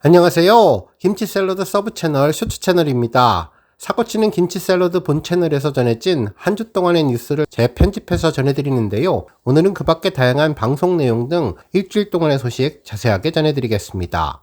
안녕하세요. 김치 샐러드 서브 채널 쇼츠 채널입니다. 사고치는 김치 샐러드 본 채널에서 전해진 한 주 동안의 뉴스를 재편집해서 전해드리는데요. 오늘은 그 밖의 다양한 방송 내용 등 일주일 동안의 소식 자세하게 전해드리겠습니다.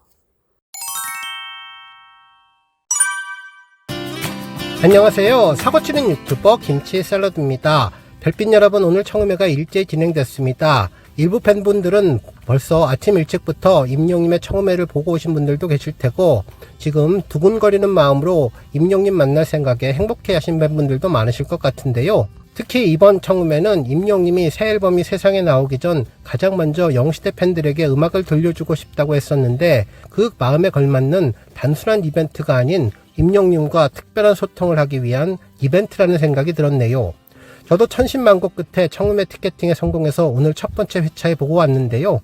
안녕하세요. 사고치는 유튜버 김치 샐러드입니다. 별빛 여러분, 오늘 청음회가 일제히 진행됐습니다. 일부 팬분들은 벌써 아침 일찍부터 임영님의 청음회를 보고 오신 분들도 계실 테고, 지금 두근거리는 마음으로 임영님 만날 생각에 행복해 하신 팬분들도 많으실 것 같은데요. 특히 이번 청음회는 임영님이 새 앨범이 세상에 나오기 전 가장 먼저 영시대 팬들에게 음악을 들려주고 싶다고 했었는데, 그 마음에 걸맞는 단순한 이벤트가 아닌 임영님과 특별한 소통을 하기 위한 이벤트라는 생각이 들었네요. 저도 천신만고 끝에 청음회 티켓팅에 성공해서 오늘 첫 번째 회차에 보고 왔는데요.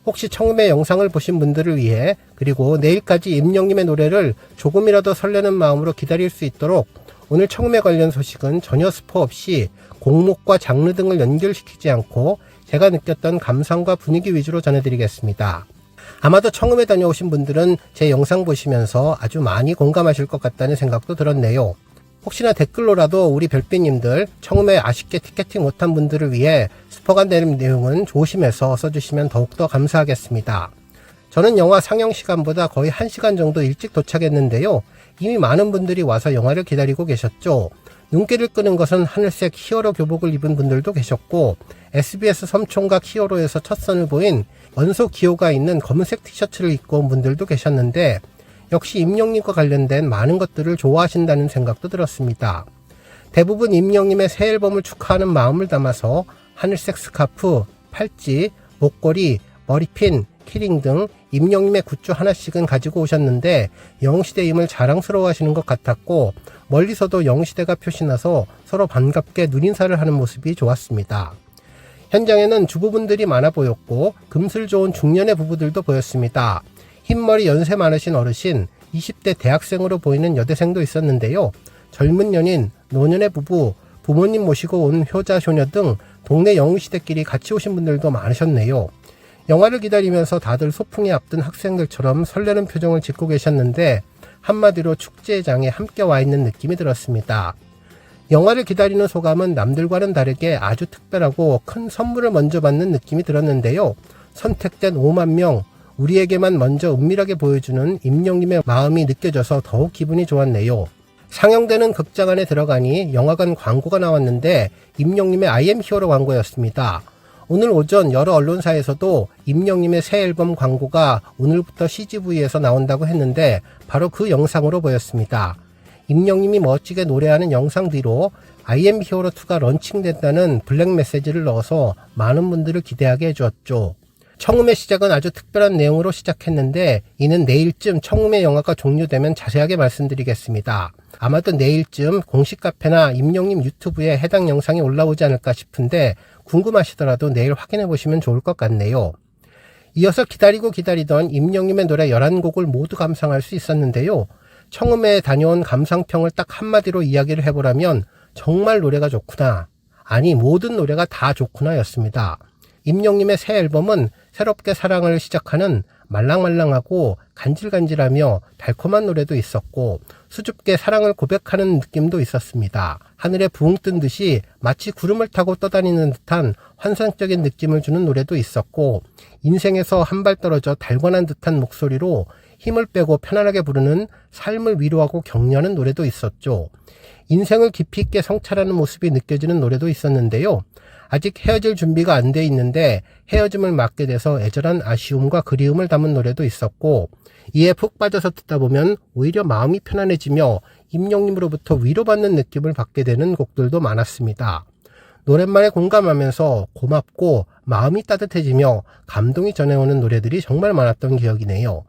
혹시 청음회 영상을 보신 분들을 위해, 그리고 내일까지 임영님의 노래를 조금이라도 설레는 마음으로 기다릴 수 있도록 오늘 청음회 관련 소식은 전혀 스포 없이 곡목과 장르 등을 연결시키지 않고 제가 느꼈던 감상과 분위기 위주로 전해드리겠습니다. 아마도 청음회 다녀오신 분들은 제 영상 보시면서 아주 많이 공감하실 것 같다는 생각도 들었네요. 혹시나 댓글로라도 우리 별빛님들 청음회 아쉽게 티켓팅 못한 분들을 위해 스포가 되는 내용은 조심해서 써주시면 더욱더 감사하겠습니다. 저는 영화 상영 시간보다 거의 1시간 정도 일찍 도착했는데요. 이미 많은 분들이 와서 영화를 기다리고 계셨죠. 눈길을 끄는 것은 하늘색 히어로 교복을 입은 분들도 계셨고, SBS 섬총각 히어로에서 첫 선을 보인 원소 기호가 있는 검은색 티셔츠를 입고 온 분들도 계셨는데, 역시 임영님과 관련된 많은 것들을 좋아하신다는 생각도 들었습니다. 대부분 임영님의 새 앨범을 축하하는 마음을 담아서 하늘색 스카프, 팔찌, 목걸이, 머리핀, 키링 등 임영님의 굿즈 하나씩은 가지고 오셨는데, 영시대임을 자랑스러워 하시는 것 같았고, 멀리서도 영시대가 표시나서 서로 반갑게 눈인사를 하는 모습이 좋았습니다. 현장에는 주부분들이 많아 보였고, 금슬 좋은 중년의 부부들도 보였습니다. 흰머리 연세 많으신 어르신, 20대 대학생으로 보이는 여대생도 있었는데요. 젊은 연인, 노년의 부부, 부모님 모시고 온 효자, 효녀 등 동네 영시대끼리 같이 오신 분들도 많으셨네요. 영화를 기다리면서 다들 소풍에 앞둔 학생들처럼 설레는 표정을 짓고 계셨는데, 한마디로 축제장에 함께 와 있는 느낌이 들었습니다. 영화를 기다리는 소감은 남들과는 다르게 아주 특별하고 큰 선물을 먼저 받는 느낌이 들었는데요. 선택된 5만 명, 우리에게만 먼저 은밀하게 보여주는 임영님의 마음이 느껴져서 더욱 기분이 좋았네요. 상영되는 극장 안에 들어가니 영화관 광고가 나왔는데 임영님의 I am 히어로 광고였습니다. 오늘 오전 여러 언론사에서도 임영님의 새 앨범 광고가 오늘부터 CGV에서 나온다고 했는데 바로 그 영상으로 보였습니다. 임영님이 멋지게 노래하는 영상 뒤로 I am 히어로 2가 런칭된다는 블랙 메시지를 넣어서 많은 분들을 기대하게 해주었죠. 청음회 시작은 아주 특별한 내용으로 시작했는데, 이는 내일쯤 청음회 영화가 종료되면 자세하게 말씀드리겠습니다. 아마도 내일쯤 공식 카페나 임영님 유튜브에 해당 영상이 올라오지 않을까 싶은데, 궁금하시더라도 내일 확인해 보시면 좋을 것 같네요. 이어서 기다리던 임영님의 노래 11곡을 모두 감상할 수 있었는데요. 청음회에 다녀온 감상평을 딱 한마디로 이야기를 해보라면 정말 노래가 좋구나, 아니 모든 노래가 다 좋구나 였습니다. 임영님의 새 앨범은 새롭게 사랑을 시작하는 말랑말랑하고 간질간질하며 달콤한 노래도 있었고, 수줍게 사랑을 고백하는 느낌도 있었습니다. 하늘에 부흥 뜬 듯이 마치 구름을 타고 떠다니는 듯한 환상적인 느낌을 주는 노래도 있었고, 인생에서 한 발 떨어져 달관한 듯한 목소리로 힘을 빼고 편안하게 부르는 삶을 위로하고 격려하는 노래도 있었죠. 인생을 깊이 있게 성찰하는 모습이 느껴지는 노래도 있었는데요. 아직 헤어질 준비가 안 돼 있는데 헤어짐을 맞게 돼서 애절한 아쉬움과 그리움을 담은 노래도 있었고, 이에 푹 빠져서 듣다 보면 오히려 마음이 편안해지며 임영님으로부터 위로받는 느낌을 받게 되는 곡들도 많았습니다. 노랫말에 공감하면서 고맙고 마음이 따뜻해지며 감동이 전해오는 노래들이 정말 많았던 기억이네요.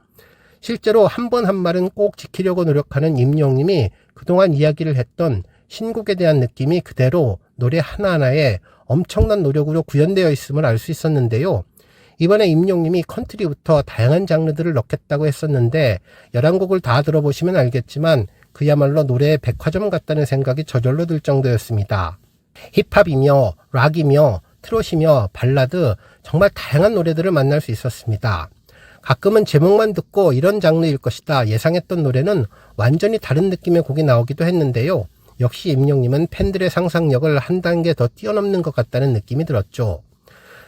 실제로 한 번 한 말은 꼭 지키려고 노력하는 임영님이 그동안 이야기를 했던 신곡에 대한 느낌이 그대로 노래 하나하나에 엄청난 노력으로 구현되어 있음을 알 수 있었는데요. 이번에 임영님이 컨트리부터 다양한 장르들을 넣겠다고 했었는데 11곡을 다 들어보시면 알겠지만 그야말로 노래의 백화점 같다는 생각이 저절로 들 정도였습니다. 힙합이며 락이며 트롯이며 발라드, 정말 다양한 노래들을 만날 수 있었습니다. 가끔은 제목만 듣고 이런 장르일 것이다 예상했던 노래는 완전히 다른 느낌의 곡이 나오기도 했는데요. 역시 임영님은 팬들의 상상력을 한 단계 더 뛰어넘는 것 같다는 느낌이 들었죠.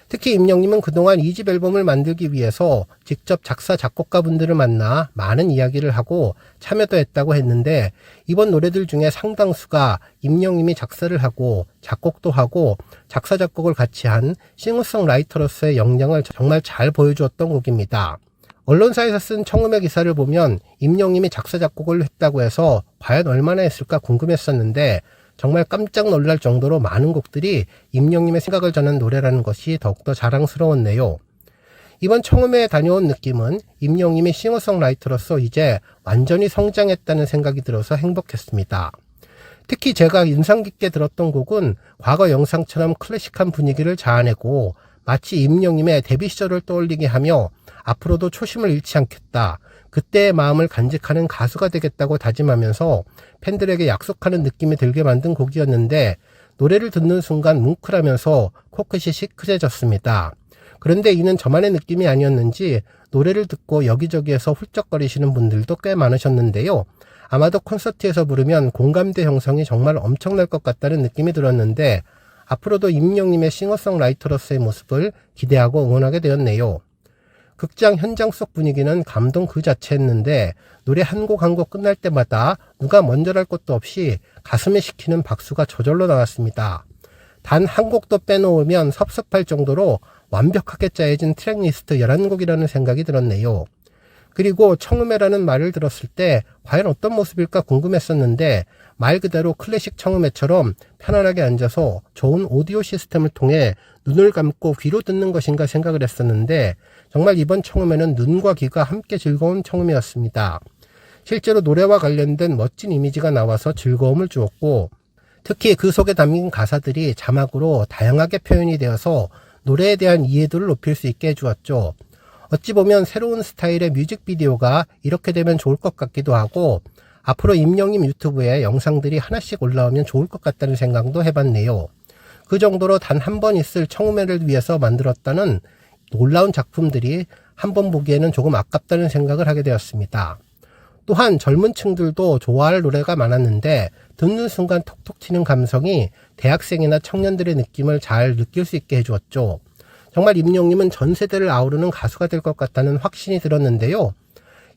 특히 임영님은 그동안 2집 앨범을 만들기 위해서 직접 작사 작곡가분들을 만나 많은 이야기를 하고 참여도 했다고 했는데 이번 노래들 중에 상당수가 임영님이 작사를 하고 작곡도 하고 작사 작곡을 같이 한 싱어송라이터로서의 역량을 정말 잘 보여주었던 곡입니다. 언론사에서 쓴 청음회 기사를 보면 임영님이 작사 작곡을 했다고 해서 과연 얼마나 했을까 궁금했었는데 정말 깜짝 놀랄 정도로 많은 곡들이 임영님의 생각을 전한 노래라는 것이 더욱더 자랑스러웠네요. 이번 청음회에 다녀온 느낌은 임영님이 싱어송라이터로서 이제 완전히 성장했다는 생각이 들어서 행복했습니다. 특히 제가 인상 깊게 들었던 곡은 과거 영상처럼 클래식한 분위기를 자아내고 마치 임영님의 데뷔 시절을 떠올리게 하며 앞으로도 초심을 잃지 않겠다. 그때의 마음을 간직하는 가수가 되겠다고 다짐하면서 팬들에게 약속하는 느낌이 들게 만든 곡이었는데 노래를 듣는 순간 뭉클하면서 코끝이 시큰해졌습니다. 그런데 이는 저만의 느낌이 아니었는지 노래를 듣고 여기저기에서 훌쩍거리시는 분들도 꽤 많으셨는데요. 아마도 콘서트에서 부르면 공감대 형성이 정말 엄청날 것 같다는 느낌이 들었는데 앞으로도 임영님의 싱어송라이터로서의 모습을 기대하고 응원하게 되었네요. 극장 현장 속 분위기는 감동 그 자체였는데 노래 한 곡 한 곡 끝날 때마다 누가 먼저랄 것도 없이 가슴에 식히는 박수가 저절로 나왔습니다. 단 한 곡도 빼놓으면 섭섭할 정도로 완벽하게 짜여진 트랙리스트 11곡이라는 생각이 들었네요. 그리고 청음회라는 말을 들었을 때 과연 어떤 모습일까 궁금했었는데 말 그대로 클래식 청음회처럼 편안하게 앉아서 좋은 오디오 시스템을 통해 눈을 감고 귀로 듣는 것인가 생각을 했었는데 정말 이번 청음회는 눈과 귀가 함께 즐거운 청음회였습니다. 실제로 노래와 관련된 멋진 이미지가 나와서 즐거움을 주었고 특히 그 속에 담긴 가사들이 자막으로 다양하게 표현이 되어서 노래에 대한 이해도를 높일 수 있게 해주었죠. 어찌 보면 새로운 스타일의 뮤직비디오가 이렇게 되면 좋을 것 같기도 하고 앞으로 임영님 유튜브에 영상들이 하나씩 올라오면 좋을 것 같다는 생각도 해봤네요. 그 정도로 단 한 번 있을 청음회를 위해서 만들었다는 놀라운 작품들이 한 번 보기에는 조금 아깝다는 생각을 하게 되었습니다. 또한 젊은 층들도 좋아할 노래가 많았는데 듣는 순간 톡톡 튀는 감성이 대학생이나 청년들의 느낌을 잘 느낄 수 있게 해주었죠. 정말 임영님은 전 세대를 아우르는 가수가 될 것 같다는 확신이 들었는데요.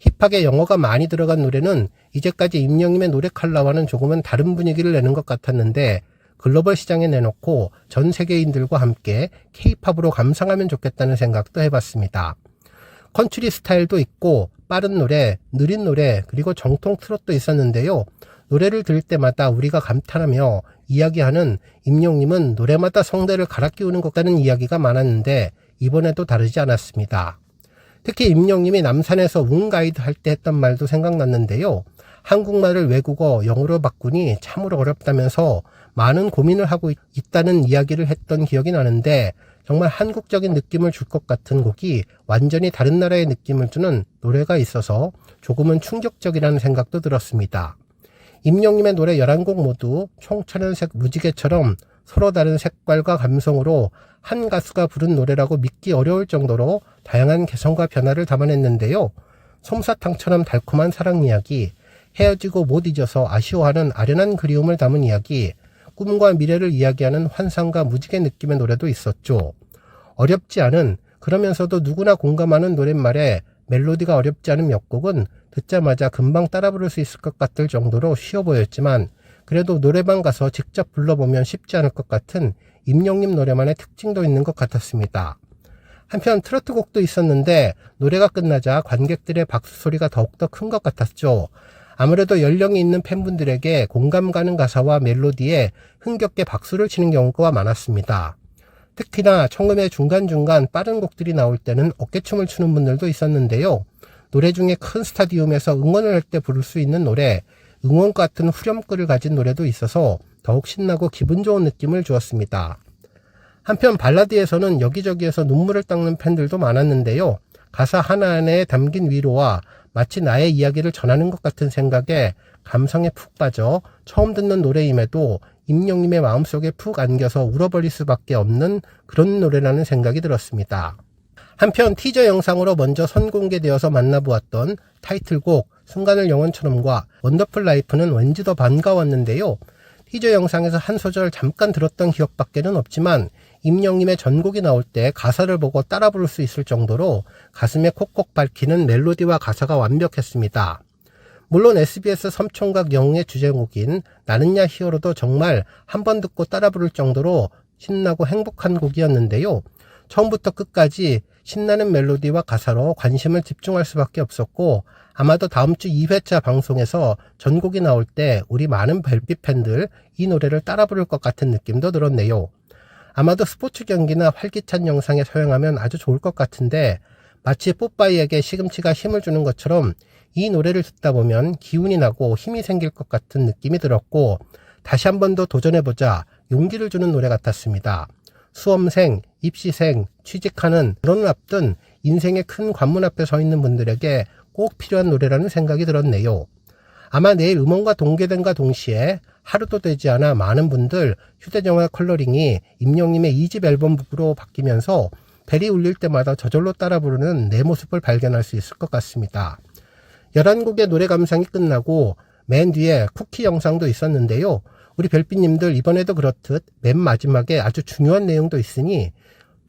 힙하게 영어가 많이 들어간 노래는 이제까지 임영님의 노래 컬러와는 조금은 다른 분위기를 내는 것 같았는데 글로벌 시장에 내놓고 전 세계인들과 함께 K-팝으로 감상하면 좋겠다는 생각도 해봤습니다. 컨트리 스타일도 있고 빠른 노래, 느린 노래, 그리고 정통 트롯도 있었는데요. 노래를 들을 때마다 우리가 감탄하며 이야기하는 임영님은 노래마다 성대를 갈아 끼우는 것 같다는 이야기가 많았는데 이번에도 다르지 않았습니다. 특히 임영님이 남산에서 웅가이드 할 때 했던 말도 생각났는데요. 한국말을 외국어 영어로 바꾸니 참으로 어렵다면서 많은 고민을 하고 있다는 이야기를 했던 기억이 나는데 정말 한국적인 느낌을 줄 것 같은 곡이 완전히 다른 나라의 느낌을 주는 노래가 있어서 조금은 충격적이라는 생각도 들었습니다. 임영님의 노래 11곡 모두 총천연색 무지개처럼 서로 다른 색깔과 감성으로 한 가수가 부른 노래라고 믿기 어려울 정도로 다양한 개성과 변화를 담아냈는데요. 솜사탕처럼 달콤한 사랑 이야기, 헤어지고 못 잊어서 아쉬워하는 아련한 그리움을 담은 이야기, 꿈과 미래를 이야기하는 환상과 무지개 느낌의 노래도 있었죠. 어렵지 않은, 그러면서도 누구나 공감하는 노랫말에 멜로디가 어렵지 않은 몇 곡은 듣자마자 금방 따라 부를 수 있을 것 같을 정도로 쉬워 보였지만 그래도 노래방 가서 직접 불러보면 쉽지 않을 것 같은 임영님 노래만의 특징도 있는 것 같았습니다. 한편 트로트 곡도 있었는데 노래가 끝나자 관객들의 박수 소리가 더욱더 큰 것 같았죠. 아무래도 연령이 있는 팬분들에게 공감 가는 가사와 멜로디에 흥겹게 박수를 치는 경우가 많았습니다. 특히나 청음회 중간중간 빠른 곡들이 나올 때는 어깨춤을 추는 분들도 있었는데요. 노래 중에 큰 스타디움에서 응원을 할 때 부를 수 있는 노래, 응원 같은 후렴구를 가진 노래도 있어서 더욱 신나고 기분 좋은 느낌을 주었습니다. 한편 발라드에서는 여기저기에서 눈물을 닦는 팬들도 많았는데요. 가사 하나하나에 담긴 위로와 마치 나의 이야기를 전하는 것 같은 생각에 감성에 푹 빠져 처음 듣는 노래임에도 임영님의 마음속에 푹 안겨서 울어버릴 수밖에 없는 그런 노래라는 생각이 들었습니다. 한편 티저 영상으로 먼저 선공개되어서 만나보았던 타이틀곡 순간을 영원처럼과 원더풀 라이프는 왠지 더 반가웠는데요. 티저 영상에서 한 소절 잠깐 들었던 기억밖에는 없지만 임영님의 전곡이 나올 때 가사를 보고 따라 부를 수 있을 정도로 가슴에 콕콕 박히는 멜로디와 가사가 완벽했습니다. 물론 SBS 섬총각 영웅의 주제곡인 나는야 히어로도 정말 한 번 듣고 따라 부를 정도로 신나고 행복한 곡이었는데요. 처음부터 끝까지 신나는 멜로디와 가사로 관심을 집중할 수밖에 없었고 아마도 다음 주 2회차 방송에서 전곡이 나올 때 우리 많은 별빛 팬들 이 노래를 따라 부를 것 같은 느낌도 들었네요. 아마도 스포츠 경기나 활기찬 영상에 사용하면 아주 좋을 것 같은데 마치 뽀빠이에게 시금치가 힘을 주는 것처럼 이 노래를 듣다 보면 기운이 나고 힘이 생길 것 같은 느낌이 들었고 다시 한 번 더 도전해보자 용기를 주는 노래 같았습니다. 수험생, 입시생, 취직하는 결혼을 앞둔 인생의 큰 관문 앞에 서 있는 분들에게 꼭 필요한 노래라는 생각이 들었네요. 아마 내일 음원과 동계된과 동시에 하루도 되지 않아 많은 분들 휴대전화 컬러링이 임영님의 2집 앨범북으로 바뀌면서 벨이 울릴 때마다 저절로 따라 부르는 내 모습을 발견할 수 있을 것 같습니다. 11곡의 노래 감상이 끝나고 맨 뒤에 쿠키 영상도 있었는데요. 우리 별빛님들 이번에도 그렇듯 맨 마지막에 아주 중요한 내용도 있으니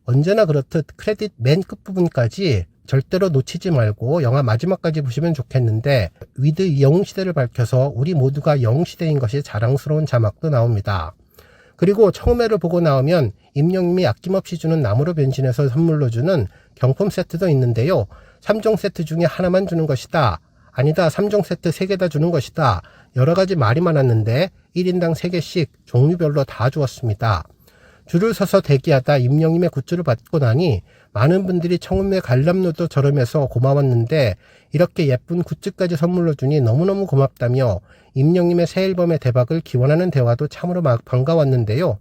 언제나 그렇듯 크레딧 맨 끝부분까지 절대로 놓치지 말고 영화 마지막까지 보시면 좋겠는데 위드 영웅시대를 밝혀서 우리 모두가 영웅시대인 것이 자랑스러운 자막도 나옵니다. 그리고 처음에를 보고 나오면 임영님이 아낌없이 주는 나무로 변신해서 선물로 주는 경품 세트도 있는데요. 3종 세트 중에 하나만 주는 것이다. 아니다, 3종 세트 3개 다 주는 것이다. 여러가지 말이 많았는데 1인당 3개씩 종류별로 다 주었습니다. 줄을 서서 대기하다 임영님의 굿즈를 받고 나니 많은 분들이 청음의 관람료도 저렴해서 고마웠는데 이렇게 예쁜 굿즈까지 선물로 주니 너무너무 고맙다며 임영님의 새 앨범의 대박을 기원하는 대화도 참으로 반가웠는데요.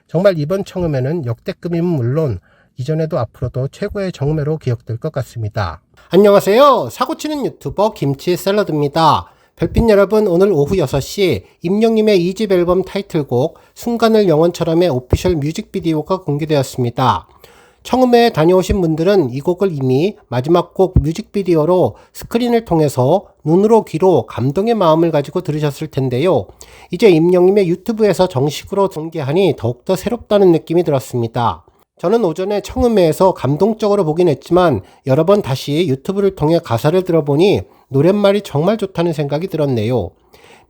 정말 이번 청음회는 역대급이면 물론 이전에도 앞으로도 최고의 정매로 기억될 것 같습니다. 안녕하세요. 사고치는 유튜버 김치 샐러드입니다. 별빛 여러분, 오늘 오후 6시 임영님의 2집 앨범 타이틀곡 순간을 영원처럼의 오피셜 뮤직비디오가 공개되었습니다. 청음회에 다녀오신 분들은 이 곡을 이미 마지막 곡 뮤직비디오로 스크린을 통해서 눈으로 귀로 감동의 마음을 가지고 들으셨을 텐데요. 이제 임영님의 유튜브에서 정식으로 공개하니 더욱더 새롭다는 느낌이 들었습니다. 저는 오전에 청음회에서 감동적으로 보긴 했지만 여러 번 다시 유튜브를 통해 가사를 들어보니 노랫말이 정말 좋다는 생각이 들었네요.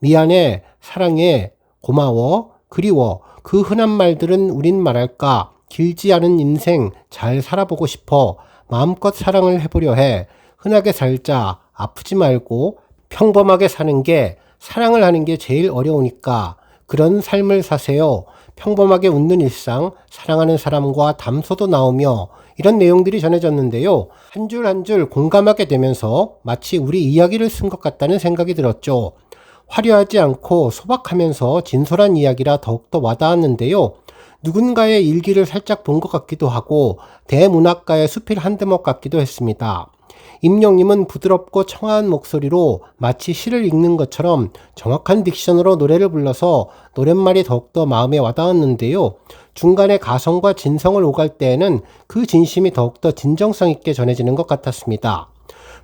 미안해, 사랑해, 고마워, 그리워, 그 흔한 말들은 우린 말할까, 길지 않은 인생 잘 살아보고 싶어, 마음껏 사랑을 해보려 해, 흔하게 살자, 아프지 말고 평범하게 사는 게, 사랑을 하는 게 제일 어려우니까 그런 삶을 사세요. 평범하게 웃는 일상, 사랑하는 사람과 담소도 나오며 이런 내용들이 전해졌는데요. 한 줄 한 줄 공감하게 되면서 마치 우리 이야기를 쓴 것 같다는 생각이 들었죠. 화려하지 않고 소박하면서 진솔한 이야기라 더욱더 와닿았는데요. 누군가의 일기를 살짝 본 것 같기도 하고 대문학가의 수필 한 대목 같기도 했습니다. 임영님은 부드럽고 청아한 목소리로 마치 시를 읽는 것처럼 정확한 딕션으로 노래를 불러서 노랫말이 더욱더 마음에 와닿았는데요. 중간에 가성과 진성을 오갈 때에는 그 진심이 더욱더 진정성 있게 전해지는 것 같았습니다.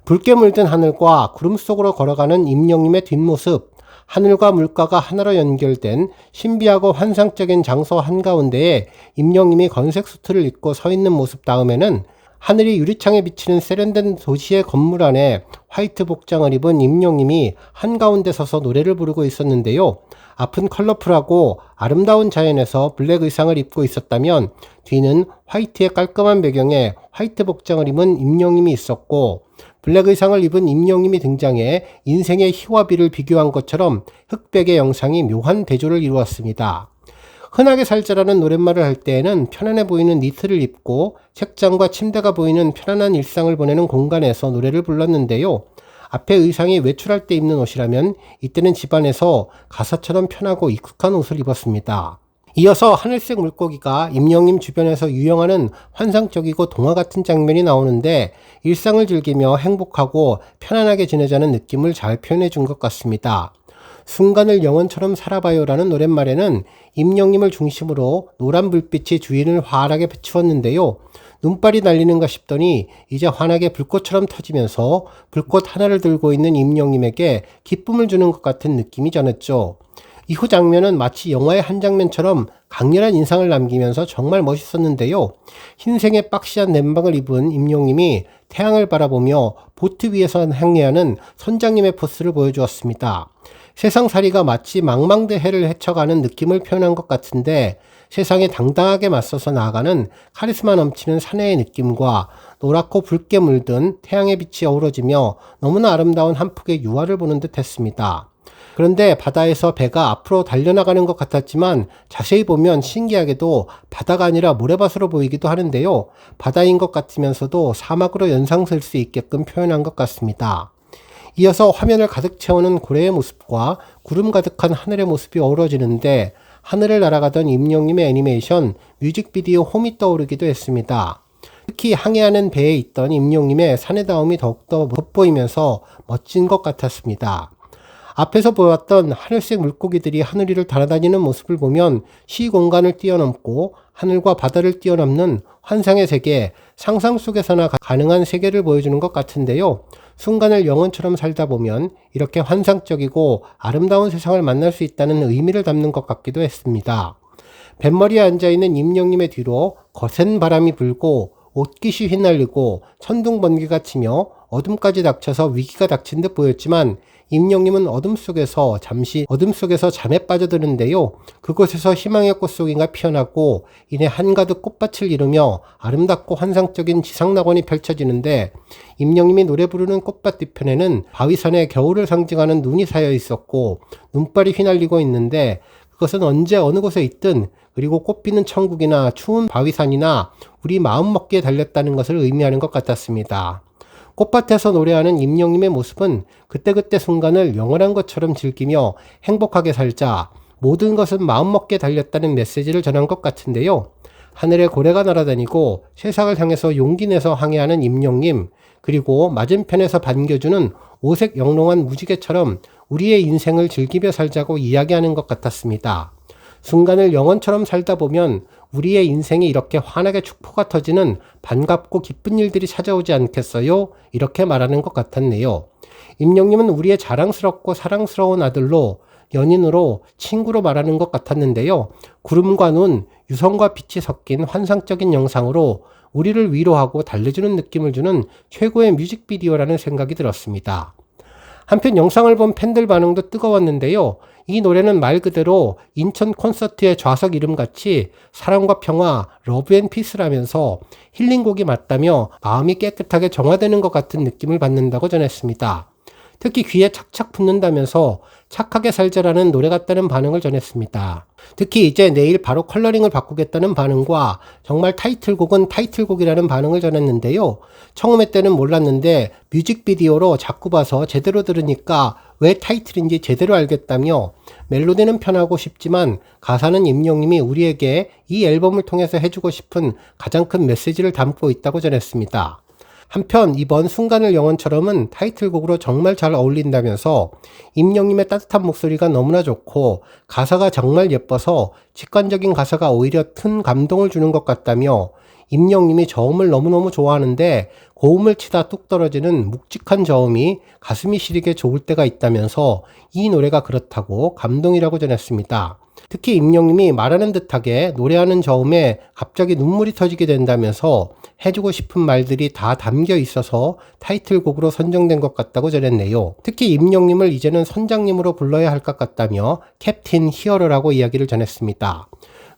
붉게 물든 하늘과 구름 속으로 걸어가는 임영님의 뒷모습, 하늘과 물가가 하나로 연결된 신비하고 환상적인 장소 한가운데에 임영님이 건색 수트를 입고 서 있는 모습 다음에는 하늘이 유리창에 비치는 세련된 도시의 건물 안에 화이트 복장을 입은 임영님이 한가운데 서서 노래를 부르고 있었는데요. 앞은 컬러풀하고 아름다운 자연에서 블랙 의상을 입고 있었다면 뒤는 화이트의 깔끔한 배경에 화이트 복장을 입은 임영님이 있었고 블랙 의상을 입은 임영님이 등장해 인생의 희와 비를 비교한 것처럼 흑백의 영상이 묘한 대조를 이루었습니다. 흔하게 살자라는 노랫말을 할 때에는 편안해 보이는 니트를 입고 책장과 침대가 보이는 편안한 일상을 보내는 공간에서 노래를 불렀는데요. 앞에 의상이 외출할 때 입는 옷이라면 이때는 집안에서 가사처럼 편하고 익숙한 옷을 입었습니다. 이어서 하늘색 물고기가 임영님 주변에서 유영하는 환상적이고 동화 같은 장면이 나오는데 일상을 즐기며 행복하고 편안하게 지내자는 느낌을 잘 표현해 준 것 같습니다. 순간을 영원처럼 살아봐요라는 노랫말에는 임영님을 중심으로 노란 불빛이 주인을 환하게 비추었는데요. 눈발이 날리는가 싶더니 이제 환하게 불꽃처럼 터지면서 불꽃 하나를 들고 있는 임영님에게 기쁨을 주는 것 같은 느낌이 전했죠. 이후 장면은 마치 영화의 한 장면처럼 강렬한 인상을 남기면서 정말 멋있었는데요. 흰색의 박시한 냄방을 입은 임영님이 태양을 바라보며 보트 위에서 항해하는 선장님의 포스를 보여주었습니다. 세상살이가 마치 망망대해를 헤쳐가는 느낌을 표현한 것 같은데 세상에 당당하게 맞서서 나아가는 카리스마 넘치는 사내의 느낌과 노랗고 붉게 물든 태양의 빛이 어우러지며 너무나 아름다운 한 폭의 유화를 보는 듯 했습니다. 그런데 바다에서 배가 앞으로 달려나가는 것 같았지만 자세히 보면 신기하게도 바다가 아니라 모래밭으로 보이기도 하는데요. 바다인 것 같으면서도 사막으로 연상될 수 있게끔 표현한 것 같습니다. 이어서 화면을 가득 채우는 고래의 모습과 구름 가득한 하늘의 모습이 어우러지는데 하늘을 날아가던 임영님의 애니메이션 뮤직비디오 홈이 떠오르기도 했습니다. 특히 항해하는 배에 있던 임영님의 사내다움이 더욱더 돋보이면서 멋진 것 같았습니다. 앞에서 보았던 하늘색 물고기들이 하늘 위를 날아다니는 모습을 보면 시공간을 뛰어넘고 하늘과 바다를 뛰어넘는 환상의 세계, 상상 속에서나 가능한 세계를 보여주는 것 같은데요. 순간을 영혼처럼 살다 보면 이렇게 환상적이고 아름다운 세상을 만날 수 있다는 의미를 담는 것 같기도 했습니다. 뱃머리에 앉아있는 임영님의 뒤로 거센 바람이 불고 옷깃이 휘날리고 천둥 번개가 치며 어둠까지 닥쳐서 위기가 닥친 듯 보였지만 임영님은 어둠 속에서 잠에 빠져드는데요. 그곳에서 희망의 꽃송이가 피어나고 이내 한가득 꽃밭을 이루며 아름답고 환상적인 지상낙원이 펼쳐지는데 임영님이 노래 부르는 꽃밭 뒤편에는 바위산에 겨울을 상징하는 눈이 쌓여 있었고 눈발이 휘날리고 있는데 그것은 언제 어느 곳에 있든 그리고 꽃피는 천국이나 추운 바위산이나 우리 마음먹기에 달렸다는 것을 의미하는 것 같았습니다. 꽃밭에서 노래하는 임영님의 모습은 그때그때 순간을 영원한 것처럼 즐기며 행복하게 살자, 모든 것은 마음먹기에 달렸다는 메시지를 전한 것 같은데요. 하늘에 고래가 날아다니고 세상을 향해서 용기 내서 항해하는 임영님, 그리고 맞은편에서 반겨주는 오색 영롱한 무지개처럼 우리의 인생을 즐기며 살자고 이야기하는 것 같았습니다. 순간을 영원처럼 살다 보면 우리의 인생이 이렇게 환하게 축포가 터지는 반갑고 기쁜 일들이 찾아오지 않겠어요? 이렇게 말하는 것 같았네요. 임영님은 우리의 자랑스럽고 사랑스러운 아들로 연인으로 친구로 말하는 것 같았는데요. 구름과 눈, 유성과 빛이 섞인 환상적인 영상으로 우리를 위로하고 달래주는 느낌을 주는 최고의 뮤직비디오라는 생각이 들었습니다. 한편 영상을 본 팬들 반응도 뜨거웠는데요. 이 노래는 말 그대로 인천 콘서트의 좌석 이름같이 사랑과 평화, 러브 앤 피스라면서 힐링곡이 맞다며 마음이 깨끗하게 정화되는 것 같은 느낌을 받는다고 전했습니다. 특히 귀에 착착 붙는다면서 착하게 살자라는 노래 같다는 반응을 전했습니다. 특히 이제 내일 바로 컬러링을 바꾸겠다는 반응과 정말 타이틀곡은 타이틀곡이라는 반응을 전했는데요. 처음에 때는 몰랐는데 뮤직비디오로 자꾸 봐서 제대로 들으니까 왜 타이틀인지 제대로 알겠다며 멜로디는 편하고 쉽지만 가사는 임영님이 우리에게 이 앨범을 통해서 해주고 싶은 가장 큰 메시지를 담고 있다고 전했습니다. 한편 이번 순간을 영원처럼은 타이틀곡으로 정말 잘 어울린다면서 임영님의 따뜻한 목소리가 너무나 좋고 가사가 정말 예뻐서 직관적인 가사가 오히려 큰 감동을 주는 것 같다며 임영님이 저음을 너무너무 좋아하는데 고음을 치다 뚝 떨어지는 묵직한 저음이 가슴이 시리게 좋을 때가 있다면서 이 노래가 그렇다고 감동이라고 전했습니다. 특히 임영님이 말하는 듯하게 노래하는 저음에 갑자기 눈물이 터지게 된다면서 해주고 싶은 말들이 다 담겨 있어서 타이틀곡으로 선정된 것 같다고 전했네요. 특히 임영님을 이제는 선장님으로 불러야 할 것 같다며 캡틴 히어로라고 이야기를 전했습니다.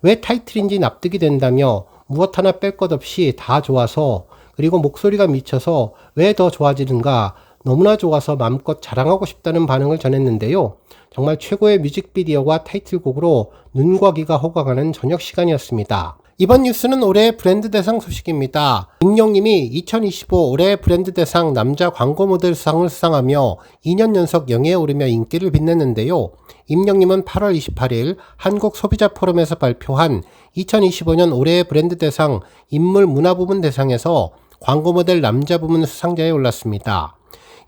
왜 타이틀인지 납득이 된다며 무엇 하나 뺄 것 없이 다 좋아서 그리고 목소리가 미쳐서 왜 더 좋아지는가 너무나 좋아서 마음껏 자랑하고 싶다는 반응을 전했는데요. 정말 최고의 뮤직비디오와 타이틀곡으로 눈과 귀가 호강하는 저녁 시간이었습니다. 이번 뉴스는 올해의 브랜드 대상 소식입니다. 임영님이 2025 올해의 브랜드 대상 남자 광고 모델 수상을 수상하며 2년 연속 영예에 오르며 인기를 빛냈는데요. 임영님은 8월 28일 한국 소비자 포럼에서 발표한 2025년 올해의 브랜드 대상 인물 문화 부문 대상에서 광고 모델 남자 부문 수상자에 올랐습니다.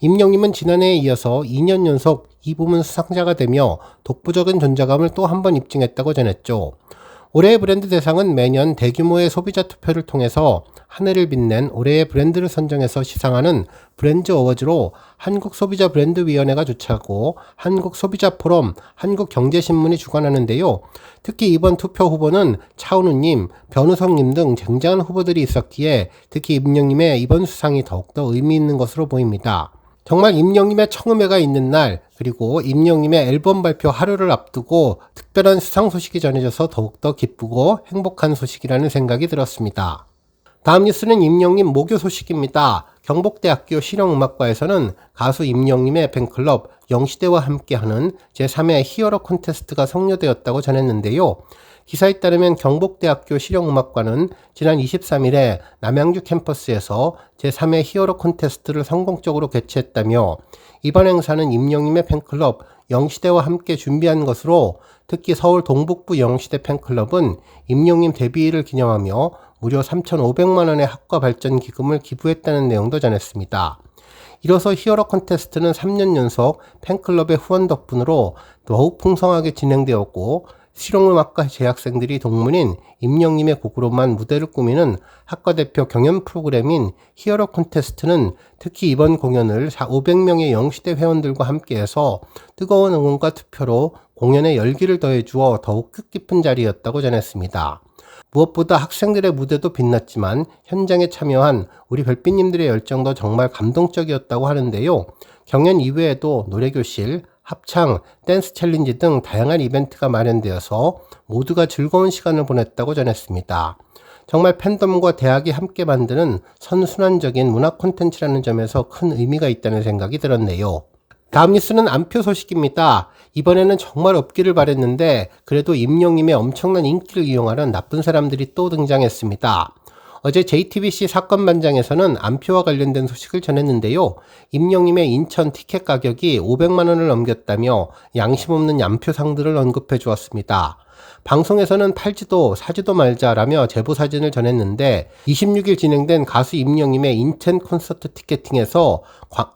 임영님은 지난해에 이어서 2년 연속 이 부문 수상자가 되며 독보적인 존재감을 또 한 번 입증했다고 전했죠. 올해의 브랜드 대상은 매년 대규모의 소비자 투표를 통해서 한 해를 빛낸 올해의 브랜드를 선정해서 시상하는 브랜드 어워즈로 한국소비자브랜드위원회가 주최하고 한국소비자포럼, 한국경제신문이 주관하는데요. 특히 이번 투표 후보는 차은우님, 변우성님 등 쟁쟁한 후보들이 있었기에 특히 임영님의 이번 수상이 더욱더 의미 있는 것으로 보입니다. 정말 임영님의 청음회가 있는 날, 그리고 임영님의 앨범 발표 하루를 앞두고 특별한 수상 소식이 전해져서 더욱더 기쁘고 행복한 소식이라는 생각이 들었습니다. 다음 뉴스는 임영님 모교 소식입니다. 경북대학교 실용음악과에서는 가수 임영님의 팬클럽 영시대와 함께하는 제3회 히어로 콘테스트가 성료되었다고 전했는데요. 기사에 따르면 경북대학교 실용음악과는 지난 23일에 남양주 캠퍼스에서 제3회 히어로 콘테스트를 성공적으로 개최했다며 이번 행사는 임영님의 팬클럽 영시대와 함께 준비한 것으로 특히 서울 동북부 영시대 팬클럽은 임영님 데뷔일을 기념하며 무려 3,500만원의 학과 발전 기금을 기부했다는 내용도 전했습니다. 이로써 히어로 콘테스트는 3년 연속 팬클럽의 후원 덕분으로 더욱 풍성하게 진행되었고 실용음악과 재학생들이 동문인 임영님의 곡으로만 무대를 꾸미는 학과 대표 경연 프로그램인 히어로 콘테스트는 특히 이번 공연을 500명의 영시대 회원들과 함께해서 뜨거운 응원과 투표로 공연에 열기를 더해주어 더욱 뜻깊은 자리였다고 전했습니다. 무엇보다 학생들의 무대도 빛났지만 현장에 참여한 우리 별빛님들의 열정도 정말 감동적이었다고 하는데요. 경연 이외에도 노래교실, 합창, 댄스 챌린지 등 다양한 이벤트가 마련되어서 모두가 즐거운 시간을 보냈다고 전했습니다. 정말 팬덤과 대학이 함께 만드는 선순환적인 문화 콘텐츠라는 점에서 큰 의미가 있다는 생각이 들었네요. 다음 뉴스는 안표 소식입니다. 이번에는 정말 없기를 바랬는데 그래도 임영님의 엄청난 인기를 이용하는 나쁜 사람들이 또 등장했습니다. 어제 JTBC 사건반장에서는 안표와 관련된 소식을 전했는데요. 임영님의 인천 티켓 가격이 500만원을 넘겼다며 양심 없는 안표상들을 언급해 주었습니다. 방송에서는 팔지도 사지도 말자라며 제보 사진을 전했는데 26일 진행된 가수 임영님의 인천 콘서트 티켓팅에서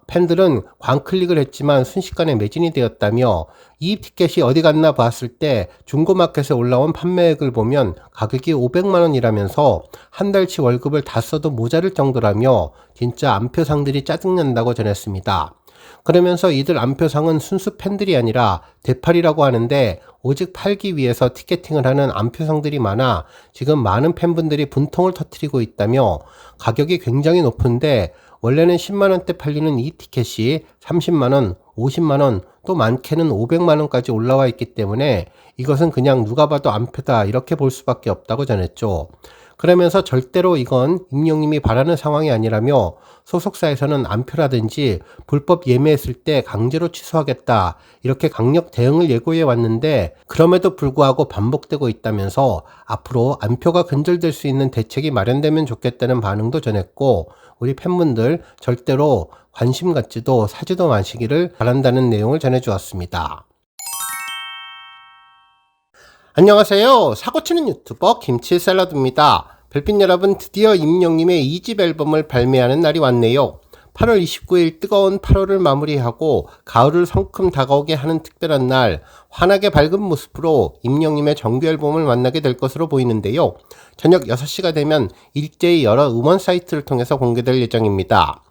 팬들은 광클릭을 했지만 순식간에 매진이 되었다며 이 티켓이 어디 갔나 봤을 때 중고마켓에 올라온 판매액을 보면 가격이 500만원이라면서 한 달치 월급을 다 써도 모자랄 정도라며 진짜 안표상들이 짜증난다고 전했습니다. 그러면서 이들 안표상은 순수 팬들이 아니라 대팔이라고 하는데 오직 팔기 위해서 티켓팅을 하는 안표상들이 많아 지금 많은 팬분들이 분통을 터뜨리고 있다며 가격이 굉장히 높은데 원래는 10만원대 팔리는 이 티켓이 30만원, 50만원, 또 많게는 500만원까지 올라와 있기 때문에 이것은 그냥 누가 봐도 안표다 이렇게 볼 수밖에 없다고 전했죠. 그러면서 절대로 이건 임영님이 바라는 상황이 아니라며 소속사에서는 안표라든지 불법 예매했을 때 강제로 취소하겠다 이렇게 강력 대응을 예고해 왔는데 그럼에도 불구하고 반복되고 있다면서 앞으로 안표가 근절될 수 있는 대책이 마련되면 좋겠다는 반응도 전했고 우리 팬분들 절대로 관심 갖지도 사지도 마시기를 바란다는 내용을 전해주었습니다. 안녕하세요. 사고치는 유튜버 김치샐러드입니다. 별빛 여러분, 드디어 임영님의 2집 앨범을 발매하는 날이 왔네요. 8월 29일 뜨거운 8월을 마무리하고 가을을 성큼 다가오게 하는 특별한 날, 환하게 밝은 모습으로 임영님의 정규 앨범을 만나게 될 것으로 보이는데요. 저녁 6시가 되면 일제히 여러 음원 사이트를 통해서 공개될 예정입니다.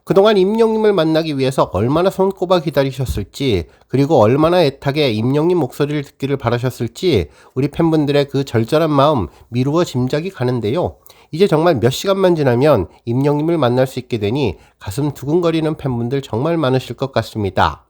그동안 임영님을 만나기 위해서 얼마나 손꼽아 기다리셨을지 그리고 얼마나 애타게 임영님 목소리를 듣기를 바라셨을지 우리 팬분들의 그 절절한 마음 미루어 짐작이 가는데요. 이제 정말 몇 시간만 지나면 임영님을 만날 수 있게 되니 가슴 두근거리는 팬분들 정말 많으실 것 같습니다.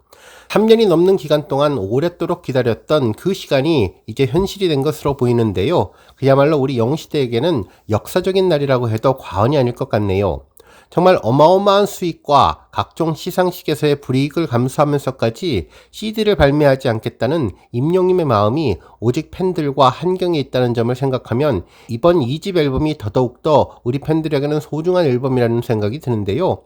3년이 넘는 기간 동안 오랫도록 기다렸던 그 시간이 이제 현실이 된 것으로 보이는데요. 그야말로 우리 영시대에게는 역사적인 날이라고 해도 과언이 아닐 것 같네요. 정말 어마어마한 수익과 각종 시상식에서의 불이익을 감수하면서까지 CD를 발매하지 않겠다는 임영님의 마음이 오직 팬들과 한경에 있다는 점을 생각하면 이번 2집 앨범이 더더욱더 우리 팬들에게는 소중한 앨범이라는 생각이 드는데요.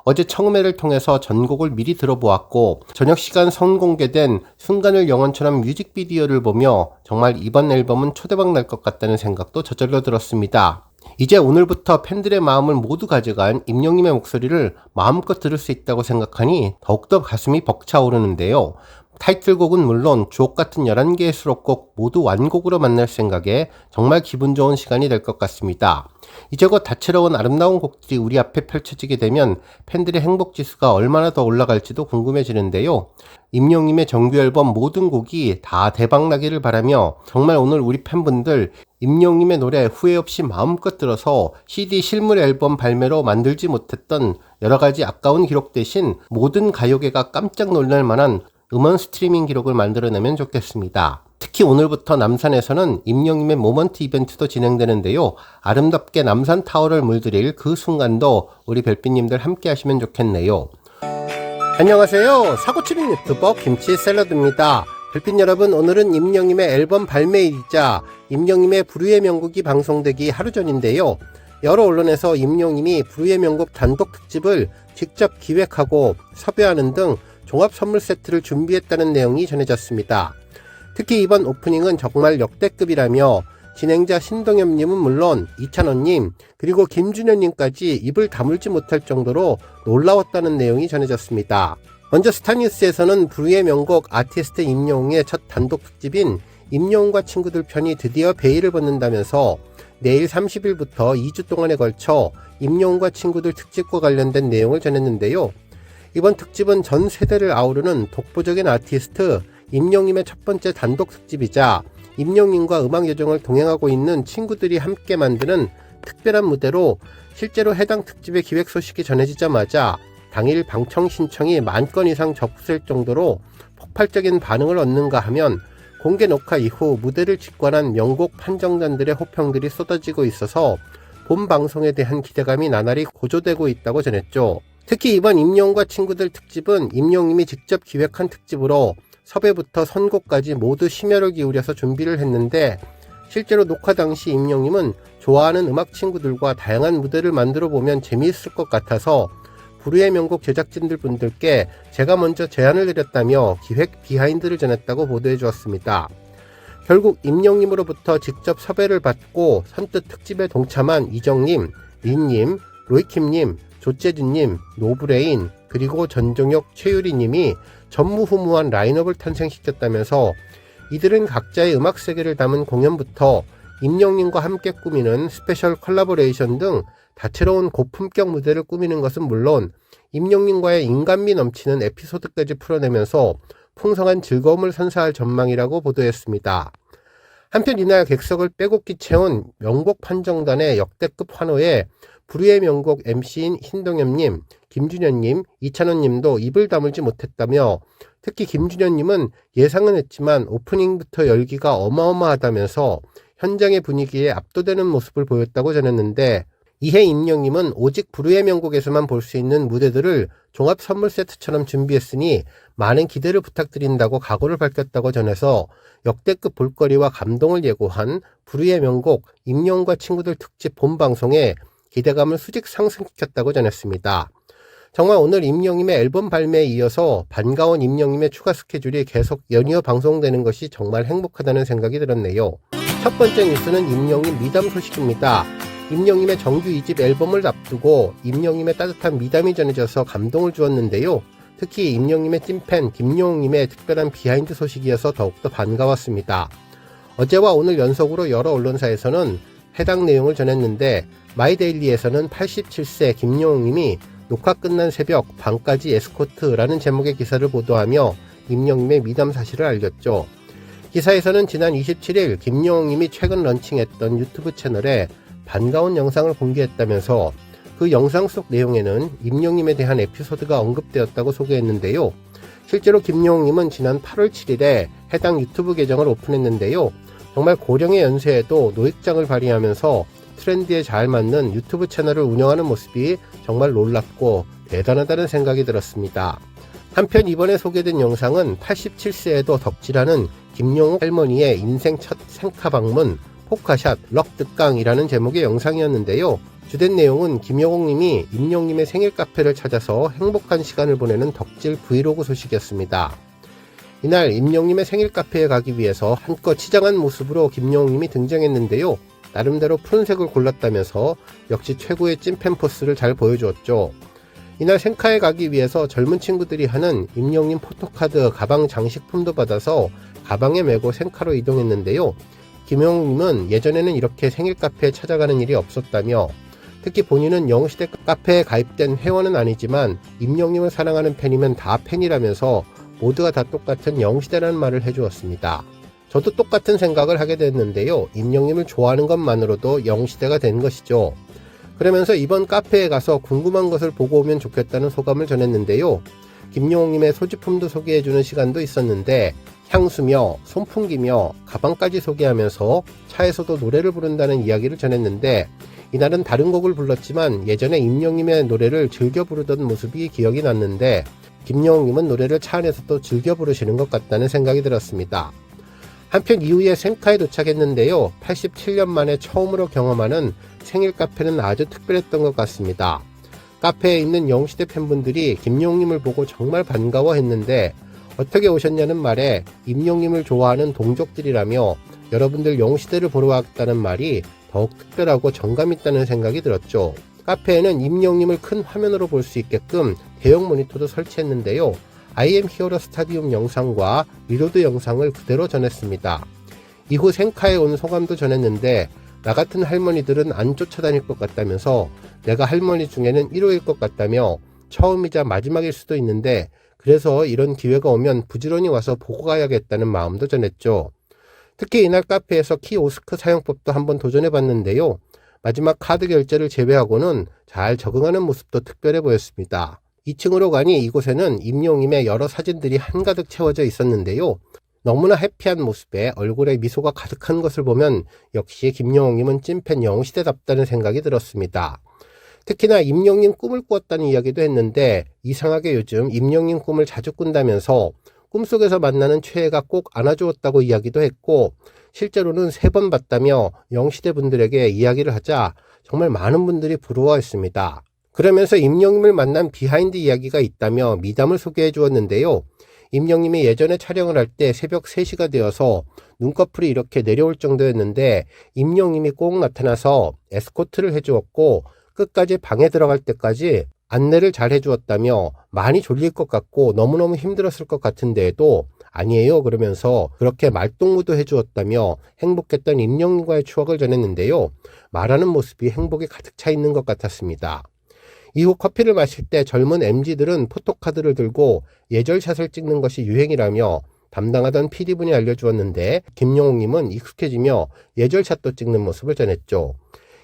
어제 청음회를 통해서 전곡을 미리 들어보았고 저녁 시간 선공개된 순간을 영원처럼 뮤직비디오를 보며 정말 이번 앨범은 초대박 날 것 같다는 생각도 저절로 들었습니다. 이제 오늘부터 팬들의 마음을 모두 가져간 임영님의 목소리를 마음껏 들을 수 있다고 생각하니 더욱더 가슴이 벅차오르는데요. 타이틀곡은 물론 주옥같은 11개의 수록곡 모두 완곡으로 만날 생각에 정말 기분 좋은 시간이 될 것 같습니다. 이제 곧 다채로운 아름다운 곡들이 우리 앞에 펼쳐지게 되면 팬들의 행복지수가 얼마나 더 올라갈지도 궁금해지는데요. 임영님의 정규 앨범 모든 곡이 다 대박나기를 바라며 정말 오늘 우리 팬분들 임영님의 노래 후회 없이 마음껏 들어서 CD 실물 앨범 발매로 만들지 못했던 여러가지 아까운 기록 대신 모든 가요계가 깜짝 놀랄 만한 음원 스트리밍 기록을 만들어내면 좋겠습니다. 특히 오늘부터 남산에서는 임영님의 모먼트 이벤트도 진행되는데요. 아름답게 남산 타워를 물들일 그 순간도 우리 별빛님들 함께 하시면 좋겠네요. 안녕하세요. 사고치는 유튜버 김치 샐러드입니다. 별빛 여러분, 오늘은 임영님의 앨범 발매일이자 임영님의 불후의 명곡이 방송되기 하루 전인데요. 여러 언론에서 임영님이 불후의 명곡 단독 특집을 직접 기획하고 섭외하는 등 종합 선물 세트를 준비했다는 내용이 전해졌습니다. 특히 이번 오프닝은 정말 역대급이라며 진행자 신동엽님은 물론 이찬원님 그리고 김준현님까지 입을 다물지 못할 정도로 놀라웠다는 내용이 전해졌습니다. 먼저 스타뉴스에서는 불후의 명곡 아티스트 임영웅의 첫 단독 특집인 임영웅과 친구들 편이 드디어 베일을 벗는다면서 내일 30일부터 2주 동안에 걸쳐 임영웅과 친구들 특집과 관련된 내용을 전했는데요. 이번 특집은 전 세대를 아우르는 독보적인 아티스트 임영님의 첫 번째 단독 특집이자 임영님과 음악 여정을 동행하고 있는 친구들이 함께 만드는 특별한 무대로 실제로 해당 특집의 기획 소식이 전해지자마자 당일 방청 신청이 10,000건 이상 접수될 정도로 폭발적인 반응을 얻는가 하면 공개 녹화 이후 무대를 직관한 명곡 판정단들의 호평들이 쏟아지고 있어서 본 방송에 대한 기대감이 나날이 고조되고 있다고 전했죠. 특히 이번 임영웅과 친구들 특집은 임영님이 직접 기획한 특집으로 섭외부터 선곡까지 모두 심혈을 기울여서 준비를 했는데 실제로 녹화 당시 임영님은 좋아하는 음악 친구들과 다양한 무대를 만들어 보면 재미있을 것 같아서 불후의 명곡 제작진들 분들께 제가 먼저 제안을 드렸다며 기획 비하인드를 전했다고 보도해 주었습니다. 결국 임영님으로부터 직접 섭외를 받고 선뜻 특집에 동참한 이정님, 린님, 로이킴님, 조재준님, 노브레인, 그리고 전종혁, 최유리님이 전무후무한 라인업을 탄생시켰다면서 이들은 각자의 음악 세계를 담은 공연부터 임영님과 함께 꾸미는 스페셜 컬래버레이션 등 다채로운 고품격 무대를 꾸미는 것은 물론 임영님과의 인간미 넘치는 에피소드까지 풀어내면서 풍성한 즐거움을 선사할 전망이라고 보도했습니다. 한편 이날 객석을 빼곡히 채운 명곡 판정단의 역대급 환호에 불후의 명곡 MC인 신동엽님, 김준현님, 이찬원님도 입을 다물지 못했다며 특히 김준현님은 예상은 했지만 오프닝부터 열기가 어마어마하다면서 현장의 분위기에 압도되는 모습을 보였다고 전했는데 이해 임영님은 오직 불후의 명곡에서만 볼 수 있는 무대들을 종합 선물 세트처럼 준비했으니 많은 기대를 부탁드린다고 각오를 밝혔다고 전해서 역대급 볼거리와 감동을 예고한 불후의 명곡 임영웅과 친구들 특집 본방송에 기대감을 수직 상승시켰다고 전했습니다. 정말 오늘 임영님의 앨범 발매에 이어서 반가운 임영님의 추가 스케줄이 계속 연이어 방송되는 것이 정말 행복하다는 생각이 들었네요. 첫 번째 뉴스는 임영님 미담 소식입니다. 임영님의 정규 2집 앨범을 앞두고 임영님의 따뜻한 미담이 전해져서 감동을 주었는데요. 특히 임영님의 찐팬 김용웅님의 특별한 비하인드 소식이어서 더욱더 반가웠습니다. 어제와 오늘 연속으로 여러 언론사에서는 해당 내용을 전했는데 마이데일리에서는 87세 김용웅님이 녹화 끝난 새벽 밤까지 에스코트라는 제목의 기사를 보도하며 임영님의 미담 사실을 알렸죠. 기사에서는 지난 27일 김용웅님이 최근 런칭했던 유튜브 채널에 반가운 영상을 공개했다면서 그 영상 속 내용에는 임영님에 대한 에피소드가 언급되었다고 소개했는데요. 실제로 김용웅님은 지난 8월 7일에 해당 유튜브 계정을 오픈했는데요. 정말 고령의 연세에도 노익장을 발휘하면서 트렌드에 잘 맞는 유튜브 채널을 운영하는 모습이 정말 놀랍고 대단하다는 생각이 들었습니다. 한편 이번에 소개된 영상은 87세에도 덕질하는 김용욱 할머니의 인생 첫 생카 방문 포카샷 럭드깡이라는 제목의 영상이었는데요. 주된 내용은 김용욱님이 임영님의 생일 카페를 찾아서 행복한 시간을 보내는 덕질 브이로그 소식이었습니다. 이날 임영님의 생일 카페에 가기 위해서 한껏 치장한 모습으로 김용욱님이 등장했는데요. 나름대로 푸른색을 골랐다면서 역시 최고의 찐팬 포스를 잘 보여주었죠. 이날 생카에 가기 위해서 젊은 친구들이 하는 임영님 포토카드 가방 장식품도 받아서 가방에 메고 생카로 이동했는데요. 김영웅님은 예전에는 이렇게 생일 카페에 찾아가는 일이 없었다며, 특히 본인은 영웅시대 카페에 가입된 회원은 아니지만 임영웅님을 사랑하는 팬이면 다 팬이라면서 모두가 다 똑같은 영웅시대라는 말을 해주었습니다. 저도 똑같은 생각을 하게 됐는데요. 임영웅님을 좋아하는 것만으로도 영웅시대가 된 것이죠. 그러면서 이번 카페에 가서 궁금한 것을 보고 오면 좋겠다는 소감을 전했는데요. 김영웅님의 소지품도 소개해주는 시간도 있었는데 향수며 손풍기며 가방까지 소개하면서 차에서도 노래를 부른다는 이야기를 전했는데, 이날은 다른 곡을 불렀지만 예전에 임영웅님의 노래를 즐겨 부르던 모습이 기억이 났는데, 김영웅님은 노래를 차 안에서도 즐겨 부르시는 것 같다는 생각이 들었습니다. 한편 이후에 생카에 도착했는데요. 87년 만에 처음으로 경험하는 생일 카페는 아주 특별했던 것 같습니다. 카페에 있는 영웅시대 팬분들이 김영웅님을 보고 정말 반가워했는데, 어떻게 오셨냐는 말에 임영웅님을 좋아하는 동족들이라며 여러분들 영웅시대를 보러 왔다는 말이 더욱 특별하고 정감 있다는 생각이 들었죠. 카페에는 임영웅님을 큰 화면으로 볼 수 있게끔 대형 모니터도 설치했는데요. I am 히어로 스타디움 영상과 리로드 영상을 그대로 전했습니다. 이후 생카에 온 소감도 전했는데, 나 같은 할머니들은 안 쫓아다닐 것 같다면서 내가 할머니 중에는 1호일 것 같다며 처음이자 마지막일 수도 있는데 그래서 이런 기회가 오면 부지런히 와서 보고 가야겠다는 마음도 전했죠. 특히 이날 카페에서 키오스크 사용법도 한번 도전해봤는데요. 마지막 카드 결제를 제외하고는 잘 적응하는 모습도 특별해 보였습니다. 2층으로 가니 이곳에는 임영웅님의 여러 사진들이 한가득 채워져 있었는데요. 너무나 해피한 모습에 얼굴에 미소가 가득한 것을 보면 역시 김영웅님은 찐팬 영웅시대답다는 생각이 들었습니다. 특히나 임영웅님 꿈을 꾸었다는 이야기도 했는데, 이상하게 요즘 임영웅님 꿈을 자주 꾼다면서 꿈속에서 만나는 최애가 꼭 안아주었다고 이야기도 했고, 실제로는 3번 봤다며 영웅시대 분들에게 이야기를 하자 정말 많은 분들이 부러워했습니다. 그러면서 임영웅님을 만난 비하인드 이야기가 있다며 미담을 소개해 주었는데요. 임영웅님이 예전에 촬영을 할 때 새벽 3시가 되어서 눈꺼풀이 이렇게 내려올 정도였는데 임영웅님이 꼭 나타나서 에스코트를 해주었고, 끝까지 방에 들어갈 때까지 안내를 잘 해주었다며 많이 졸릴 것 같고 너무너무 힘들었을 것 같은데도 아니에요 그러면서 그렇게 말동무도 해주었다며 행복했던 임영웅님과의 추억을 전했는데요. 말하는 모습이 행복이 가득 차 있는 것 같았습니다. 이후 커피를 마실 때 젊은 MZ들은 포토카드를 들고 예절샷을 찍는 것이 유행이라며 담당하던 PD분이 알려주었는데, 김영웅님은 익숙해지며 예절샷도 찍는 모습을 전했죠.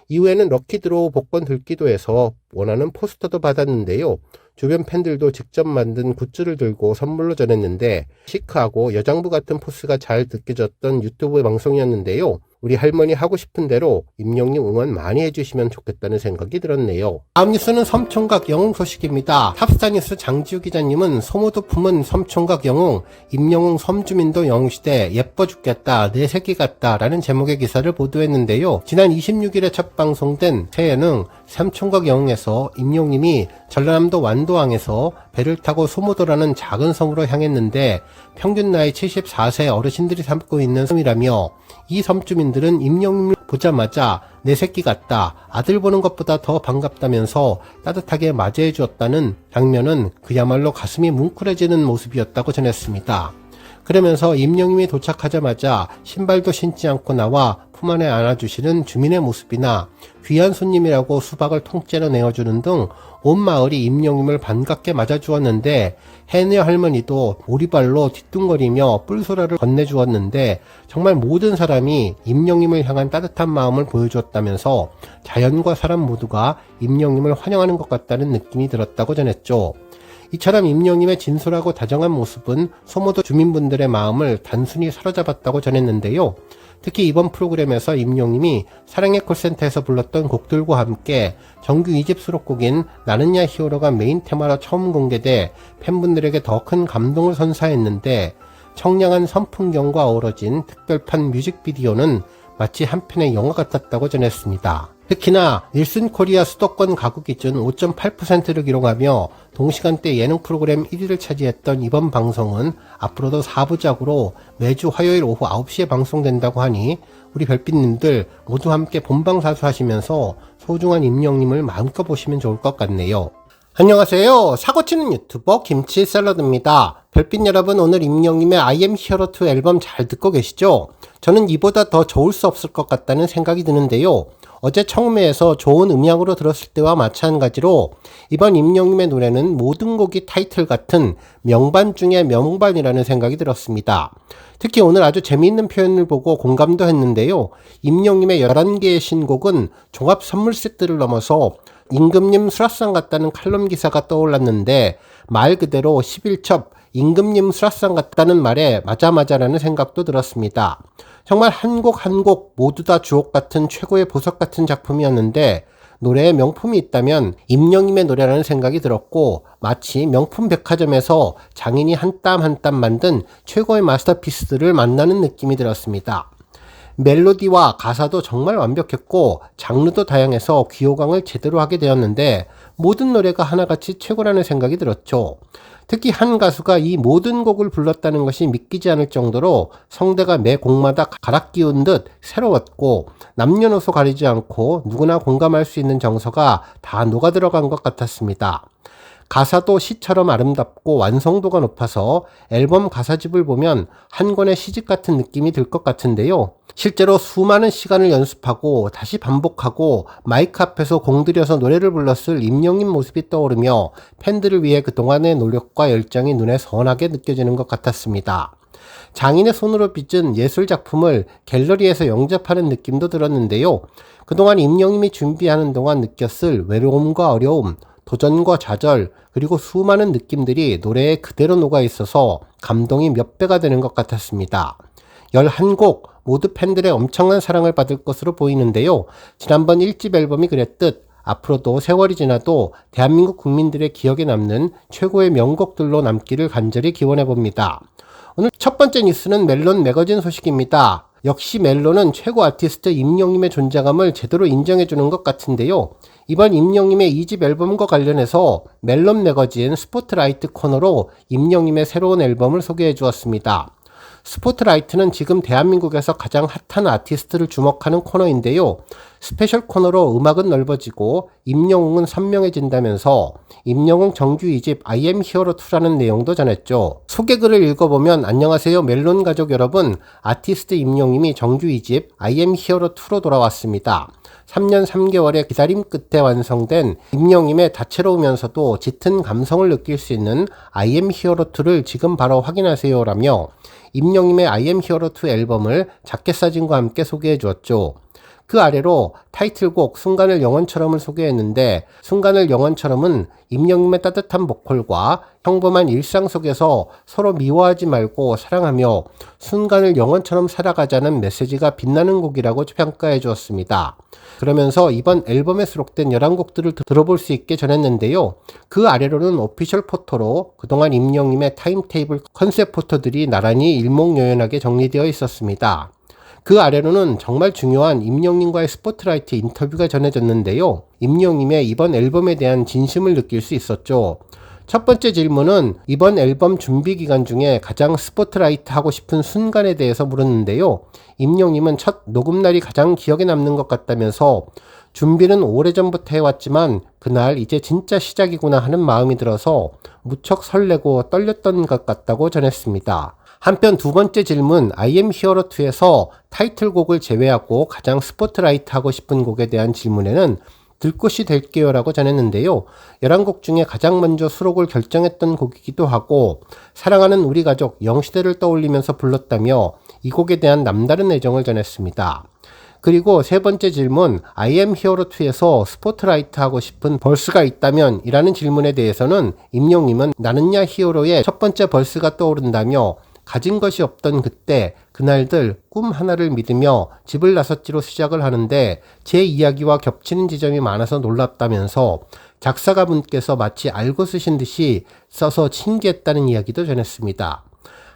이후에는 럭키드로우 복권 들기도 해서 원하는 포스터도 받았는데요. 주변 팬들도 직접 만든 굿즈를 들고 선물로 전했는데 시크하고 여장부 같은 포스가 잘 느껴졌던 유튜브 방송이었는데요. 우리 할머니 하고 싶은 대로 임영웅님 응원 많이 해주시면 좋겠다는 생각이 들었네요. 다음 뉴스는 섬총각 영웅 소식입니다. 탑스타뉴스 장지우 기자님은 소모도 품은 섬총각 영웅, 임영웅 섬주민도 영웅시대 예뻐 죽겠다 내 새끼 같다 라는 제목의 기사를 보도했는데요. 지난 26일에 첫 방송된 새 예능 섬총각 영웅에서 임영웅님이 전라남도 완도항에서 배를 타고 소모도라는 작은 섬으로 향했는데 평균 나이 74세 어르신들이 삼고 있는 섬이라며, 이 섬주민들은 임영웅님을 보자마자 내 새끼 같다, 아들 보는 것보다 더 반갑다면서 따뜻하게 맞이해 주었다는 장면은 그야말로 가슴이 뭉클해지는 모습이었다고 전했습니다. 그러면서 임영웅님이 도착하자마자 신발도 신지 않고 나와 품 안에 안아주시는 주민의 모습이나 귀한 손님이라고 수박을 통째로 내어주는 등 온 마을이 임영웅님을 반갑게 맞아주었는데, 해녀 할머니도 오리발로 뒤뚱거리며 뿔소라를 건네주었는데 정말 모든 사람이 임영웅님을 향한 따뜻한 마음을 보여주었다면서 자연과 사람 모두가 임영웅님을 환영하는 것 같다는 느낌이 들었다고 전했죠. 이처럼 임영웅님의 진솔하고 다정한 모습은 소모도 주민분들의 마음을 단순히 사로잡았다고 전했는데요. 특히 이번 프로그램에서 임영웅님이 사랑의 콜센터에서 불렀던 곡들과 함께 정규 2집 수록곡인 나는야 히어로가 메인 테마로 처음 공개돼 팬분들에게 더 큰 감동을 선사했는데, 청량한 선풍경과 어우러진 특별판 뮤직비디오는 마치 한 편의 영화 같았다고 전했습니다. 특히나 닐슨 코리아 수도권 가구 기준 5.8%를 기록하며 동시간대 예능 프로그램 1위를 차지했던 이번 방송은 앞으로도 4부작으로 매주 화요일 오후 9시에 방송된다고 하니 우리 별빛님들 모두 함께 본방사수 하시면서 소중한 임영웅님을 마음껏 보시면 좋을 것 같네요. 안녕하세요. 사고치는 유튜버 김치 샐러드입니다. 별빛 여러분, 오늘 임영님의 I am hero 2 앨범 잘 듣고 계시죠? 저는 이보다 더 좋을 수 없을 것 같다는 생각이 드는데요. 어제 청매에서 좋은 음향으로 들었을 때와 마찬가지로 이번 임영님의 노래는 모든 곡이 타이틀 같은 명반 중의 명반이라는 생각이 들었습니다. 특히 오늘 아주 재미있는 표현을 보고 공감도 했는데요. 임영님의 11개의 신곡은 종합 선물 세트를 넘어서 임금님 수라상 같다는 칼럼 기사가 떠올랐는데 말 그대로 11첩 임금님 수라상 같다는 말에 맞아라는 생각도 들었습니다. 정말 한 곡 한 곡 모두 다 주옥 같은 최고의 보석 같은 작품이었는데 노래에 명품이 있다면 임영님의 노래라는 생각이 들었고 마치 명품 백화점에서 장인이 한 땀 한 땀 만든 최고의 마스터피스들을 만나는 느낌이 들었습니다. 멜로디와 가사도 정말 완벽했고 장르도 다양해서 귀호강을 제대로 하게 되었는데 모든 노래가 하나같이 최고라는 생각이 들었죠. 특히 한 가수가 이 모든 곡을 불렀다는 것이 믿기지 않을 정도로 성대가 매 곡마다 갈아 끼운 듯 새로웠고 남녀노소 가리지 않고 누구나 공감할 수 있는 정서가 다 녹아 들어간 것 같았습니다. 가사도 시처럼 아름답고 완성도가 높아서 앨범 가사집을 보면 한 권의 시집 같은 느낌이 들 것 같은데요. 실제로 수많은 시간을 연습하고 다시 반복하고 마이크 앞에서 공들여서 노래를 불렀을 임영님 모습이 떠오르며 팬들을 위해 그동안의 노력과 열정이 눈에 선하게 느껴지는 것 같았습니다. 장인의 손으로 빚은 예술 작품을 갤러리에서 영접하는 느낌도 들었는데요. 그동안 임영님이 준비하는 동안 느꼈을 외로움과 어려움, 도전과 좌절, 그리고 수많은 느낌들이 노래에 그대로 녹아 있어서 감동이 몇 배가 되는 것 같았습니다. 11곡 모두 팬들의 엄청난 사랑을 받을 것으로 보이는데요. 지난번 1집 앨범이 그랬듯 앞으로도 세월이 지나도 대한민국 국민들의 기억에 남는 최고의 명곡들로 남기를 간절히 기원해봅니다. 오늘 첫 번째 뉴스는 멜론 매거진 소식입니다. 역시 멜론은 최고 아티스트 임영님의 존재감을 제대로 인정해주는 것 같은데요. 이번 임영님의 2집 앨범과 관련해서 멜론 매거진 스포트라이트 코너로 임영님의 새로운 앨범을 소개해 주었습니다. 스포트라이트는 지금 대한민국에서 가장 핫한 아티스트를 주목하는 코너인데요. 스페셜 코너로 음악은 넓어지고 임영웅은 선명해진다면서 임영웅 정규 2집 I am hero 2라는 내용도 전했죠. 소개글을 읽어보면 안녕하세요 멜론 가족 여러분, 아티스트 임영웅이 정규 2집 I am hero 2로 돌아왔습니다. 3년 3개월의 기다림 끝에 완성된 임영웅의 다채로우면서도 짙은 감성을 느낄 수 있는 I am hero 2를 지금 바로 확인하세요 라며 임영웅의 I am hero 2 앨범을 자켓 사진과 함께 소개해 주었죠. 그 아래로 타이틀곡 순간을 영원처럼을 소개했는데 순간을 영원처럼은 임영웅의 따뜻한 보컬과 평범한 일상 속에서 서로 미워하지 말고 사랑하며 순간을 영원처럼 살아가자는 메시지가 빛나는 곡이라고 평가해 주었습니다. 그러면서 이번 앨범에 수록된 11곡들을 들어볼 수 있게 전했는데요. 그 아래로는 오피셜 포토로 그동안 임영웅의 타임테이블 컨셉 포토들이 나란히 일목요연하게 정리되어 있었습니다. 그 아래로는 정말 중요한 임영웅과의 스포트라이트 인터뷰가 전해졌는데요. 임영웅의 이번 앨범에 대한 진심을 느낄 수 있었죠. 첫 번째 질문은 이번 앨범 준비 기간 중에 가장 스포트라이트 하고 싶은 순간에 대해서 물었는데요. 임영웅은 첫 녹음날이 가장 기억에 남는 것 같다면서 준비는 오래전부터 해왔지만 그날 이제 진짜 시작이구나 하는 마음이 들어서 무척 설레고 떨렸던 것 같다고 전했습니다. 한편 두 번째 질문 I am hero 2에서 타이틀곡을 제외하고 가장 스포트라이트 하고 싶은 곡에 대한 질문에는 들꽃이 될게요 라고 전했는데요. 11곡 중에 가장 먼저 수록을 결정했던 곡이기도 하고 사랑하는 우리 가족 영시대를 떠올리면서 불렀다며 이 곡에 대한 남다른 애정을 전했습니다. 그리고 세 번째 질문 I am hero 2에서 스포트라이트 하고 싶은 벌스가 있다면 이라는 질문에 대해서는 임영웅은 나는야 히어로의 첫 번째 벌스가 떠오른다며 가진 것이 없던 그때 그날들 꿈 하나를 믿으며 집을 나섰지로 시작을 하는데 제 이야기와 겹치는 지점이 많아서 놀랍다면서 작사가분께서 마치 알고 쓰신 듯이 써서 신기했다는 이야기도 전했습니다.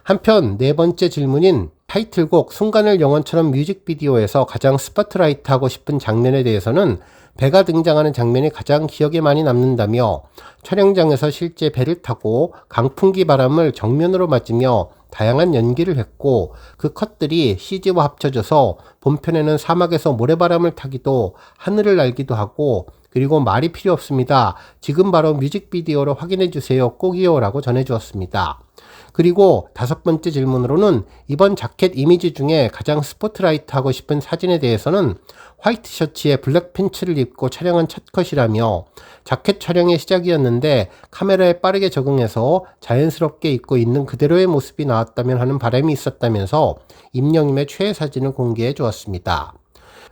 한편 네 번째 질문인 타이틀곡 순간을 영원처럼 뮤직비디오에서 가장 스포트라이트 하고 싶은 장면에 대해서는 배가 등장하는 장면이 가장 기억에 많이 남는다며 촬영장에서 실제 배를 타고 강풍기 바람을 정면으로 맞으며 다양한 연기를 했고 그 컷들이 CG와 합쳐져서 본편에는 사막에서 모래바람을 타기도 하늘을 날기도 하고 그리고 말이 필요 없습니다. 지금 바로 뮤직비디오로 확인해주세요. 꼭이요 라고 전해주었습니다. 그리고 5번째 질문으로는 이번 자켓 이미지 중에 가장 스포트라이트 하고 싶은 사진에 대해서는 화이트 셔츠에 블랙 팬츠를 입고 촬영한 첫 컷이라며 자켓 촬영의 시작이었는데 카메라에 빠르게 적응해서 자연스럽게 입고 있는 그대로의 모습이 나왔다면 하는 바람이 있었다면서 임영임의 최애 사진을 공개해 주었습니다.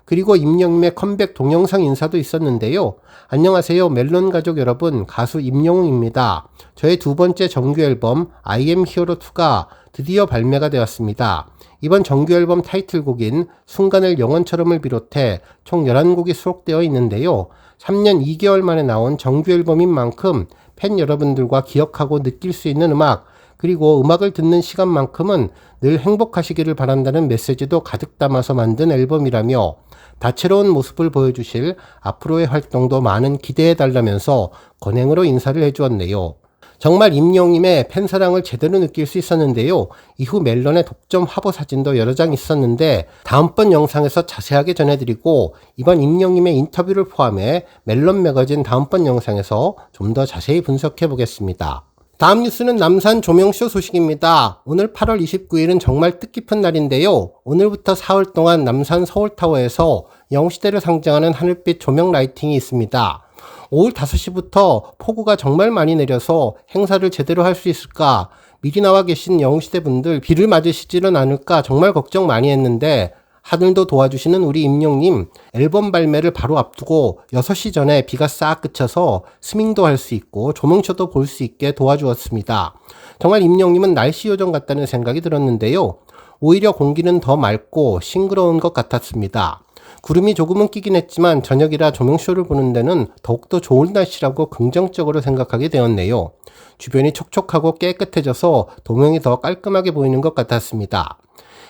그리고 임영웅의 컴백 동영상 인사도 있었는데요. 안녕하세요 멜론 가족 여러분, 가수 임영웅입니다. 저의 2번째 정규 앨범 I am hero 2가 드디어 발매가 되었습니다. 이번 정규 앨범 타이틀곡인 순간을 영원처럼을 비롯해 총 11곡이 수록되어 있는데요. 3년 2개월 만에 나온 정규 앨범인 만큼 팬 여러분들과 기억하고 느낄 수 있는 음악, 그리고 음악을 듣는 시간만큼은 늘 행복하시기를 바란다는 메시지도 가득 담아서 만든 앨범이라며 다채로운 모습을 보여주실 앞으로의 활동도 많은 기대해달라면서 건행으로 인사를 해주었네요. 정말 임영웅의 팬사랑을 제대로 느낄 수 있었는데요. 이후 멜론의 독점 화보 사진도 여러 장 있었는데 다음번 영상에서 자세하게 전해드리고 이번 임영웅의 인터뷰를 포함해 멜론 매거진 다음번 영상에서 좀 더 자세히 분석해 보겠습니다. 다음 뉴스는 남산 조명쇼 소식입니다. 오늘 8월 29일은 정말 뜻깊은 날인데요. 오늘부터 4월 동안 남산 서울타워에서 영시대를 상징하는 하늘빛 조명 라이팅이 있습니다. 오후 5시부터 폭우가 정말 많이 내려서 행사를 제대로 할 수 있을까? 미리 나와 계신 영시대 분들 비를 맞으시지는 않을까 정말 걱정 많이 했는데 하늘도 도와주시는 우리 임영웅님 앨범 발매를 바로 앞두고 6시 전에 비가 싹 그쳐서 스밍도 할 수 있고 조명쇼도 볼 수 있게 도와주었습니다. 정말 임영웅님은 날씨 요정 같다는 생각이 들었는데요. 오히려 공기는 더 맑고 싱그러운 것 같았습니다. 구름이 조금은 끼긴 했지만 저녁이라 조명쇼를 보는 데는 더욱더 좋은 날씨라고 긍정적으로 생각하게 되었네요. 주변이 촉촉하고 깨끗해져서 도명이 더 깔끔하게 보이는 것 같았습니다.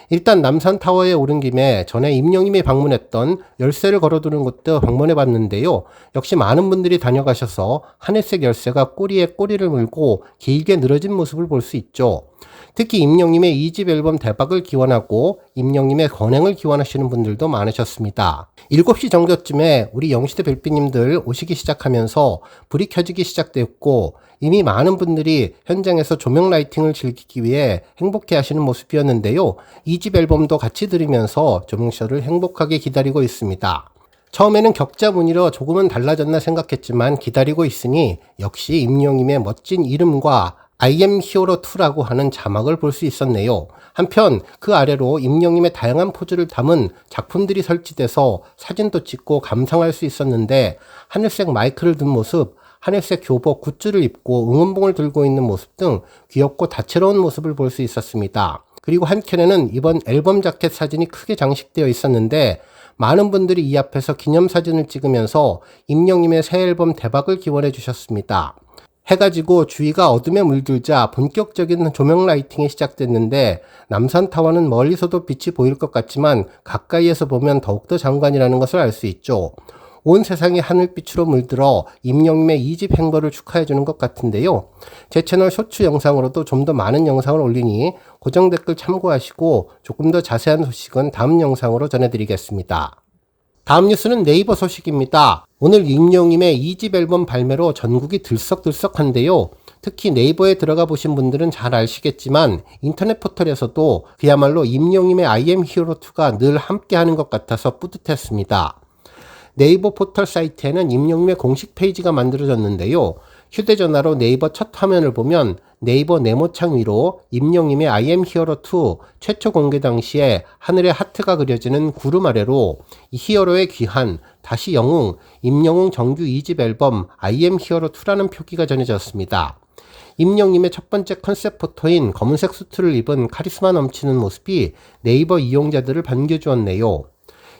일단 남산타워에 오른 김에 전에 임영웅이 방문했던 열쇠를 걸어두는 곳도 방문해 봤는데요. 역시 많은 분들이 다녀가셔서 하늘색 열쇠가 꼬리에 꼬리를 물고 길게 늘어진 모습을 볼 수 있죠. 특히 임영웅의 2집 앨범 대박을 기원하고 임영웅의 건행을 기원하시는 분들도 많으셨습니다. 7시 정도쯤에 우리 영시대 별빛님들 오시기 시작하면서 불이 켜지기 시작되었고 이미 많은 분들이 현장에서 조명 라이팅을 즐기기 위해 행복해 하시는 모습이었는데요. 2집 앨범도 같이 들으면서 조명쇼를 행복하게 기다리고 있습니다. 처음에는 격자 무늬로 조금은 달라졌나 생각했지만 기다리고 있으니 역시 임영웅의 멋진 이름과 I am hero 2라고 하는 자막을 볼 수 있었네요. 한편 그 아래로 임영웅의 다양한 포즈를 담은 작품들이 설치돼서 사진도 찍고 감상할 수 있었는데 하늘색 마이크를 든 모습, 하늘색 교복 굿즈를 입고 응원봉을 들고 있는 모습 등 귀엽고 다채로운 모습을 볼 수 있었습니다. 그리고 한켠에는 이번 앨범 자켓 사진이 크게 장식되어 있었는데 많은 분들이 이 앞에서 기념사진을 찍으면서 임영웅의 새 앨범 대박을 기원해 주셨습니다. 해가 지고 주위가 어둠에 물들자 본격적인 조명 라이팅이 시작됐는데 남산타워는 멀리서도 빛이 보일 것 같지만 가까이에서 보면 더욱더 장관이라는 것을 알 수 있죠. 온 세상이 하늘빛으로 물들어 임영웅의 2집 행보를 축하해주는 것 같은데요. 제 채널 쇼츠 영상으로도 좀 더 많은 영상을 올리니 고정 댓글 참고하시고 조금 더 자세한 소식은 다음 영상으로 전해드리겠습니다. 다음 뉴스는 네이버 소식입니다. 오늘 임영웅의 2집 앨범 발매로 전국이 들썩들썩한데요. 특히 네이버에 들어가 보신 분들은 잘 아시겠지만 인터넷 포털에서도 그야말로 임영웅의 I am hero 2가 늘 함께하는 것 같아서 뿌듯했습니다. 네이버 포털 사이트에는 임영웅의 공식 페이지가 만들어졌는데요. 휴대전화로 네이버 첫 화면을 보면 네이버 네모창 위로 임영웅의 I am hero 2 최초 공개 당시에 하늘에 하트가 그려지는 구름 아래로 이 히어로의 귀한, 다시 영웅, 임영웅 정규 2집 앨범 I am hero 2라는 표기가 전해졌습니다. 임영웅의 첫 번째 컨셉 포토인 검은색 수트를 입은 카리스마 넘치는 모습이 네이버 이용자들을 반겨주었네요.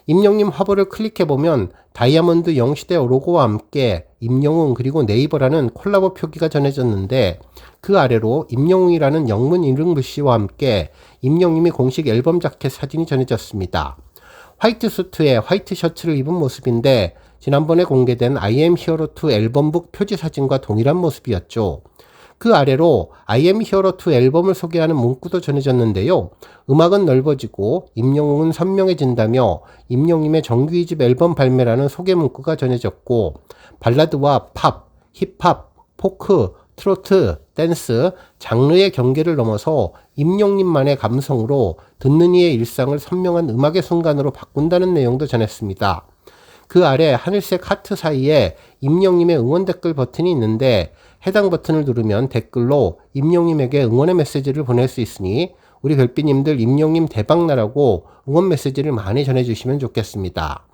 임영웅 화보를 클릭해보면 다이아몬드 영시대 로고와 함께 임영웅 그리고 네이버라는 콜라보 표기가 전해졌는데 그 아래로 임영웅이라는 영문 이름 글씨와 함께 임영웅이 공식 앨범 자켓 사진이 전해졌습니다. 화이트 수트에 화이트 셔츠를 입은 모습인데 지난번에 공개된 I am hero 2 앨범북 표지 사진과 동일한 모습이었죠. 그 아래로 I am hero 2 앨범을 소개하는 문구도 전해졌는데요. 음악은 넓어지고 임영웅은 선명해진다며 임영님의 정규 2집 앨범 발매라는 소개 문구가 전해졌고, 발라드와 팝, 힙합, 포크, 트로트, 댄스, 장르의 경계를 넘어서 임영님만의 감성으로 듣는 이의 일상을 선명한 음악의 순간으로 바꾼다는 내용도 전했습니다. 그 아래 하늘색 하트 사이에 임영님의 응원 댓글 버튼이 있는데, 해당 버튼을 누르면 댓글로 임영님에게 응원의 메시지를 보낼 수 있으니 우리 별빛님들 임영님 대박나라고 응원 메시지를 많이 전해주시면 좋겠습니다.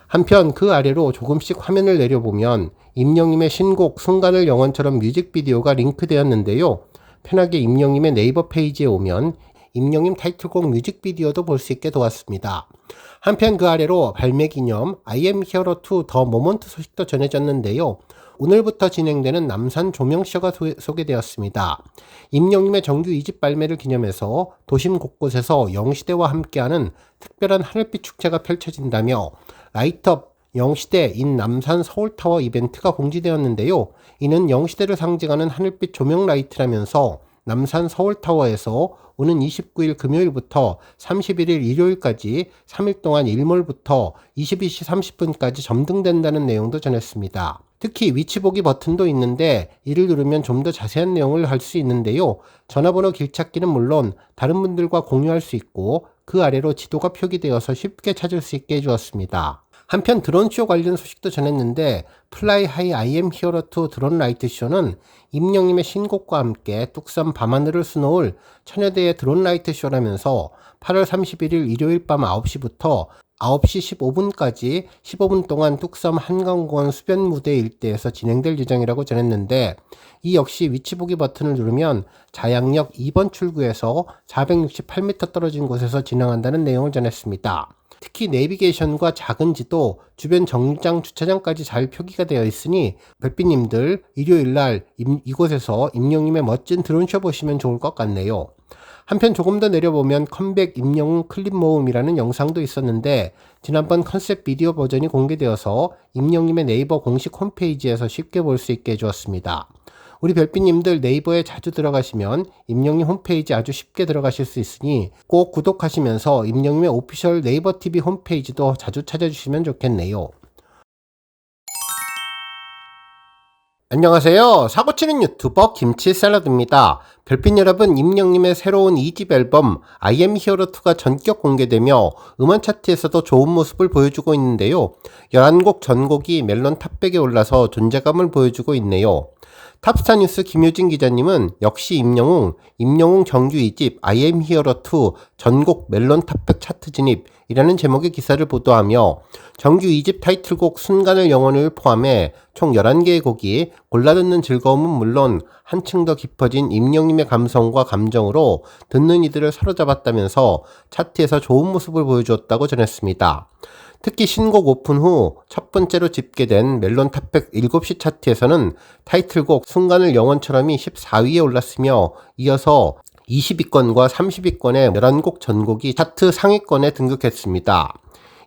한편 그 아래로 조금씩 화면을 내려보면 임영님의 신곡 순간을 영원처럼 뮤직비디오가 링크되었는데요. 편하게 임영님의 네이버 페이지에 오면 임영님 타이틀곡 뮤직비디오도 볼 수 있게 도왔습니다. 한편 그 아래로 발매 기념 I am hero 2 더 모먼트 소식도 전해졌는데요. 오늘부터 진행되는 남산 조명쇼가 소개되었습니다. 임영님의 정규 2집 발매를 기념해서 도심 곳곳에서 영시대와 함께하는 특별한 하늘빛 축제가 펼쳐진다며 라이트업 영시대 인 남산 서울타워 이벤트가 공지되었는데요. 이는 영시대를 상징하는 하늘빛 조명 라이트라면서 남산 서울타워에서 오는 29일 금요일부터 31일 일요일까지 3일 동안 일몰부터 22시 30분까지 점등된다는 내용도 전했습니다. 특히 위치 보기 버튼도 있는데 이를 누르면 좀 더 자세한 내용을 할 수 있는데요. 전화번호 길찾기는 물론 다른 분들과 공유할 수 있고 그 아래로 지도가 표기되어서 쉽게 찾을 수 있게 해주었습니다. 한편 드론쇼 관련 소식도 전했는데 플라이 하이 I am hero 2 드론 라이트 쇼는 임영님의 신곡과 함께 뚝섬 밤하늘을 수놓을 천여대의 드론 라이트 쇼라면서 8월 31일 일요일 밤 9시부터 9시 15분까지 15분 동안 뚝섬 한강공원 수변 무대 일대에서 진행될 예정이라고 전했는데, 이 역시 위치 보기 버튼을 누르면 자양역 2번 출구에서 468m 떨어진 곳에서 진행한다는 내용을 전했습니다. 특히 내비게이션과 작은 지도, 주변 정류장 주차장까지 잘 표기가 되어 있으니 별빛님들 일요일날 이곳에서 임영님의 멋진 드론쇼 보시면 좋을 것 같네요. 한편 조금 더 내려보면 컴백 임영웅 클립 모음이라는 영상도 있었는데 지난번 컨셉 비디오 버전이 공개되어서 임영님의 네이버 공식 홈페이지에서 쉽게 볼 수 있게 해주었습니다. 우리 별빛님들 네이버에 자주 들어가시면 임영님 홈페이지 아주 쉽게 들어가실 수 있으니 꼭 구독하시면서 임영님의 오피셜 네이버 TV 홈페이지도 자주 찾아주시면 좋겠네요. 안녕하세요. 사고치는 유튜버 김치샐러드입니다. 별빛 여러분, 임영님의 새로운 2집 앨범 I am hero 2가 전격 공개되며 음원 차트에서도 좋은 모습을 보여주고 있는데요. 11곡 전곡이 멜론 탑백에 올라서 존재감을 보여주고 있네요. 탑스타 뉴스 김효진 기자님은 역시 임영웅 정규 2집 I am hero 2 전곡 멜론 탑백 차트 진입이라는 제목의 기사를 보도하며 정규 2집 타이틀곡 순간을 영원을 포함해 총 11개의 곡이 골라 듣는 즐거움은 물론 한층 더 깊어진 임영님의 감성과 감정으로 듣는 이들을 사로잡았다면서 차트에서 좋은 모습을 보여주었다고 전했습니다. 특히 신곡 오픈 후 첫 번째로 집계된 멜론 탑백 7시 차트에서는 타이틀곡 순간을 영원처럼이 14위에 올랐으며 이어서 20위권과 30위권의 11곡 전곡이 차트 상위권에 등극했습니다.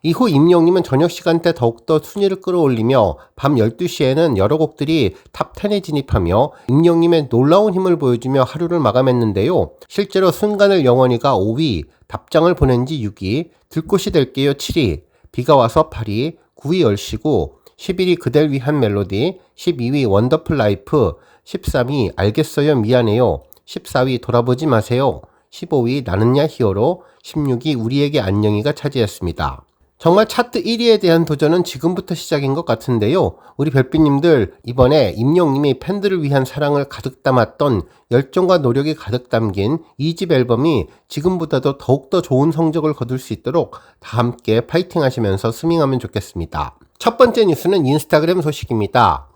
이후 임영님은 저녁 시간대 더욱더 순위를 끌어올리며 밤 12시에는 여러 곡들이 탑10에 진입하며 임영님의 놀라운 힘을 보여주며 하루를 마감했는데요. 실제로 순간을 영원히가 5위, 답장을 보낸 지 6위, 들꽃이 될게요 7위, 비가 와서 8위, 9위 얼씨구, 11위 그댈 위한 멜로디, 12위 원더풀 라이프, 13위 알겠어요 미안해요, 14위 돌아보지 마세요, 15위 나는야 히어로, 16위 우리에게 안녕이가 차지했습니다. 정말 차트 1위에 대한 도전은 지금부터 시작인 것 같은데요. 우리 별빛님들 이번에 임영님이 팬들을 위한 사랑을 가득 담았던 열정과 노력이 가득 담긴 2집 앨범이 지금보다도 더욱더 좋은 성적을 거둘 수 있도록 다 함께 파이팅 하시면서 스밍하면 좋겠습니다. 첫 번째 뉴스는 인스타그램 소식입니다.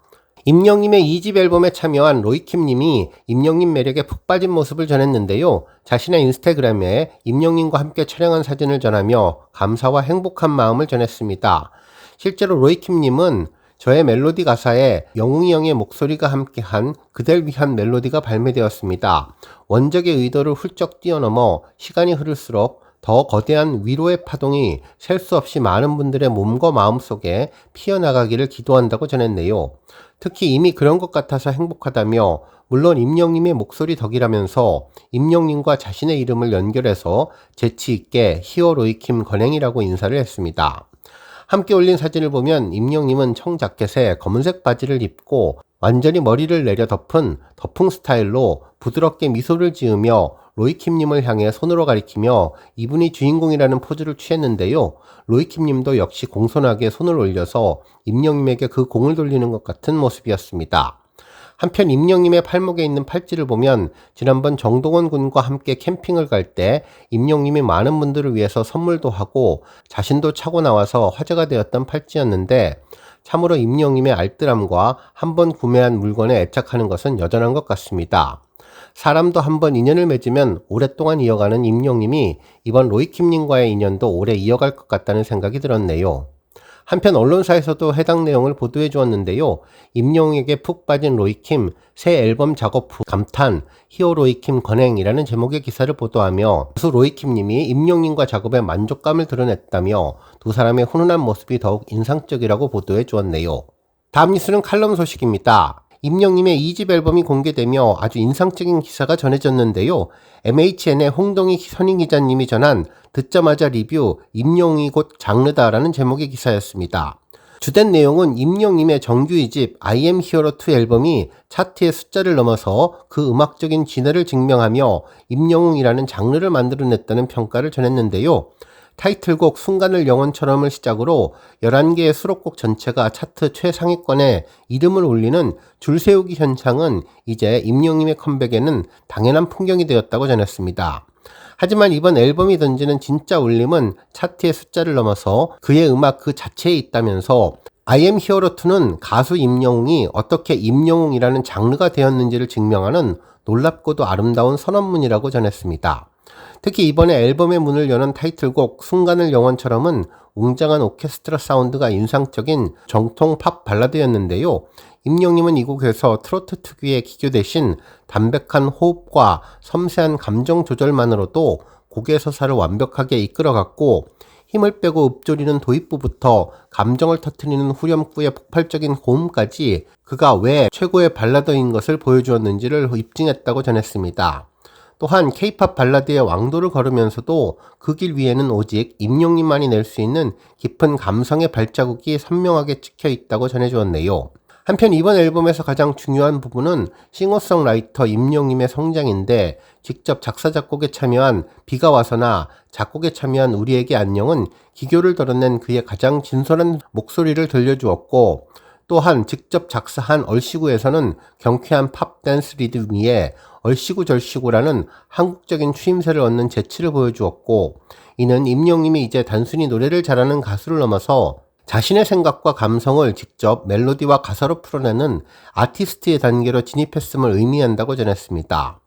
임영님의 2집 앨범에 참여한 로이킴님이 임영님 매력에 푹 빠진 모습을 전했는데요. 자신의 인스타그램에 임영님과 함께 촬영한 사진을 전하며 감사와 행복한 마음을 전했습니다. 실제로 로이킴님은 저의 멜로디 가사에 영웅이 형의 목소리가 함께한 그댈 위한 멜로디가 발매되었습니다. 원작의 의도를 훌쩍 뛰어넘어 시간이 흐를수록 더 거대한 위로의 파동이 셀 수 없이 많은 분들의 몸과 마음 속에 피어나가기를 기도한다고 전했네요. 특히 이미 그런 것 같아서 행복하다며, 물론 임영님의 목소리 덕이라면서 임영님과 자신의 이름을 연결해서 재치있게 히어로이킴 건행이라고 인사를 했습니다. 함께 올린 사진을 보면 임영님은 청자켓에 검은색 바지를 입고 완전히 머리를 내려 덮은 덮풍 스타일로 부드럽게 미소를 지으며 로이킴님을 향해 손으로 가리키며 이분이 주인공이라는 포즈를 취했는데요. 로이킴님도 역시 공손하게 손을 올려서 임영님에게 그 공을 돌리는 것 같은 모습이었습니다. 한편 임영님의 팔목에 있는 팔찌를 보면 지난번 정동원 군과 함께 캠핑을 갈 때 임영님이 많은 분들을 위해서 선물도 하고 자신도 차고 나와서 화제가 되었던 팔찌였는데, 참으로 임영님의 알뜰함과 한번 구매한 물건에 애착하는 것은 여전한 것 같습니다. 사람도 한번 인연을 맺으면 오랫동안 이어가는 임영님이 이번 로이킴님과의 인연도 오래 이어갈 것 같다는 생각이 들었네요. 한편 언론사에서도 해당 내용을 보도해 주었는데요. 임영웅에게 푹 빠진 로이킴, 새 앨범 작업 후 감탄, 히어로이킴 건행이라는 제목의 기사를 보도하며 가수 로이킴님이 임영웅과 작업에 만족감을 드러냈다며 두 사람의 훈훈한 모습이 더욱 인상적이라고 보도해 주었네요. 다음 뉴스는 칼럼 소식입니다. 임영님의 2집 앨범이 공개되며 아주 인상적인 기사가 전해졌는데요. MHN의 홍동희 선임 기자님이 전한 듣자마자 리뷰 임영웅이 곧 장르다라는 제목의 기사였습니다. 주된 내용은 임영님의 정규 2집 I am hero 2 앨범이 차트의 숫자를 넘어서 그 음악적인 진해를 증명하며 임영웅이라는 장르를 만들어냈다는 평가를 전했는데요. 타이틀곡 순간을 영원처럼을 시작으로 11개의 수록곡 전체가 차트 최상위권에 이름을 올리는 줄세우기 현상은 이제 임영님의 컴백에는 당연한 풍경이 되었다고 전했습니다. 하지만 이번 앨범이 던지는 진짜 울림은 차트의 숫자를 넘어서 그의 음악 그 자체에 있다면서 I am hero 2는 가수 임영웅이 어떻게 임영웅이라는 장르가 되었는지를 증명하는 놀랍고도 아름다운 선언문이라고 전했습니다. 특히 이번에 앨범의 문을 여는 타이틀곡 순간을 영원처럼은 웅장한 오케스트라 사운드가 인상적인 정통 팝 발라드였는데요. 임영님은 이 곡에서 트로트 특유의 기교 대신 담백한 호흡과 섬세한 감정 조절만으로도 곡의 서사를 완벽하게 이끌어갔고, 힘을 빼고 읊조리는 도입부부터 감정을 터트리는 후렴구의 폭발적인 고음까지 그가 왜 최고의 발라더인 것을 보여주었는지를 입증했다고 전했습니다. 또한 K-팝 발라드의 왕도를 걸으면서도 그 길 위에는 오직 임영님만이 낼 수 있는 깊은 감성의 발자국이 선명하게 찍혀 있다고 전해주었네요. 한편 이번 앨범에서 가장 중요한 부분은 싱어송라이터 임영님의 성장인데, 직접 작사 작곡에 참여한 비가 와서나 작곡에 참여한 우리에게 안녕은 기교를 덜어낸 그의 가장 진솔한 목소리를 들려주었고, 또한 직접 작사한 얼씨구에서는 경쾌한 팝 댄스 리듬 위에 얼씨구 절씨구라는 한국적인 추임새를 얻는 재치를 보여주었고, 이는 임영님이 이제 단순히 노래를 잘하는 가수를 넘어서 자신의 생각과 감성을 직접 멜로디와 가사로 풀어내는 아티스트의 단계로 진입했음을 의미한다고 전했습니다.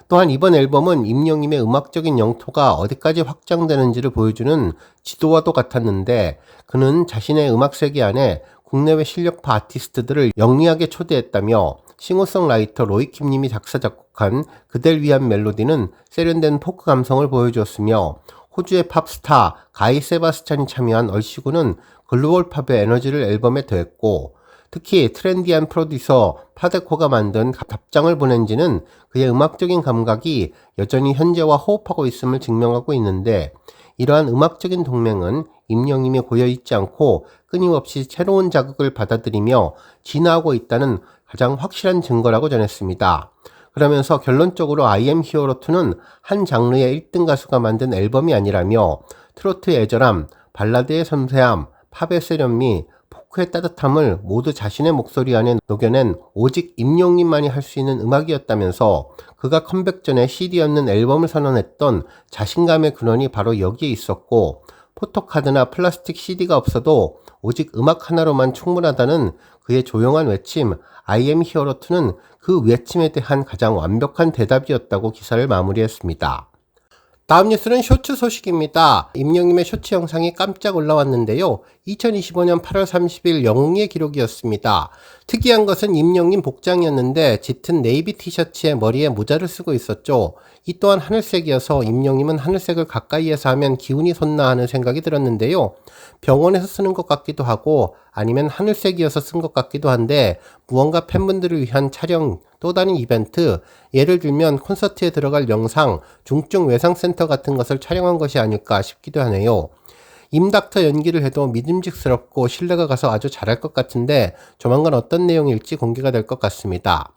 또한 이번 앨범은 임영님의 음악적인 영토가 어디까지 확장되는지를 보여주는 지도와도 같았는데, 그는 자신의 음악 세계 안에 국내외 실력파 아티스트들을 영리하게 초대했다며 싱어송라이터 로이킴님이 작사 작곡한 그댈 위한 멜로디는 세련된 포크 감성을 보여주었으며, 호주의 팝스타 가이 세바스찬이 참여한 얼씨구는 글로벌 팝의 에너지를 앨범에 더했고, 특히 트렌디한 프로듀서 파데코가 만든 답장을 보낸 지는 그의 음악적인 감각이 여전히 현재와 호흡하고 있음을 증명하고 있는데, 이러한 음악적인 동맹은 임영님이 고여있지 않고 끊임없이 새로운 자극을 받아들이며 진화하고 있다는 가장 확실한 증거라고 전했습니다. 그러면서 결론적으로 I am hero 2는 한 장르의 1등 가수가 만든 앨범이 아니라며 트로트의 애절함, 발라드의 섬세함, 팝의 세련미, 포크의 따뜻함을 모두 자신의 목소리 안에 녹여낸 오직 임영님만이 할 수 있는 음악이었다면서, 그가 컴백 전에 CD 없는 앨범을 선언했던 자신감의 근원이 바로 여기에 있었고, 포토카드나 플라스틱 CD가 없어도 오직 음악 하나로만 충분하다는 그의 조용한 외침 I am hero 2는 그 외침에 대한 가장 완벽한 대답이었다고 기사를 마무리했습니다. 다음 뉴스는 쇼츠 소식입니다. 임영님의 쇼츠 영상이 깜짝 올라왔는데요. 2025년 8월 30일 영웅의 기록이었습니다. 특이한 것은 임영님 복장이었는데 짙은 네이비 티셔츠에 머리에 모자를 쓰고 있었죠. 이 또한 하늘색이어서 임영님은 하늘색을 가까이에서 하면 기운이 솟나 하는 생각이 들었는데요. 병원에서 쓰는 것 같기도 하고 아니면 하늘색이어서 쓴 것 같기도 한데 무언가 팬분들을 위한 촬영, 또 다른 이벤트, 예를 들면 콘서트에 들어갈 영상, 중증 외상센터 같은 것을 촬영한 것이 아닐까 싶기도 하네요. 임닥터 연기를 해도 믿음직스럽고 신뢰가 가서 아주 잘할 것 같은데 조만간 어떤 내용일지 공개가 될 것 같습니다.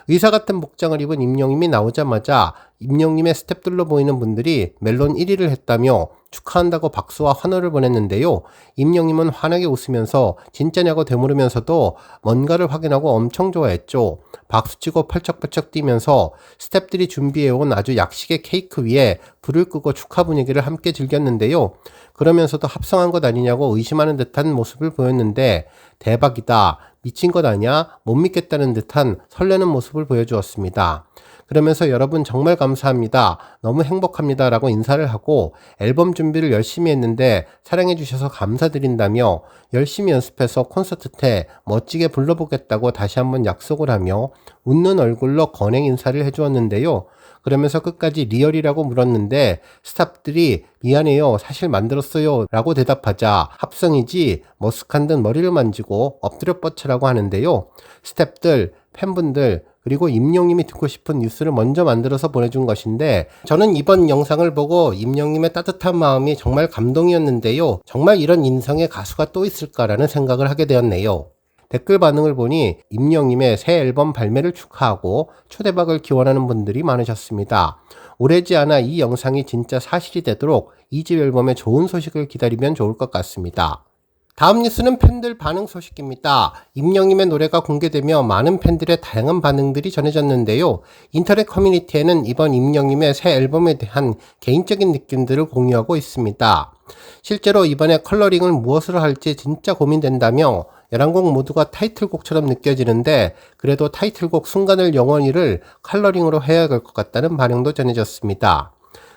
의사 같은 복장을 입은 임영님이 나오자마자 임영님의 스탭들로 보이는 분들이 멜론 1위를 했다며 축하한다고 박수와 환호를 보냈는데요. 임영님은 환하게 웃으면서 진짜냐고 되물으면서도 뭔가를 확인하고 엄청 좋아했죠. 박수치고 펄쩍펄쩍 뛰면서 스탭들이 준비해온 아주 약식의 케이크 위에 불을 끄고 축하 분위기를 함께 즐겼는데요. 그러면서도 합성한 것 아니냐고 의심하는 듯한 모습을 보였는데 대박이다, 미친 것 아니야? 못 믿겠다는 듯한 설레는 모습을 보여주었습니다. 그러면서 여러분 정말 감사합니다. 너무 행복합니다. 라고 인사를 하고 앨범 준비를 열심히 했는데 사랑해 주셔서 감사드린다며 열심히 연습해서 콘서트 때 멋지게 불러보겠다고 다시 한번 약속을 하며 웃는 얼굴로 건행 인사를 해주었는데요. 그러면서 끝까지 리얼이라고 물었는데 스탑들이 미안해요, 사실 만들었어요 라고 대답하자 합성이지 머쓱한 듯 머리를 만지고 엎드려 뻗쳐라고 하는데요. 스탭들, 팬분들, 그리고 임영님이 듣고 싶은 뉴스를 먼저 만들어서 보내준 것인데 저는 이번 영상을 보고 임영님의 따뜻한 마음이 정말 감동이었는데요. 정말 이런 인성의 가수가 또 있을까라는 생각을 하게 되었네요. 댓글 반응을 보니 임영님의 새 앨범 발매를 축하하고 초대박을 기원하는 분들이 많으셨습니다. 오래지 않아 이 영상이 진짜 사실이 되도록 2집 앨범의 좋은 소식을 기다리면 좋을 것 같습니다. 다음 뉴스는 팬들 반응 소식입니다. 임영님의 노래가 공개되며 많은 팬들의 다양한 반응들이 전해졌는데요. 인터넷 커뮤니티에는 이번 임영님의 새 앨범에 대한 개인적인 느낌들을 공유하고 있습니다. 실제로 이번에 컬러링을 무엇으로 할지 진짜 고민된다며 11곡 모두가 타이틀곡처럼 느껴지는데 그래도 타이틀곡 순간을 영원히를 컬러링으로 해야 할 것 같다는 반응도 전해졌습니다.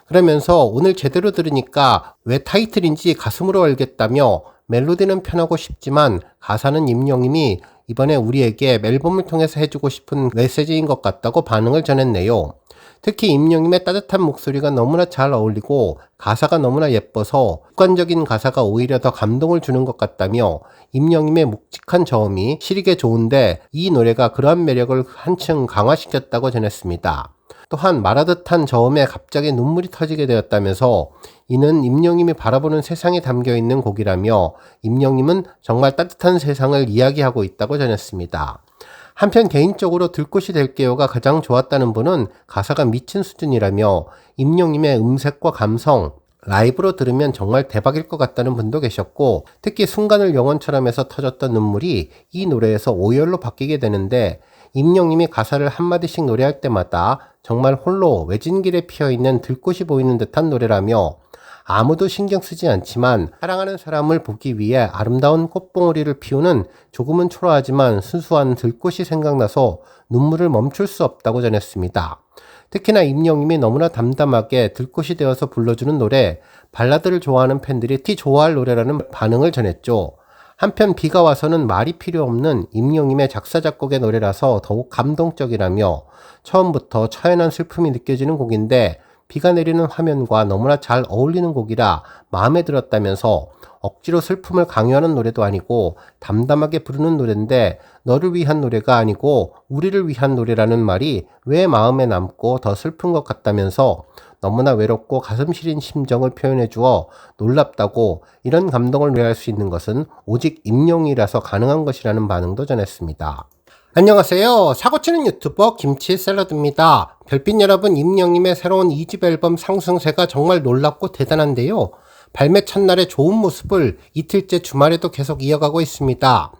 그러면서 오늘 제대로 들으니까 왜 타이틀인지 가슴으로 알겠다며 멜로디는 편하고 싶지만 가사는 임영님이 이번에 우리에게 앨범을 통해서 해주고 싶은 메시지인 것 같다고 반응을 전했네요. 특히 임영님의 따뜻한 목소리가 너무나 잘 어울리고 가사가 너무나 예뻐서 습관적인 가사가 오히려 더 감동을 주는 것 같다며 임영님의 묵직한 저음이 시리게 좋은데 이 노래가 그러한 매력을 한층 강화시켰다고 전했습니다. 또한 말하듯한 저음에 갑자기 눈물이 터지게 되었다면서 이는 임영님이 바라보는 세상에 담겨있는 곡이라며 임영님은 정말 따뜻한 세상을 이야기하고 있다고 전했습니다. 한편 개인적으로 들꽃이 될게요가 가장 좋았다는 분은 가사가 미친 수준이라며 임영님의 음색과 감성, 라이브로 들으면 정말 대박일 것 같다는 분도 계셨고 특히 순간을 영원처럼 해서 터졌던 눈물이 이 노래에서 오열로 바뀌게 되는데 임영님이 가사를 한마디씩 노래할 때마다 정말 홀로 외진 길에 피어있는 들꽃이 보이는 듯한 노래라며 아무도 신경 쓰지 않지만 사랑하는 사람을 보기 위해 아름다운 꽃봉오리를 피우는 조금은 초라하지만 순수한 들꽃이 생각나서 눈물을 멈출 수 없다고 전했습니다. 특히나 임영님이 너무나 담담하게 들꽃이 되어서 불러주는 노래, 발라드를 좋아하는 팬들이 특히 좋아할 노래라는 반응을 전했죠. 한편 비가 와서는 말이 필요 없는 임영님의 작사 작곡의 노래라서 더욱 감동적이라며 처음부터 처연한 슬픔이 느껴지는 곡인데 비가 내리는 화면과 너무나 잘 어울리는 곡이라 마음에 들었다면서 억지로 슬픔을 강요하는 노래도 아니고 담담하게 부르는 노래인데 너를 위한 노래가 아니고 우리를 위한 노래라는 말이 왜 마음에 남고 더 슬픈 것 같다면서 너무나 외롭고 가슴 시린 심정을 표현해 주어 놀랍다고 이런 감동을 노래할 수 있는 것은 오직 임영이라서 가능한 것이라는 반응도 전했습니다. 안녕하세요. 사고치는 유튜버 김치 샐러드입니다. 별빛 여러분, 임영님의 새로운 2집 앨범 상승세가 정말 놀랍고 대단한데요. 발매 첫날의 좋은 모습을 이틀째 주말에도 계속 이어가고 있습니다.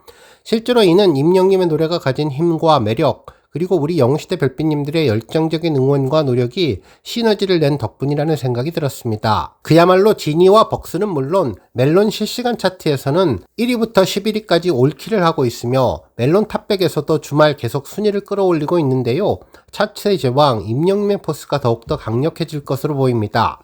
실제로 이는 임영님의 노래가 가진 힘과 매력, 그리고 우리 영웅시대 별빛님들의 열정적인 응원과 노력이 시너지를 낸 덕분이라는 생각이 들었습니다. 그야말로 지니와 벅스는 물론 멜론 실시간 차트에서는 1위부터 11위까지 올킬을 하고 있으며 멜론 탑백에서도 주말 계속 순위를 끌어올리고 있는데요. 차트의 제왕 임영님의 포스가 더욱더 강력해질 것으로 보입니다.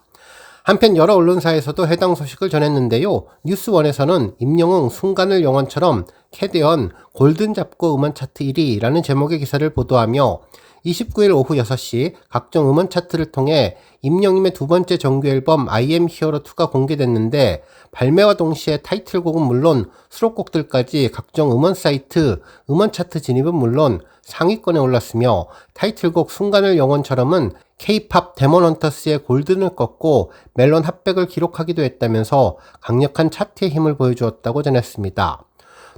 한편 여러 언론사에서도 해당 소식을 전했는데요. 뉴스원에서는 임영웅 순간을 영원처럼 캐대언 골든 잡고 음원 차트 1위라는 제목의 기사를 보도하며 29일 오후 6시 각종 음원 차트를 통해 임영님의 두 번째 정규 앨범 I am hero 2가 공개됐는데 발매와 동시에 타이틀곡은 물론 수록곡들까지 각종 음원 사이트, 음원 차트 진입은 물론 상위권에 올랐으며 타이틀곡 순간을 영원처럼은 K-팝 데몬헌터스의 골든을 꺾고 멜론 핫백을 기록하기도 했다면서 강력한 차트의 힘을 보여주었다고 전했습니다.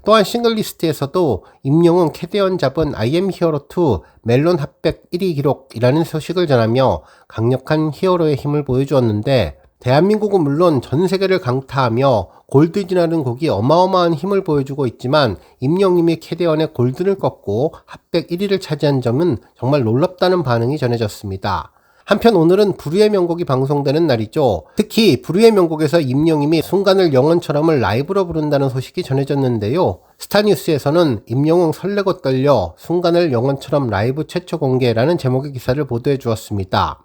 또한 싱글 리스트에서도 임영웅 캐대언 잡은 I am hero 2 멜론 핫백 1위 기록이라는 소식을 전하며 강력한 히어로의 힘을 보여주었는데 대한민국은 물론 전 세계를 강타하며 골든이라는 곡이 어마어마한 힘을 보여주고 있지만 임영웅이 캐대언의 골든을 꺾고 핫백 1위를 차지한 점은 정말 놀랍다는 반응이 전해졌습니다. 한편 오늘은 불후의 명곡이 방송되는 날이죠. 특히 불후의 명곡에서 임영웅이 순간을 영원처럼을 라이브로 부른다는 소식이 전해졌는데요. 스타뉴스에서는 임영웅 설레고 떨려 순간을 영원처럼 라이브 최초 공개라는 제목의 기사를 보도해 주었습니다.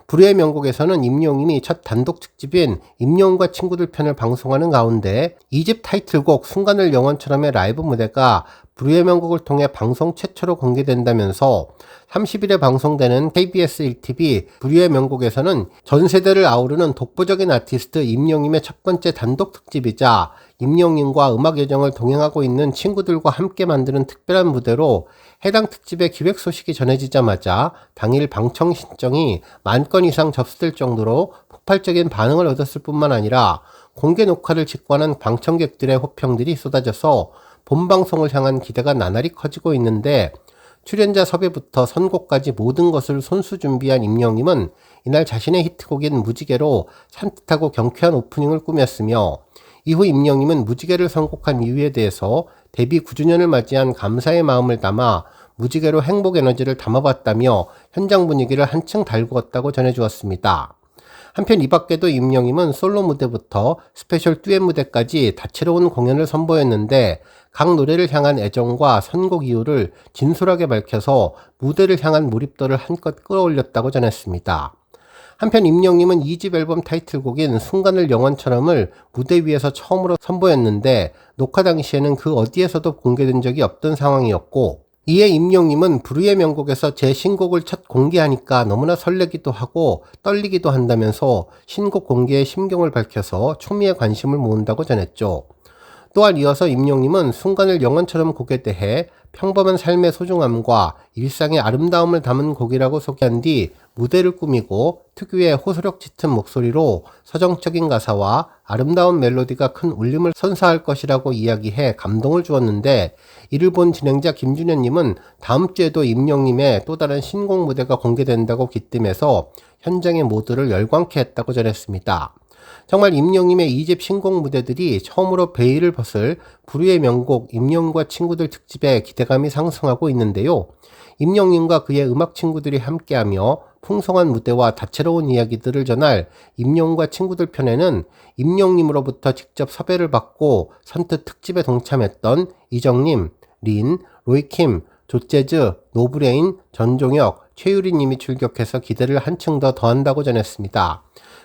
불후의 명곡에서는 임영웅이 첫 단독 특집인 임영웅과 친구들 편을 방송하는 가운데 2집 타이틀곡 순간을 영원처럼의 라이브 무대가 불후의 명곡을 통해 방송 최초로 공개된다면서 30일에 방송되는 KBS 1TV 불후의 명곡에서는 전 세대를 아우르는 독보적인 아티스트 임영웅의 첫 번째 단독 특집이자 임영웅과 음악 여정을 동행하고 있는 친구들과 함께 만드는 특별한 무대로 해당 특집의 기획 소식이 전해지자마자 당일 방청 신청이 10,000건 이상 접수될 정도로 폭발적인 반응을 얻었을 뿐만 아니라 공개 녹화를 직관한 방청객들의 호평들이 쏟아져서 본방송을 향한 기대가 나날이 커지고 있는데 출연자 섭외부터 선곡까지 모든 것을 손수 준비한 임영웅은 이날 자신의 히트곡인 무지개로 산뜻하고 경쾌한 오프닝을 꾸몄으며 이후 임영웅은 무지개를 선곡한 이유에 대해서 데뷔 9주년을 맞이한 감사의 마음을 담아 무지개로 행복 에너지를 담아봤다며 현장 분위기를 한층 달구었다고 전해주었습니다. 한편 이 밖에도 임영웅은 솔로 무대부터 스페셜 듀엣 무대까지 다채로운 공연을 선보였는데 각 노래를 향한 애정과 선곡 이유를 진솔하게 밝혀서 무대를 향한 몰입도를 한껏 끌어올렸다고 전했습니다. 한편 임영웅은 2집 앨범 타이틀곡인 순간을 영원처럼을 무대 위에서 처음으로 선보였는데 녹화 당시에는 그 어디에서도 공개된 적이 없던 상황이었고 이에 임영웅은 불후의 명곡에서 제 신곡을 첫 공개하니까 너무나 설레기도 하고 떨리기도 한다면서 신곡 공개에 심경을 밝혀서 초미의 관심을 모은다고 전했죠. 또한 이어서 임영웅은 순간을 영원처럼 곡에 대해 평범한 삶의 소중함과 일상의 아름다움을 담은 곡이라고 소개한 뒤 무대를 꾸미고 특유의 호소력 짙은 목소리로 서정적인 가사와 아름다운 멜로디가 큰 울림을 선사할 것이라고 이야기해 감동을 주었는데 이를 본 진행자 김준현님은 다음 주에도 임영웅의 또 다른 신곡 무대가 공개된다고 기뜸해서 현장의 모두를 열광케 했다고 전했습니다. 정말 임영웅의 2집 신곡 무대들이 처음으로 베일을 벗을 불후의 명곡 임영웅과 친구들 특집에 기대감이 상승하고 있는데요. 임영웅과 그의 음악 친구들이 함께하며 풍성한 무대와 다채로운 이야기들을 전할 임영웅과 친구들 편에는 임영웅님으로부터 직접 섭외를 받고 선뜻 특집에 동참했던 이정님, 린, 로이킴, 조재즈, 노브레인, 전종혁, 최유리님이 출격해서 기대를 한층 더 더한다고 전했습니다.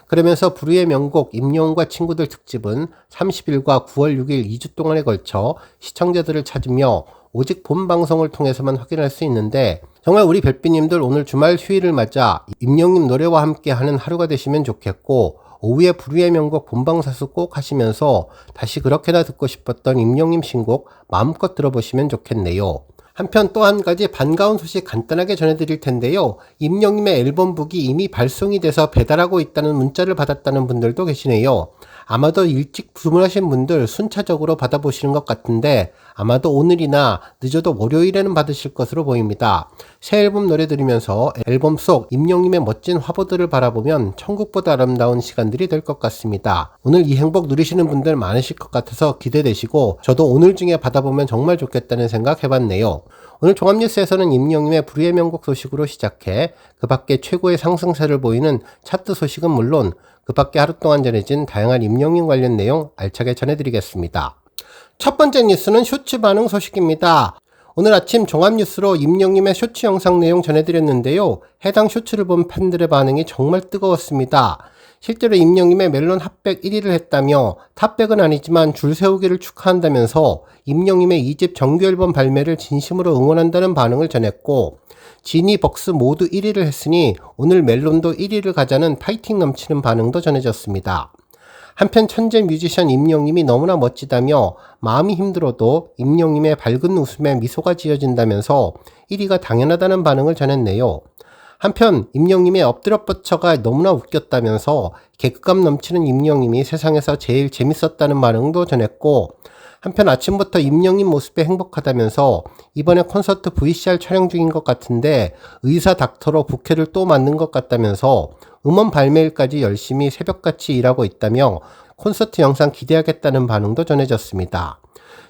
그러면서 불후의 명곡 임영웅과 친구들 특집은 30일과 9월 6일 2주 동안에 걸쳐 시청자들을 찾으며 오직 본 방송을 통해서만 확인할 수 있는데 정말 우리 별빛님들 오늘 주말 휴일을 맞아 임영웅 노래와 함께 하는 하루가 되시면 좋겠고 오후에 불후의 명곡 본방사수 꼭 하시면서 다시 그렇게나 듣고 싶었던 임영웅 신곡 마음껏 들어보시면 좋겠네요. 한편 또 한 가지 반가운 소식 간단하게 전해드릴 텐데요. 임영웅의 앨범북이 이미 발송이 돼서 배달하고 있다는 문자를 받았다는 분들도 계시네요. 아마도 일찍 주문하신 분들 순차적으로 받아보시는 것 같은데 아마도 오늘이나 늦어도 월요일에는 받으실 것으로 보입니다. 새 앨범 노래 들으면서 앨범 속 임영웅의 멋진 화보들을 바라보면 천국보다 아름다운 시간들이 될 것 같습니다. 오늘 이 행복 누리시는 분들 많으실 것 같아서 기대되시고 저도 오늘 중에 받아보면 정말 좋겠다는 생각 해봤네요. 오늘 종합뉴스에서는 임영웅의 불후의 명곡 소식으로 시작해 그 밖에 최고의 상승세를 보이는 차트 소식은 물론 그 밖에 하루 동안 전해진 다양한 임영웅 관련 내용 알차게 전해드리겠습니다. 첫 번째 뉴스는 쇼츠 반응 소식입니다. 오늘 아침 종합뉴스로 임영님의 쇼츠 영상 내용 전해드렸는데요. 해당 쇼츠를 본 팬들의 반응이 정말 뜨거웠습니다. 실제로 임영님의 멜론 핫백 1위를 했다며 탑백은 아니지만 줄 세우기를 축하한다면서 임영님의 2집 정규 앨범 발매를 진심으로 응원한다는 반응을 전했고, 지니 벅스 모두 1위를 했으니 오늘 멜론도 1위를 가자는 파이팅 넘치는 반응도 전해졌습니다. 한편 천재 뮤지션 임영님이 너무나 멋지다며 마음이 힘들어도 임영님의 밝은 웃음에 미소가 지어진다면서 1위가 당연하다는 반응을 전했네요. 한편 임영님의 엎드려 뻗쳐가 너무나 웃겼다면서 개그감 넘치는 임영님이 세상에서 제일 재밌었다는 반응도 전했고, 한편 아침부터 임영님 모습에 행복하다면서 이번에 콘서트 VCR 촬영 중인 것 같은데 의사 닥터로 부캐를 또 맞는 것 같다면서 음원 발매일까지 열심히 새벽같이 일하고 있다며 콘서트 영상 기대하겠다는 반응도 전해졌습니다.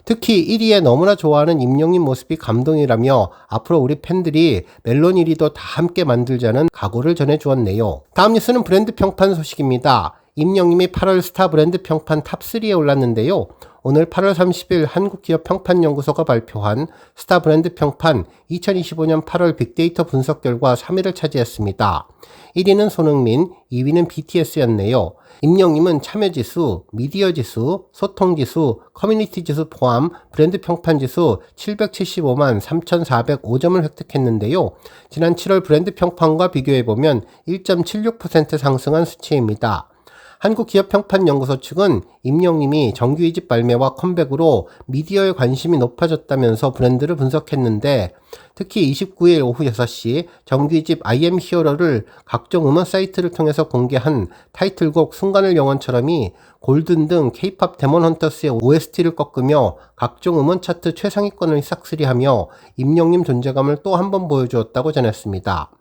특히 1위에 너무나 좋아하는 임영님 모습이 감동이라며 앞으로 우리 팬들이 멜론 1위도 다 함께 만들자는 각오를 전해주었네요. 다음 뉴스는 브랜드 평판 소식입니다. 임영님이 8월 스타 브랜드 평판 탑3에 올랐는데요. 오늘 8월 30일 한국기업평판연구소가 발표한 스타 브랜드 평판 2025년 8월 빅데이터 분석 결과 3위를 차지했습니다. 1위는 손흥민, 2위는 BTS였네요. 임영님은 참여지수, 미디어지수, 소통지수, 커뮤니티지수 포함 브랜드 평판지수 775만 3,405점을 획득했는데요. 지난 7월 브랜드 평판과 비교해보면 1.76% 상승한 수치입니다. 한국기업평판연구소 측은 임영님이 정규 2집 발매와 컴백으로 미디어에 관심이 높아졌다면서 브랜드를 분석했는데, 특히 29일 오후 6시 정규 2집 I am Hero를 각종 음원 사이트를 통해서 공개한 타이틀곡 순간을 영원처럼이 골든 등 K-POP 데몬 헌터스의 OST를 꺾으며 각종 음원 차트 최상위권을 싹쓸이하며 임영님 존재감을 또 한 번 보여주었다고 전했습니다.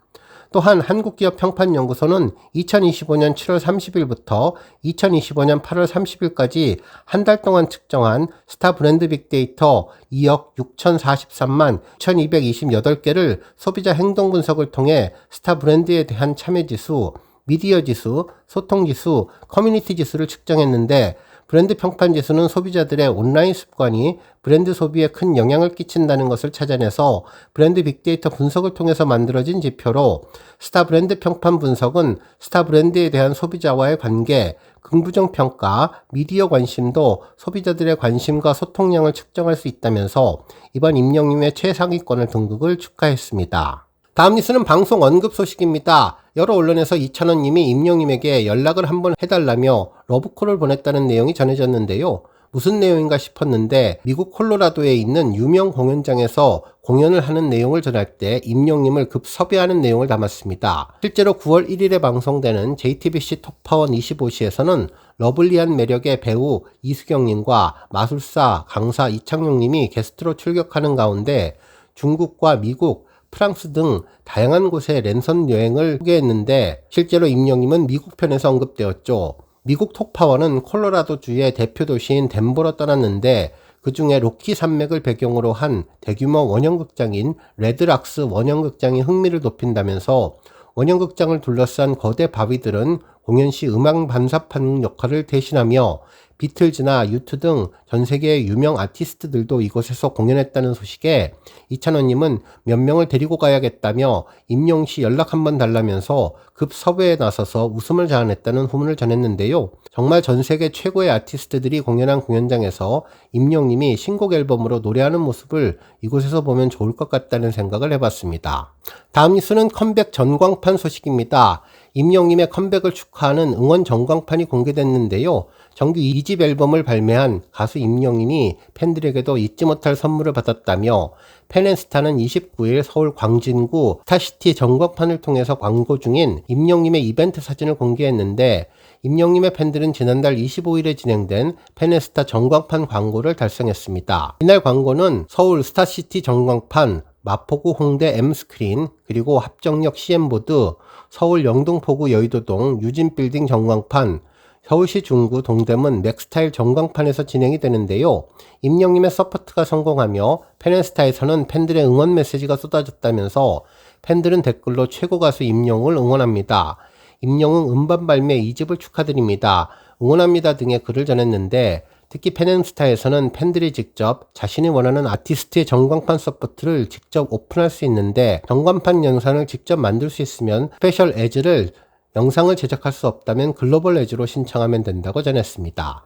또한 한국기업평판연구소는 2025년 7월 30일부터 2025년 8월 30일까지 한 달 동안 측정한 스타 브랜드 빅데이터 2억 6,043만 1,228개를 소비자 행동 분석을 통해 스타 브랜드에 대한 참여지수, 미디어지수, 소통지수, 커뮤니티지수를 측정했는데, 브랜드 평판지수는 소비자들의 온라인 습관이 브랜드 소비에 큰 영향을 끼친다는 것을 찾아내서 브랜드 빅데이터 분석을 통해서 만들어진 지표로, 스타 브랜드 평판 분석은 스타 브랜드에 대한 소비자와의 관계, 긍부정 평가, 미디어 관심도 소비자들의 관심과 소통량을 측정할 수 있다면서 이번 임영님의 최상위권을 등극을 축하했습니다. 다음 뉴스는 방송 언급 소식입니다. 여러 언론에서 이찬원님이 임영님에게 연락을 한번 해달라며 러브콜을 보냈다는 내용이 전해졌는데요. 무슨 내용인가 싶었는데 미국 콜로라도에 있는 유명 공연장에서 공연을 하는 내용을 전할 때 임영님을 급 섭외하는 내용을 담았습니다. 실제로 9월 1일에 방송되는 JTBC 톱파원 25시에서는 러블리한 매력의 배우 이수경님과 마술사, 강사 이창용님이 게스트로 출격하는 가운데 중국과 미국, 프랑스 등 다양한 곳의 랜선 여행을 소개했는데, 실제로 임영님은 미국 편에서 언급되었죠. 미국 톡파원은 콜로라도주의 대표 도시인 덴버로 떠났는데, 그 중에 로키 산맥을 배경으로 한 대규모 원형극장인 레드락스 원형극장이 흥미를 높인다면서 원형극장을 둘러싼 거대 바위들은 공연 시 음악 반사판 역할을 대신하며 비틀즈나 U2 등 전 세계의 유명 아티스트들도 이곳에서 공연했다는 소식에 이찬원님은 몇 명을 데리고 가야겠다며 임영씨 연락 한번 달라면서 급 섭외에 나서서 웃음을 자아냈다는 후문을 전했는데요. 정말 전 세계 최고의 아티스트들이 공연한 공연장에서 임영님이 신곡 앨범으로 노래하는 모습을 이곳에서 보면 좋을 것 같다는 생각을 해봤습니다. 다음 뉴스는 컴백 전광판 소식입니다. 임영님의 컴백을 축하하는 응원 전광판이 공개됐는데요. 정규 2집 앨범을 발매한 가수 임영님이 팬들에게도 잊지 못할 선물을 받았다며 팬앤스타는 29일 서울 광진구 스타시티 전광판을 통해서 광고 중인 임영님의 이벤트 사진을 공개했는데, 임영님의 팬들은 지난달 25일에 진행된 팬앤스타 전광판 광고를 달성했습니다. 이날 광고는 서울 스타시티 전광판, 마포구 홍대 M스크린, 그리고 합정역 CM보드, 서울 영등포구 여의도동 유진빌딩 전광판, 서울시 중구 동대문 맥스타일 전광판에서 진행이 되는데요. 임영님의 서포트가 성공하며 팬앤스타에서는 팬들의 응원 메시지가 쏟아졌다면서 팬들은 댓글로 최고 가수 임영을 응원합니다. 임영웅 음반 발매 2집을 축하드립니다. 응원합니다 등의 글을 전했는데, 특히 팬앤스타에서는 팬들이 직접 자신이 원하는 아티스트의 전광판 서포트를 직접 오픈할 수 있는데, 전광판 영상을 직접 만들 수 있으면 스페셜 에즈를 영상을 제작할 수 없다면 글로벌 에즈로 신청하면 된다고 전했습니다.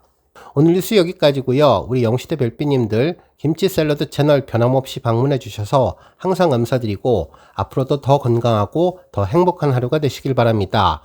오늘 뉴스 여기까지고요. 우리 영시대 별빛님들 김치 샐러드 채널 변함없이 방문해 주셔서 항상 감사드리고 앞으로도 더 건강하고 더 행복한 하루가 되시길 바랍니다.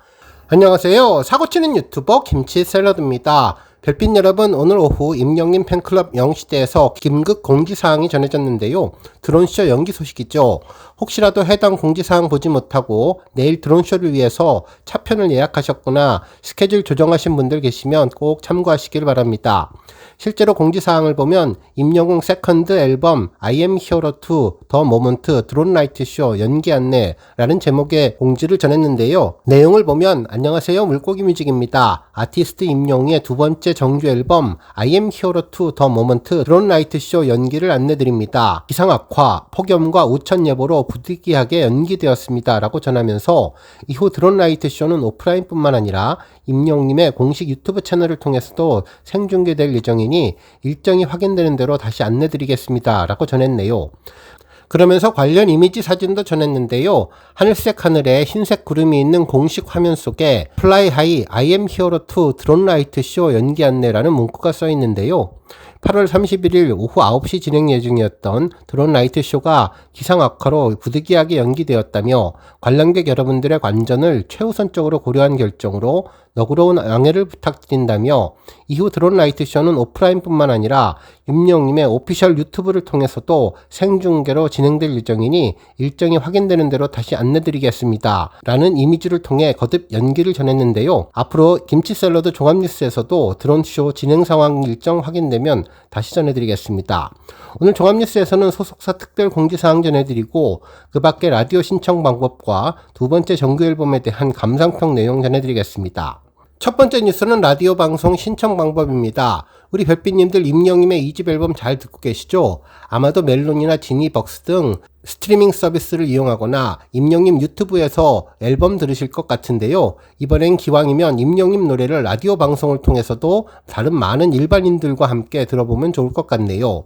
안녕하세요. 사고치는 유튜버 김치 샐러드입니다. 별빛 여러분, 오늘 오후 임영님 팬클럽 영시대에서 긴급 공지사항이 전해졌는데요. 드론쇼 연기 소식이죠. 혹시라도 해당 공지사항 보지 못하고 내일 드론쇼를 위해서 차편을 예약하셨거나 스케줄 조정하신 분들 계시면 꼭 참고하시길 바랍니다. 실제로 공지사항을 보면 임영웅 세컨드 앨범 I am hero 2 더 모먼트 드론 라이트 쇼 연기 안내라는 제목의 공지를 전했는데요. 내용을 보면 안녕하세요, 물고기 뮤직입니다. 아티스트 임영웅의 두 번째 정규 앨범 I am hero 2 더 모먼트 드론 라이트 쇼 연기를 안내드립니다. 기상 악화, 폭염과 우천 예보로 부득이하게 연기되었습니다 라고 전하면서 이후 드론 라이트 쇼는 오프라인뿐만 아니라 임영웅님의 공식 유튜브 채널을 통해서도 생중계될 예정이니 일정이 확인되는 대로 다시 안내드리겠습니다 라고 전했네요. 그러면서 관련 이미지 사진도 전했는데요. 하늘색 하늘에 흰색 구름이 있는 공식 화면 속에 플라이 하이 I am hero 2 드론 라이트 쇼 연기 안내라는 문구가 써 있는데요. 8월 31일 오후 9시 진행 예정이었던 드론 라이트 쇼가 기상 악화로 부득이하게 연기되었다며 관람객 여러분들의 안전을 최우선적으로 고려한 결정으로 너그러운 양해를 부탁드린다며 이후 드론 라이트 쇼는 오프라인뿐만 아니라 임영웅님의 오피셜 유튜브를 통해서도 생중계로 진행될 예정이니 일정이 확인되는 대로 다시 안내드리겠습니다 라는 이미지를 통해 거듭 연기를 전했는데요. 앞으로 김치 샐러드 종합뉴스에서도 드론쇼 진행 상황 일정 확인되면 다시 전해드리겠습니다. 오늘 종합뉴스에서는 소속사 특별 공지사항 전해드리고 그 밖에 라디오 신청 방법과 두 번째 정규 앨범에 대한 감상평 내용 전해드리겠습니다. 첫 번째 뉴스는 라디오 방송 신청 방법입니다. 우리 별빛님들 임영웅님의 2집 앨범 잘 듣고 계시죠? 아마도 멜론이나 지니벅스 등 스트리밍 서비스를 이용하거나 임영웅님 유튜브에서 앨범 들으실 것 같은데요. 이번엔 기왕이면 임영웅님 노래를 라디오 방송을 통해서도 다른 많은 일반인들과 함께 들어보면 좋을 것 같네요.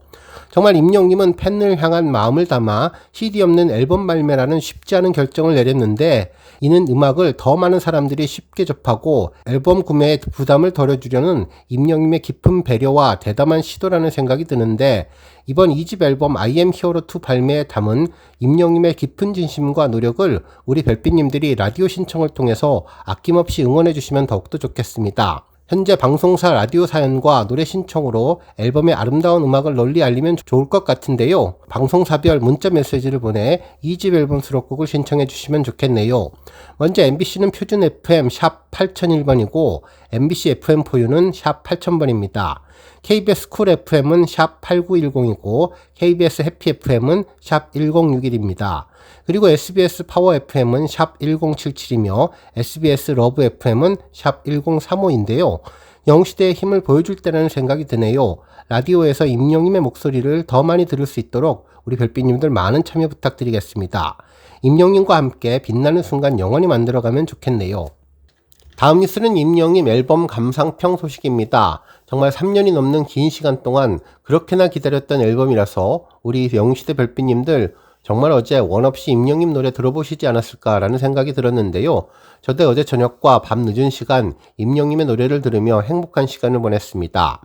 정말 임영웅님은 팬을 향한 마음을 담아 CD 없는 앨범 발매라는 쉽지 않은 결정을 내렸는데, 이는 음악을 더 많은 사람들이 쉽게 접하고 앨범 구매에 부담을 덜어주려는 임영웅님의 깊은 배려와 대담한 시도라는 생각이 드는데, 이번 2집 앨범 I am hero 2 발매에 담은 임영웅님의 깊은 진심과 노력을 우리 별빛님들이 라디오 신청을 통해서 아낌없이 응원해주시면 더욱더 좋겠습니다. 현재 방송사 라디오 사연과 노래 신청으로 앨범의 아름다운 음악을 널리 알리면 좋을 것 같은데요. 방송사별 문자 메시지를 보내 2집 앨범 수록곡을 신청해 주시면 좋겠네요. 먼저 MBC는 표준 FM 샵 8001번이고 MBC FM4U는 샵 8000번입니다. KBS 쿨 FM은 샵 8910이고 KBS 해피 FM은 샵 1061입니다. 그리고 SBS 파워 FM은 샵 1077이며 SBS 러브 FM은 샵 1035인데요. 영시대의 힘을 보여줄 때라는 생각이 드네요. 라디오에서 임영웅님의 목소리를 더 많이 들을 수 있도록 우리 별빛님들 많은 참여 부탁드리겠습니다. 임영웅님과 함께 빛나는 순간 영원히 만들어가면 좋겠네요. 다음 뉴스는 임영웅님 앨범 감상평 소식입니다. 정말 3년이 넘는 긴 시간 동안 그렇게나 기다렸던 앨범이라서 우리 영시대 별빛님들 정말 어제 원 없이 임영웅님 노래 들어보시지 않았을까라는 생각이 들었는데요. 저도 어제 저녁과 밤 늦은 시간 임영웅님의 노래를 들으며 행복한 시간을 보냈습니다.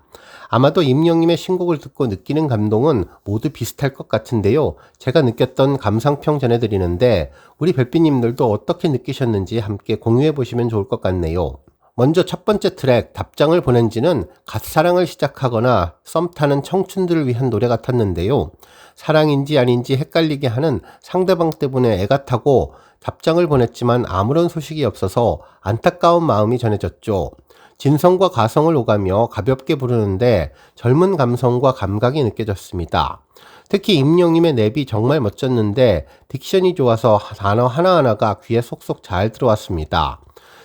아마도 임영웅님의 신곡을 듣고 느끼는 감동은 모두 비슷할 것 같은데요. 제가 느꼈던 감상평 전해드리는데 우리 별빛님들도 어떻게 느끼셨는지 함께 공유해 보시면 좋을 것 같네요. 먼저 첫 번째 트랙 답장을 보낸 지는 갓 사랑을 시작하거나 썸 타는 청춘들을 위한 노래 같았는데요. 사랑인지 아닌지 헷갈리게 하는 상대방 때문에 애가 타고 답장을 보냈지만 아무런 소식이 없어서 안타까운 마음이 전해졌죠. 진성과 가성을 오가며 가볍게 부르는데 젊은 감성과 감각이 느껴졌습니다. 특히 임영웅님의 랩이 정말 멋졌는데 딕션이 좋아서 단어 하나하나가 귀에 쏙쏙 잘 들어왔습니다.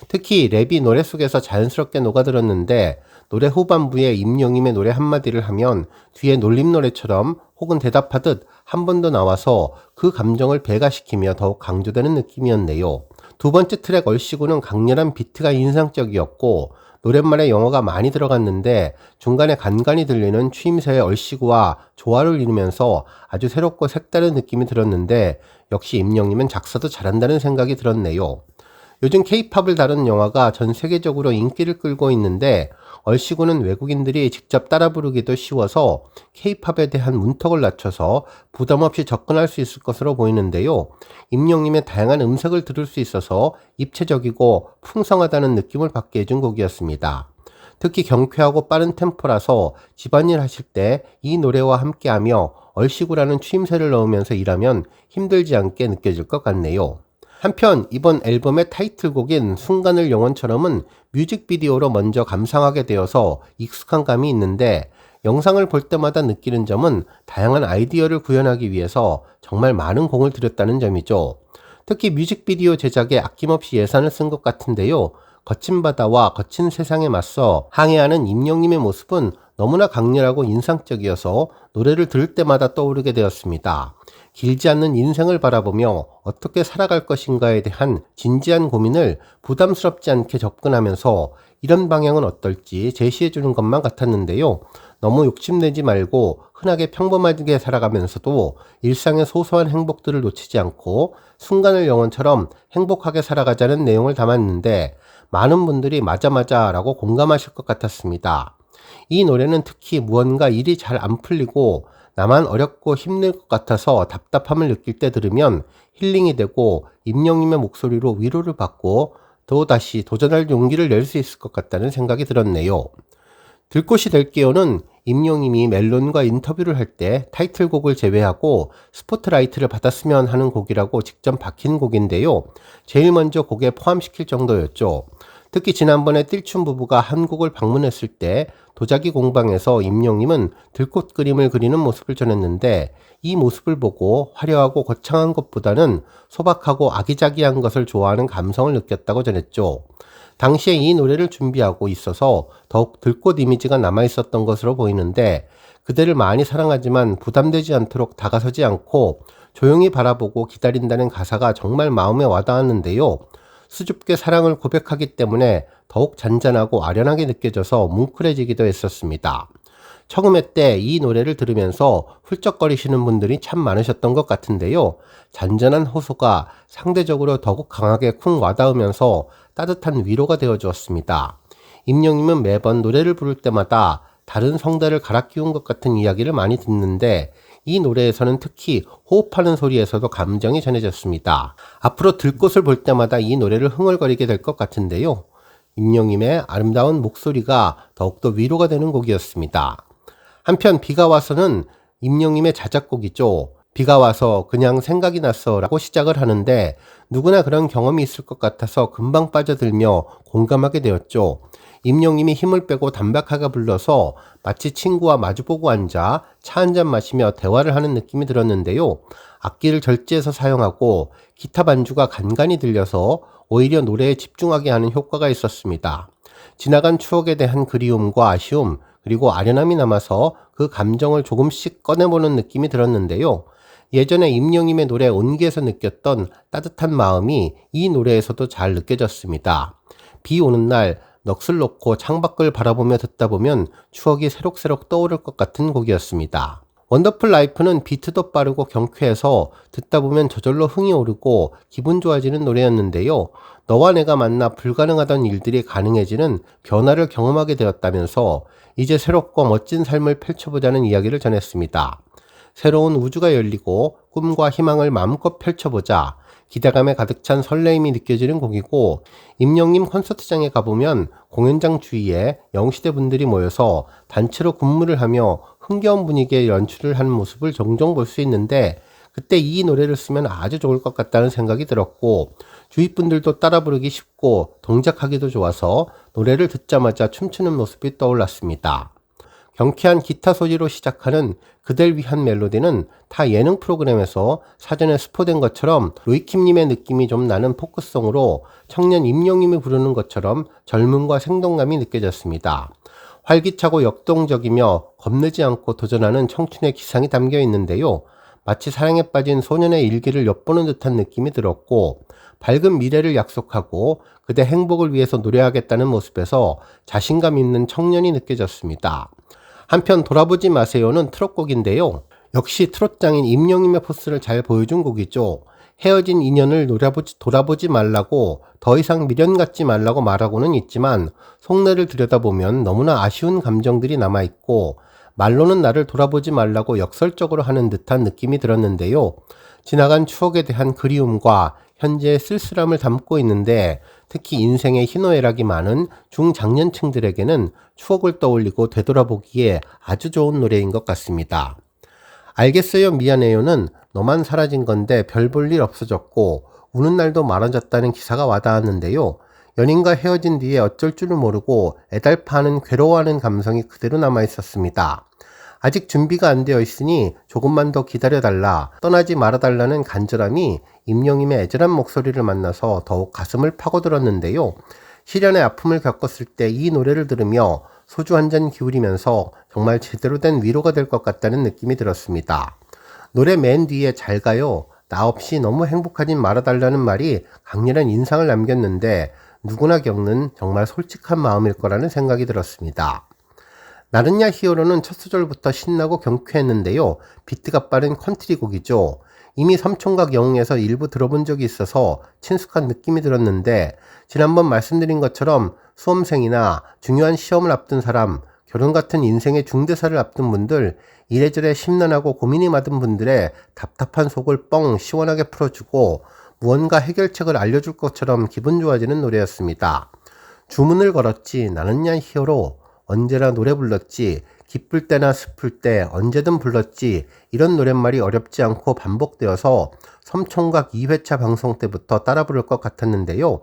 특히 랩이 노래 속에서 자연스럽게 녹아들었는데 노래 후반부에 임영웅님의 노래 한마디를 하면 뒤에 놀림노래처럼 혹은 대답하듯 한 번 더 나와서 그 감정을 배가시키며 더욱 강조되는 느낌이었네요. 두 번째 트랙 얼씨구는 강렬한 비트가 인상적이었고 노랫말에 영어가 많이 들어갔는데 중간에 간간히 들리는 추임새의 얼씨구와 조화를 이루면서 아주 새롭고 색다른 느낌이 들었는데 역시 임영님은 작사도 잘한다는 생각이 들었네요. 요즘 K-팝을 다룬 영화가 전 세계적으로 인기를 끌고 있는데 얼씨구는 외국인들이 직접 따라 부르기도 쉬워서 K-팝에 대한 문턱을 낮춰서 부담없이 접근할 수 있을 것으로 보이는데요. 임영님의 다양한 음색을 들을 수 있어서 입체적이고 풍성하다는 느낌을 받게 해준 곡이었습니다. 특히 경쾌하고 빠른 템포라서 집안일 하실 때 이 노래와 함께하며 얼씨구라는 추임새를 넣으면서 일하면 힘들지 않게 느껴질 것 같네요. 한편 이번 앨범의 타이틀곡인 순간을 영원처럼은 뮤직비디오로 먼저 감상하게 되어서 익숙한 감이 있는데 영상을 볼 때마다 느끼는 점은 다양한 아이디어를 구현하기 위해서 정말 많은 공을 들였다는 점이죠. 특히 뮤직비디오 제작에 아낌없이 예산을 쓴 것 같은데요. 거친 바다와 거친 세상에 맞서 항해하는 임영님의 모습은 너무나 강렬하고 인상적이어서 노래를 들을 때마다 떠오르게 되었습니다. 길지 않는 인생을 바라보며 어떻게 살아갈 것인가에 대한 진지한 고민을 부담스럽지 않게 접근하면서 이런 방향은 어떨지 제시해주는 것만 같았는데요. 너무 욕심내지 말고 흔하게 평범하게 살아가면서도 일상의 소소한 행복들을 놓치지 않고 순간을 영원처럼 행복하게 살아가자는 내용을 담았는데 많은 분들이 맞아 라고 공감하실 것 같았습니다. 이 노래는 특히 무언가 일이 잘 안 풀리고 나만 어렵고 힘들 것 같아서 답답함을 느낄 때 들으면 힐링이 되고 임영님의 목소리로 위로를 받고 또다시 도전할 용기를 낼 수 있을 것 같다는 생각이 들었네요. 들꽃이 될게요는 임영님이 멜론과 인터뷰를 할 때 타이틀곡을 제외하고 스포트라이트를 받았으면 하는 곡이라고 직접 박힌 곡인데요. 제일 먼저 곡에 포함시킬 정도였죠. 특히 지난번에 띨춘 부부가 한국을 방문했을 때 도자기 공방에서 임영님은 들꽃 그림을 그리는 모습을 전했는데 이 모습을 보고 화려하고 거창한 것보다는 소박하고 아기자기한 것을 좋아하는 감성을 느꼈다고 전했죠. 당시에 이 노래를 준비하고 있어서 더욱 들꽃 이미지가 남아있었던 것으로 보이는데 그대를 많이 사랑하지만 부담되지 않도록 다가서지 않고 조용히 바라보고 기다린다는 가사가 정말 마음에 와닿았는데요. 수줍게 사랑을 고백하기 때문에 더욱 잔잔하고 아련하게 느껴져서 뭉클해지기도 했었습니다. 처음에 때 이 노래를 들으면서 훌쩍거리시는 분들이 참 많으셨던 것 같은데요. 잔잔한 호소가 상대적으로 더욱 강하게 쿵 와닿으면서 따뜻한 위로가 되어 주었습니다. 임영님은 매번 노래를 부를 때마다 다른 성대를 갈아 끼운 것 같은 이야기를 많이 듣는데 이 노래에서는 특히 호흡하는 소리에서도 감정이 전해졌습니다. 앞으로 들꽃을 볼 때마다 이 노래를 흥얼거리게 될 것 같은데요. 임영님의 아름다운 목소리가 더욱더 위로가 되는 곡이었습니다. 한편 비가 와서는 임영님의 자작곡이죠. 비가 와서 그냥 생각이 났어 라고 시작을 하는데 누구나 그런 경험이 있을 것 같아서 금방 빠져들며 공감하게 되었죠. 임영님이 힘을 빼고 담백하게 불러서 마치 친구와 마주보고 앉아 차 한잔 마시며 대화를 하는 느낌이 들었는데요. 악기를 절제해서 사용하고 기타 반주가 간간히 들려서 오히려 노래에 집중하게 하는 효과가 있었습니다. 지나간 추억에 대한 그리움과 아쉬움 그리고 아련함이 남아서 그 감정을 조금씩 꺼내보는 느낌이 들었는데요. 예전에 임영님의 노래 온기에서 느꼈던 따뜻한 마음이 이 노래에서도 잘 느껴졌습니다. 비 오는 날 넋을 놓고 창밖을 바라보며 듣다 보면 추억이 새록새록 떠오를 것 같은 곡이었습니다. 원더풀 라이프는 비트도 빠르고 경쾌해서 듣다 보면 저절로 흥이 오르고 기분 좋아지는 노래였는데요. 너와 내가 만나 불가능하던 일들이 가능해지는 변화를 경험하게 되었다면서 이제 새롭고 멋진 삶을 펼쳐보자는 이야기를 전했습니다. 새로운 우주가 열리고 꿈과 희망을 마음껏 펼쳐보자. 기대감에 가득 찬 설레임이 느껴지는 곡이고 임영님 콘서트장에 가보면 공연장 주위에 영시대 분들이 모여서 단체로 군무를 하며 흥겨운 분위기의 연출을 하는 모습을 종종 볼 수 있는데 그때 이 노래를 쓰면 아주 좋을 것 같다는 생각이 들었고 주위 분들도 따라 부르기 쉽고 동작하기도 좋아서 노래를 듣자마자 춤추는 모습이 떠올랐습니다. 경쾌한 기타 소리로 시작하는 그댈 위한 멜로디는 타 예능 프로그램에서 사전에 스포된 것처럼 로이킴님의 느낌이 좀 나는 포크송으로 청년 임영님이 부르는 것처럼 젊음과 생동감이 느껴졌습니다. 활기차고 역동적이며 겁내지 않고 도전하는 청춘의 기상이 담겨 있는데요. 마치 사랑에 빠진 소년의 일기를 엿보는 듯한 느낌이 들었고 밝은 미래를 약속하고 그대 행복을 위해서 노래하겠다는 모습에서 자신감 있는 청년이 느껴졌습니다. 한편 돌아보지 마세요는 트롯곡인데요. 역시 트롯장인 임영임의 포스를 잘 보여준 곡이죠. 헤어진 인연을 돌아보지 말라고, 더 이상 미련 갖지 말라고 말하고는 있지만 속내를 들여다보면 너무나 아쉬운 감정들이 남아있고, 말로는 나를 돌아보지 말라고 역설적으로 하는 듯한 느낌이 들었는데요. 지나간 추억에 대한 그리움과 현재의 쓸쓸함을 담고 있는데, 특히 인생의 희노애락이 많은 중장년층들에게는 추억을 떠올리고 되돌아보기에 아주 좋은 노래인 것 같습니다. 알겠어요 미안해요는 너만 사라진 건데 별 볼 일 없어졌고 우는 날도 많아졌다는 기사가 와닿았는데요. 연인과 헤어진 뒤에 어쩔 줄을 모르고 애달파하는 괴로워하는 감성이 그대로 남아있었습니다. 아직 준비가 안 되어 있으니 조금만 더 기다려달라, 떠나지 말아달라는 간절함이 임영임의 애절한 목소리를 만나서 더욱 가슴을 파고들었는데요. 시련의 아픔을 겪었을 때 이 노래를 들으며 소주 한 잔 기울이면서 정말 제대로 된 위로가 될 것 같다는 느낌이 들었습니다. 노래 맨 뒤에 잘 가요, 나 없이 너무 행복하진 말아달라는 말이 강렬한 인상을 남겼는데 누구나 겪는 정말 솔직한 마음일 거라는 생각이 들었습니다. 나른야 히어로는 첫 소절부터 신나고 경쾌했는데요. 비트가 빠른 컨트리 곡이죠. 이미 삼총각 영웅에서 일부 들어본 적이 있어서 친숙한 느낌이 들었는데, 지난번 말씀드린 것처럼 수험생이나 중요한 시험을 앞둔 사람, 결혼 같은 인생의 중대사를 앞둔 분들, 이래저래 심란하고 고민이 많은 분들의 답답한 속을 뻥 시원하게 풀어주고 무언가 해결책을 알려줄 것처럼 기분 좋아지는 노래였습니다. 주문을 걸었지 나는야 히어로, 언제나 노래 불렀지, 기쁠 때나 슬플 때 언제든 불렀지, 이런 노랫말이 어렵지 않고 반복되어서 삼총각 2회차 방송 때부터 따라 부를 것 같았는데요.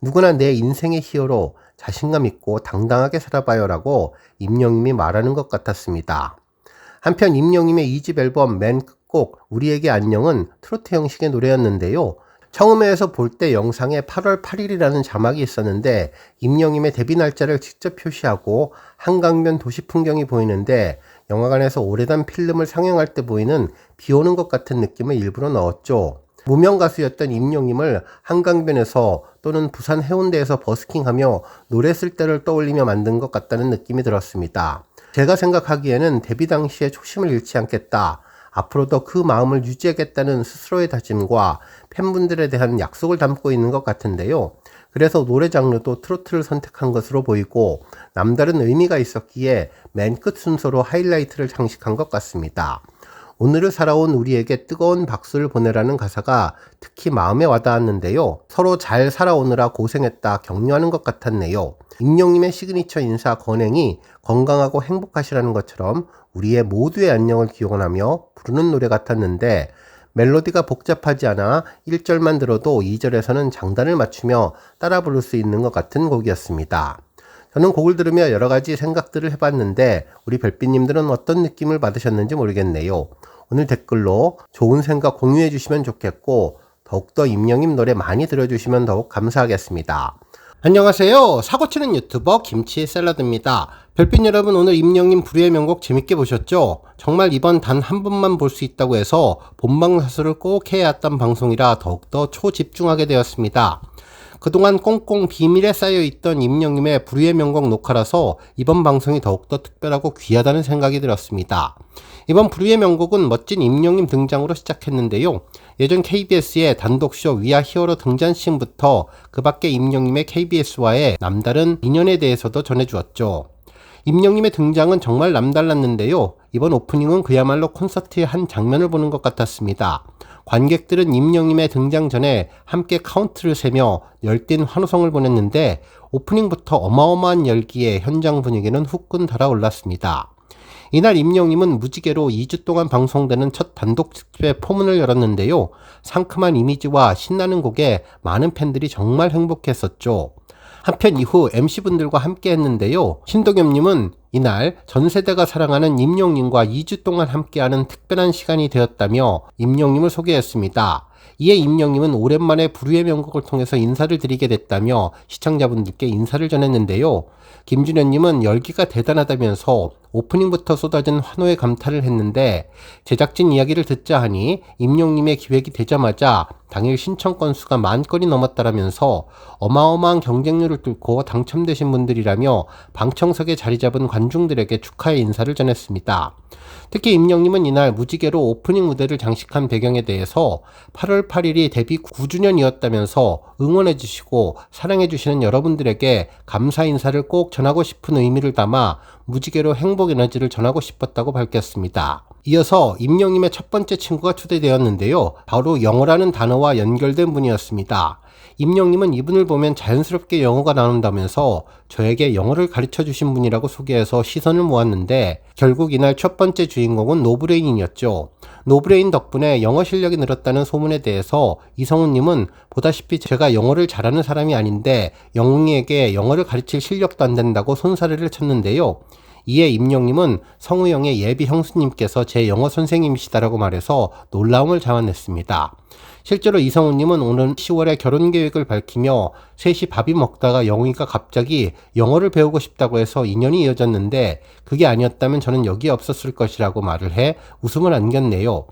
누구나 내 인생의 히어로, 자신감 있고 당당하게 살아봐요 라고 임영임이 말하는 것 같았습니다. 한편 임영임의 2집 앨범 맨 끝곡 우리에게 안녕은 트로트 형식의 노래였는데요. 처음에서 볼 때 영상에 8월 8일이라는 자막이 있었는데 임영임의 데뷔 날짜를 직접 표시하고 한강변 도시 풍경이 보이는데, 영화관에서 오래된 필름을 상영할 때 보이는 비 오는 것 같은 느낌을 일부러 넣었죠. 무명 가수였던 임영임을 한강변에서 또는 부산 해운대에서 버스킹하며 노래 쓸 때를 떠올리며 만든 것 같다는 느낌이 들었습니다. 제가 생각하기에는 데뷔 당시에 초심을 잃지 않겠다, 앞으로도 그 마음을 유지하겠다는 스스로의 다짐과 팬분들에 대한 약속을 담고 있는 것 같은데요. 그래서 노래 장르도 트로트를 선택한 것으로 보이고 남다른 의미가 있었기에 맨 끝 순서로 하이라이트를 장식한 것 같습니다. 오늘을 살아온 우리에게 뜨거운 박수를 보내라는 가사가 특히 마음에 와닿았는데요. 서로 잘 살아오느라 고생했다 격려하는 것 같았네요. 임영임의 시그니처 인사 건행이 건강하고 행복하시라는 것처럼 우리의 모두의 안녕을 기원하며 부르는 노래 같았는데, 멜로디가 복잡하지 않아 1절만 들어도 2절에서는 장단을 맞추며 따라 부를 수 있는 것 같은 곡이었습니다. 저는 곡을 들으며 여러 가지 생각들을 해봤는데 우리 별빛님들은 어떤 느낌을 받으셨는지 모르겠네요. 오늘 댓글로 좋은 생각 공유해 주시면 좋겠고, 더욱더 임영임 노래 많이 들어주시면 더욱 감사하겠습니다. 안녕하세요. 사고치는 유튜버 김치 샐러드입니다. 별빛 여러분, 오늘 임영임 불후의 명곡 재밌게 보셨죠? 정말 이번 단 한 번만 볼 수 있다고 해서 본방사수를 꼭 해야 했던 방송이라 더욱더 초집중하게 되었습니다. 그동안 꽁꽁 비밀에 쌓여있던 임영임의 불후의 명곡 녹화라서 이번 방송이 더욱더 특별하고 귀하다는 생각이 들었습니다. 이번 불후의 명곡은 멋진 임영임 등장으로 시작했는데요. 예전 KBS의 단독쇼 위아 히어로 등장씬부터 그 밖에 임영임의 KBS와의 남다른 인연에 대해서도 전해주었죠. 임영임의 등장은 정말 남달랐는데요. 이번 오프닝은 그야말로 콘서트의 한 장면을 보는 것 같았습니다. 관객들은 임영임의 등장 전에 함께 카운트를 세며 열띤 환호성을 보냈는데, 오프닝부터 어마어마한 열기에 현장 분위기는 후끈 달아올랐습니다. 이날 임영임은 무지개로 2주 동안 방송되는 첫 단독 특집의 포문을 열었는데요. 상큼한 이미지와 신나는 곡에 많은 팬들이 정말 행복했었죠. 한편 이후 MC분들과 함께 했는데요. 신동엽님은 이날 전세대가 사랑하는 임영임과 2주 동안 함께하는 특별한 시간이 되었다며 임영임을 소개했습니다. 이에 임영임은 오랜만에 불후의 명곡을 통해서 인사를 드리게 됐다며 시청자분들께 인사를 전했는데요. 김준현님은 열기가 대단하다면서 오프닝부터 쏟아진 환호의 감탄을 했는데 제작진 이야기를 듣자 하니 임영님의 기획이 되자마자 당일 신청 건수가 10,000건이 넘었다라면서 어마어마한 경쟁률을 뚫고 당첨되신 분들이라며 방청석에 자리 잡은 관중들에게 축하의 인사를 전했습니다. 특히 임영님은 이날 무지개로 오프닝 무대를 장식한 배경에 대해서 8월 8일이 데뷔 9주년이었다면서 응원해주시고 사랑해주시는 여러분들에게 감사 인사를 꼭 전하고 싶은 의미를 담아 무지개로 행복 에너지를 전하고 싶었다고 밝혔습니다. 이어서 임영님의 첫 번째 친구가 초대되었는데요. 바로 영어라는 단어와 연결된 분이었습니다. 임영님은 이분을 보면 자연스럽게 영어가 나온다면서 저에게 영어를 가르쳐 주신 분이라고 소개해서 시선을 모았는데 결국 이날 첫 번째 주인공은 노브레인이었죠. 노브레인 덕분에 영어 실력이 늘었다는 소문에 대해서 이성훈님은 보다시피 제가 영어를 잘하는 사람이 아닌데 영웅이에게 영어를 가르칠 실력도 안 된다고 손사래를 쳤는데요. 이에 임영님은 성우영의 예비 형수님께서 제 영어 선생님이시다라고 말해서 놀라움을 자아냈습니다. 실제로 이성훈님은 오는 10월에 결혼 계획을 밝히며 셋이 밥이 먹다가 영웅이가 갑자기 영어를 배우고 싶다고 해서 인연이 이어졌는데 그게 아니었다면 저는 여기에 없었을 것이라고 말을 해 웃음을 안겼네요.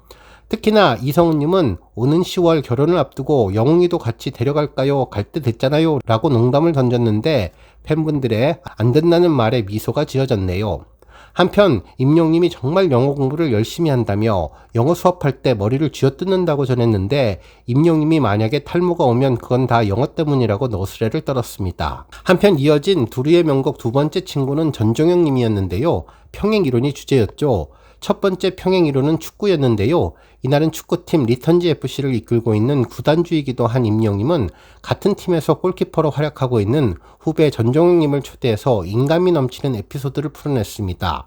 특히나 이성훈님은 오는 10월 결혼을 앞두고 영웅이도 같이 데려갈까요? 갈 때 됐잖아요 라고 농담을 던졌는데 팬분들의 안 된다는 말에 미소가 지어졌네요. 한편 임영님이 정말 영어 공부를 열심히 한다며 영어 수업할 때 머리를 쥐어뜯는다고 전했는데 임영님이 만약에 탈모가 오면 그건 다 영어 때문이라고 너스레를 떨었습니다. 한편 이어진 두루의 명곡 두 번째 친구는 전종영 님이었는데요. 평행이론이 주제였죠. 첫 번째 평행이론은 축구였는데요. 이날은 축구팀 리턴즈 FC를 이끌고 있는 구단주이기도 한 임영님은 같은 팀에서 골키퍼로 활약하고 있는 후배 전종영님을 초대해서 인감이 넘치는 에피소드를 풀어냈습니다.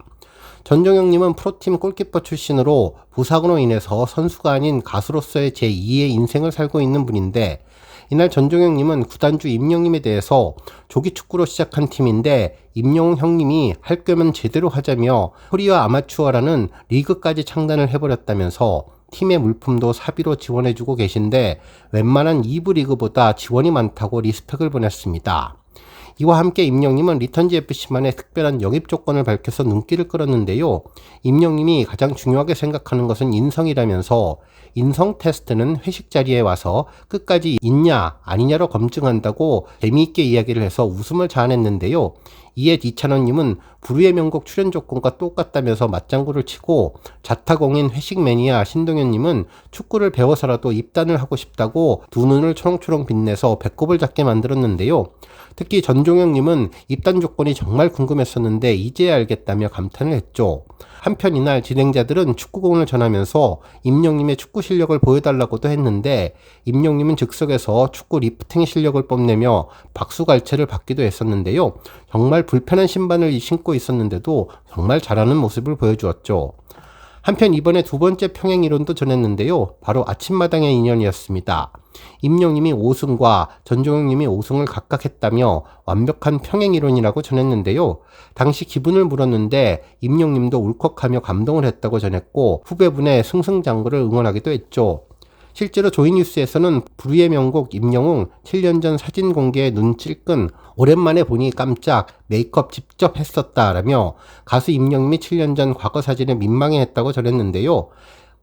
전종영님은 프로팀 골키퍼 출신으로 부상으로 인해서 선수가 아닌 가수로서의 제2의 인생을 살고 있는 분인데 이날 전종영님은 구단주 임영님에 대해서 조기축구로 시작한 팀인데 임영웅 형님이 할 거면 제대로 하자며 코리아 아마추어라는 리그까지 창단을 해버렸다면서 팀의 물품도 사비로 지원해주고 계신데 웬만한 2부 리그보다 지원이 많다고 리스펙을 보냈습니다. 이와 함께 임영님은 리턴즈 FC만의 특별한 영입 조건을 밝혀서 눈길을 끌었는데요. 임영님이 가장 중요하게 생각하는 것은 인성이라면서 인성 테스트는 회식 자리에 와서 끝까지 있냐 아니냐로 검증한다고 재미있게 이야기를 해서 웃음을 자아냈는데요. 이에 이찬원님은 부르의 명곡 출연 조건과 똑같다면서 맞장구를 치고 자타공인 회식 매니아 신동현님은 축구를 배워서라도 입단을 하고 싶다고 두 눈을 초롱초롱 빛내서 배꼽을 잡게 만들었는데요. 특히 전종영님은 입단 조건이 정말 궁금했었는데 이제야 알겠다며 감탄을 했죠. 한편 이날 진행자들은 축구공을 전하면서 임영님의 축구 실력을 보여달라고도 했는데 임영님은 즉석에서 축구 리프팅 실력을 뽐내며 박수갈채를 받기도 했었는데요. 정말 불편한 신발을 신고 있었는데도 정말 잘하는 모습을 보여주었죠. 한편 이번에 두 번째 평행이론도 전했는데요. 바로 아침마당의 인연이었습니다. 임영님이 5승과 전종영님이 5승을 각각 했다며 완벽한 평행이론이라고 전했는데요. 당시 기분을 물었는데 임영님도 울컥하며 감동을 했다고 전했고 후배분의 승승장구를 응원하기도 했죠. 실제로 조이뉴스에서는 부르의 명곡 임영웅 7년 전 사진 공개에 눈 찔끔 오랜만에 보니 깜짝 메이크업 직접 했었다라며 가수 임영웅이 7년 전 과거 사진에 민망해했다고 전했는데요.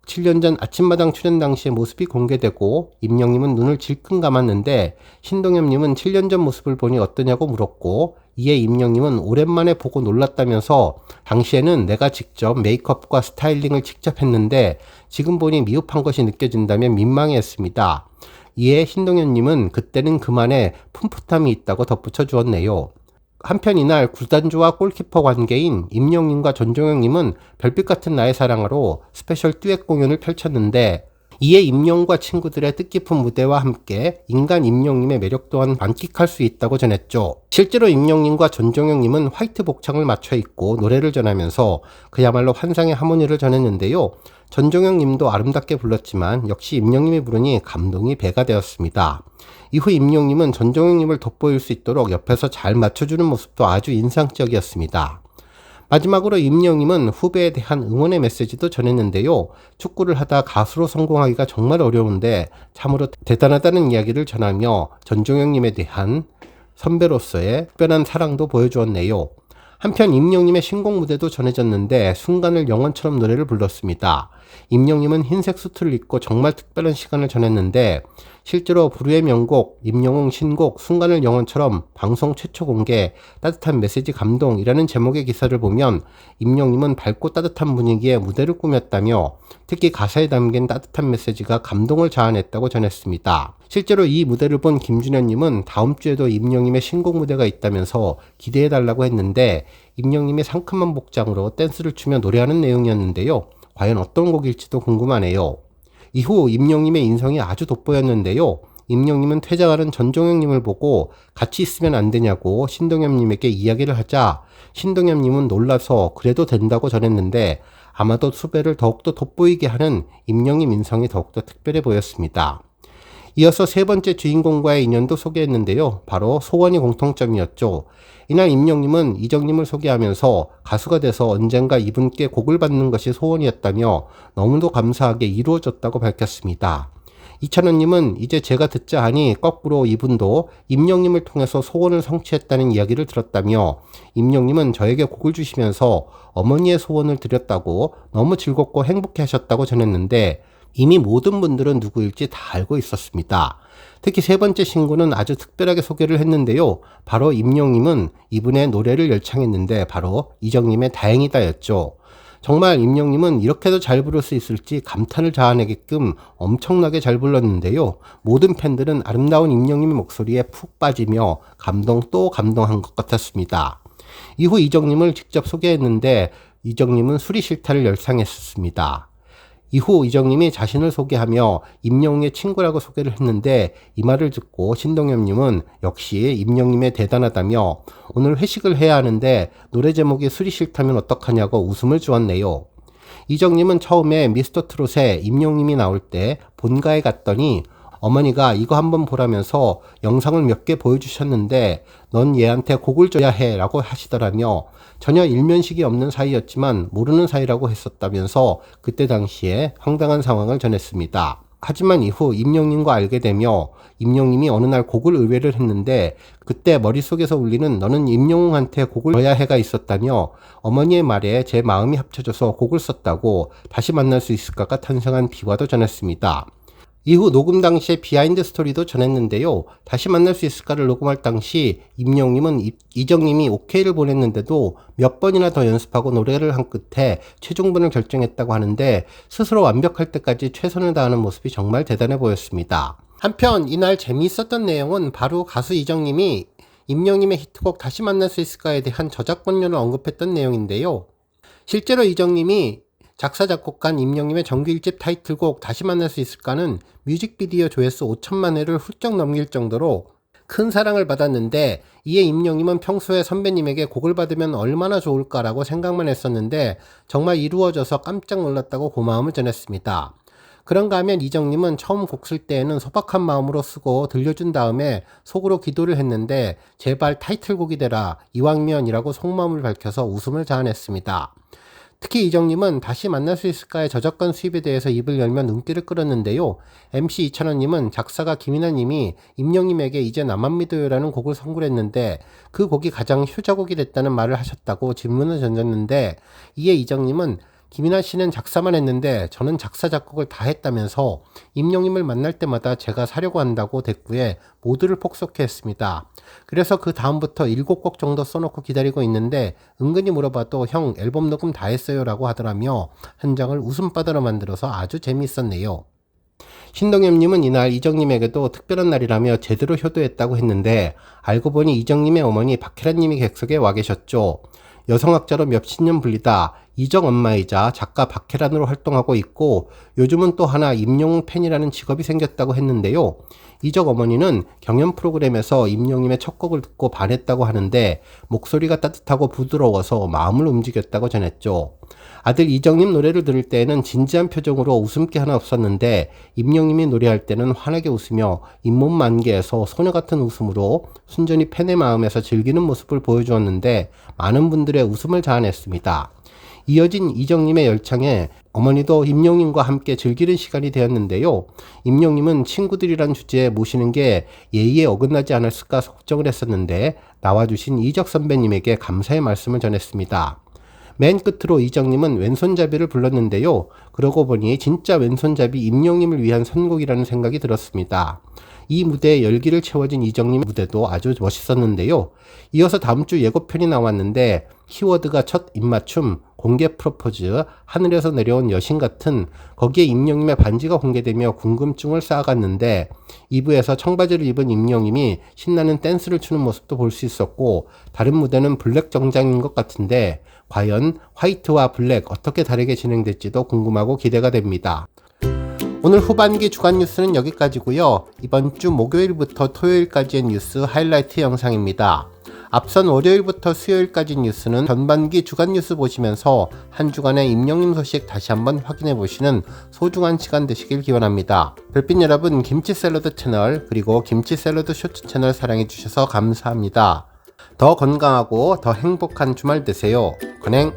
7년 전 아침마당 출연 당시의 모습이 공개되고 임영님은 눈을 질끈 감았는데 신동엽님은 7년 전 모습을 보니 어떠냐고 물었고 이에 임영님은 오랜만에 보고 놀랐다면서 당시에는 내가 직접 메이크업과 스타일링을 직접 했는데 지금 보니 미흡한 것이 느껴진다며 민망해했습니다. 이에 신동엽님은 그때는 그만에 풋풋함이 있다고 덧붙여 주었네요. 한편 이날 구단주와 골키퍼 관계인 임영님과 전종영님은 별빛 같은 나의 사랑으로 스페셜 듀엣 공연을 펼쳤는데 이에 임영웅과 친구들의 뜻깊은 무대와 함께 인간 임영님의 매력 또한 만끽할 수 있다고 전했죠. 실제로 임영님과 전종영님은 화이트 복장을 맞춰 입고 노래를 전하면서 그야말로 환상의 하모니를 전했는데요. 전종영님도 아름답게 불렀지만 역시 임영님이 부르니 감동이 배가 되었습니다. 이후 임영님은 전종영님을 돋보일 수 있도록 옆에서 잘 맞춰주는 모습도 아주 인상적이었습니다. 마지막으로 임영님은 후배에 대한 응원의 메시지도 전했는데요. 축구를 하다 가수로 성공하기가 정말 어려운데 참으로 대단하다는 이야기를 전하며 전종영님에 대한 선배로서의 특별한 사랑도 보여주었네요. 한편 임영님의 신곡 무대도 전해졌는데 순간을 영원처럼 노래를 불렀습니다. 임영님은 흰색 수트를 입고 정말 특별한 시간을 전했는데 실제로 부르의 명곡 임영웅 신곡 순간을 영원처럼 방송 최초 공개 따뜻한 메시지 감동이라는 제목의 기사를 보면 임영님은 밝고 따뜻한 분위기의 무대를 꾸몄다며 특히 가사에 담긴 따뜻한 메시지가 감동을 자아냈다고 전했습니다. 실제로 이 무대를 본 김준현님은 다음 주에도 임영님의 신곡 무대가 있다면서 기대해달라고 했는데 임영님이 상큼한 복장으로 댄스를 추며 노래하는 내용이었는데요. 과연 어떤 곡일지도 궁금하네요. 이후 임영님의 인성이 아주 돋보였는데요. 임영님은 퇴장하는 전종혁님을 보고 같이 있으면 안 되냐고 신동엽님에게 이야기를 하자 신동엽님은 놀라서 그래도 된다고 전했는데 아마도 수배를 더욱더 돋보이게 하는 임영님 인성이 더욱더 특별해 보였습니다. 이어서 세 번째 주인공과의 인연도 소개했는데요. 바로 소원이 공통점이었죠. 이날 임영님은 이정님을 소개하면서 가수가 돼서 언젠가 이분께 곡을 받는 것이 소원이었다며 너무도 감사하게 이루어졌다고 밝혔습니다. 이찬원님은 이제 제가 듣자 하니 거꾸로 이분도 임영님을 통해서 소원을 성취했다는 이야기를 들었다며 임영님은 저에게 곡을 주시면서 어머니의 소원을 드렸다고 너무 즐겁고 행복해 하셨다고 전했는데 이미 모든 분들은 누구일지 다 알고 있었습니다. 특히 세 번째 신곡은 아주 특별하게 소개를 했는데요. 바로 임영님은 이분의 노래를 열창했는데 바로 이정님의 다행이다였죠. 정말 임영님은 이렇게도 잘 부를 수 있을지 감탄을 자아내게끔 엄청나게 잘 불렀는데요. 모든 팬들은 아름다운 임영님의 목소리에 푹 빠지며 감동 또 감동한 것 같았습니다. 이후 이정님을 직접 소개했는데 이정님은 술이 싫다를 열창했었습니다. 이후 이정님이 자신을 소개하며 임영웅의 친구라고 소개를 했는데 이 말을 듣고 신동엽님은 역시 임영님의 대단하다며 오늘 회식을 해야 하는데 노래 제목이 술이 싫다면 어떡하냐고 웃음을 주었네요. 이정님은 처음에 미스터트롯에 임영님이 나올 때 본가에 갔더니 어머니가 이거 한번 보라면서 영상을 몇 개 보여주셨는데 넌 얘한테 곡을 줘야 해 라고 하시더라며 전혀 일면식이 없는 사이였지만 모르는 사이라고 했었다면서 그때 당시에 황당한 상황을 전했습니다. 하지만 이후 임영님과 알게 되며 임영님이 어느 날 곡을 의뢰를 했는데 그때 머릿속에서 울리는 너는 임영웅한테 곡을 줘야 해가 있었다며 어머니의 말에 제 마음이 합쳐져서 곡을 썼다고 다시 만날 수 있을까가 탄생한 비화도 전했습니다. 이후 녹음 당시의 비하인드 스토리도 전했는데요. 다시 만날 수 있을까를 녹음할 당시 임영님은 이정님이 오케이를 보냈는데도 몇 번이나 더 연습하고 노래를 한 끝에 최종본을 결정했다고 하는데 스스로 완벽할 때까지 최선을 다하는 모습이 정말 대단해 보였습니다. 한편 이날 재미있었던 내용은 바로 가수 이정님이 임영님의 히트곡 다시 만날 수 있을까에 대한 저작권료를 언급했던 내용인데요. 실제로 이정님이 작사 작곡한 임영님의 정규 1집 타이틀곡 다시 만날 수 있을까는 뮤직비디오 조회수 5천만 회를 훌쩍 넘길 정도로 큰 사랑을 받았는데 이에 임영님은 평소에 선배님에게 곡을 받으면 얼마나 좋을까라고 생각만 했었는데 정말 이루어져서 깜짝 놀랐다고 고마움을 전했습니다. 그런가 하면 이정님은 처음 곡 쓸 때에는 소박한 마음으로 쓰고 들려준 다음에 속으로 기도를 했는데 제발 타이틀곡이 되라 이왕면이라고 속마음을 밝혀서 웃음을 자아냈습니다. 특히 이정님은 다시 만날 수 있을까의 저작권 수입에 대해서 입을 열면 눈길을 끌었는데요. MC 이찬원님은 작사가 김인하님이 임영님에게 이제 나만 믿어요라는 곡을 선물했는데 그 곡이 가장 효자곡이 됐다는 말을 하셨다고 질문을 던졌는데 이에 이정님은 김인하 씨는 작사만 했는데 저는 작사 작곡을 다 했다면서 임영님을 만날 때마다 제가 사려고 한다고 대꾸에 모두를 폭소케 했습니다. 그래서 그 다음부터 7곡 정도 써놓고 기다리고 있는데 은근히 물어봐도 형 앨범 녹음 다 했어요 라고 하더라며 현장을 웃음바다로 만들어서 아주 재미있었네요. 신동엽님은 이날 이정님에게도 특별한 날이라며 제대로 효도했다고 했는데 알고 보니 이정님의 어머니 박혜란님이 객석에 와 계셨죠. 여성학자로 몇십 년 불리다 이정 엄마이자 작가 박혜란으로 활동하고 있고 요즘은 또 하나 임영웅 팬이라는 직업이 생겼다고 했는데요. 이정 어머니는 경연 프로그램에서 임영님의 첫 곡을 듣고 반했다고 하는데 목소리가 따뜻하고 부드러워서 마음을 움직였다고 전했죠. 아들 이정님 노래를 들을 때에는 진지한 표정으로 웃음기 하나 없었는데 임영님이 노래할 때는 환하게 웃으며 잇몸 만개에서 소녀 같은 웃음으로 순전히 팬의 마음에서 즐기는 모습을 보여주었는데 많은 분들의 웃음을 자아냈습니다. 이어진 이정님의 열창에 어머니도 임영님과 함께 즐기는 시간이 되었는데요. 임영님은 친구들이란 주제에 모시는 게 예의에 어긋나지 않았을까 걱정을 했었는데 나와주신 이적 선배님에게 감사의 말씀을 전했습니다. 맨 끝으로 이정님은 왼손잡이를 불렀는데요. 그러고 보니 진짜 왼손잡이 임영님을 위한 선곡이라는 생각이 들었습니다. 이 무대에 열기를 채워진 이정님 무대도 아주 멋있었는데요. 이어서 다음 주 예고편이 나왔는데 키워드가 첫 입맞춤, 공개 프로포즈, 하늘에서 내려온 여신 같은 거기에 임영님의 반지가 공개되며 궁금증을 쌓아갔는데 2부에서 청바지를 입은 임영님이 신나는 댄스를 추는 모습도 볼 수 있었고 다른 무대는 블랙 정장인 것 같은데 과연 화이트와 블랙 어떻게 다르게 진행될지도 궁금하고 기대가 됩니다. 오늘 후반기 주간 뉴스는 여기까지고요. 이번 주 목요일부터 토요일까지의 뉴스 하이라이트 영상입니다. 앞선 월요일부터 수요일까지 뉴스는 전반기 주간 뉴스 보시면서 한 주간의 임영님 소식 다시 한번 확인해 보시는 소중한 시간 되시길 기원합니다. 별빛 여러분, 김치 샐러드 채널 그리고 김치 샐러드 쇼츠 채널 사랑해 주셔서 감사합니다. 더 건강하고 더 행복한 주말 되세요. 건행!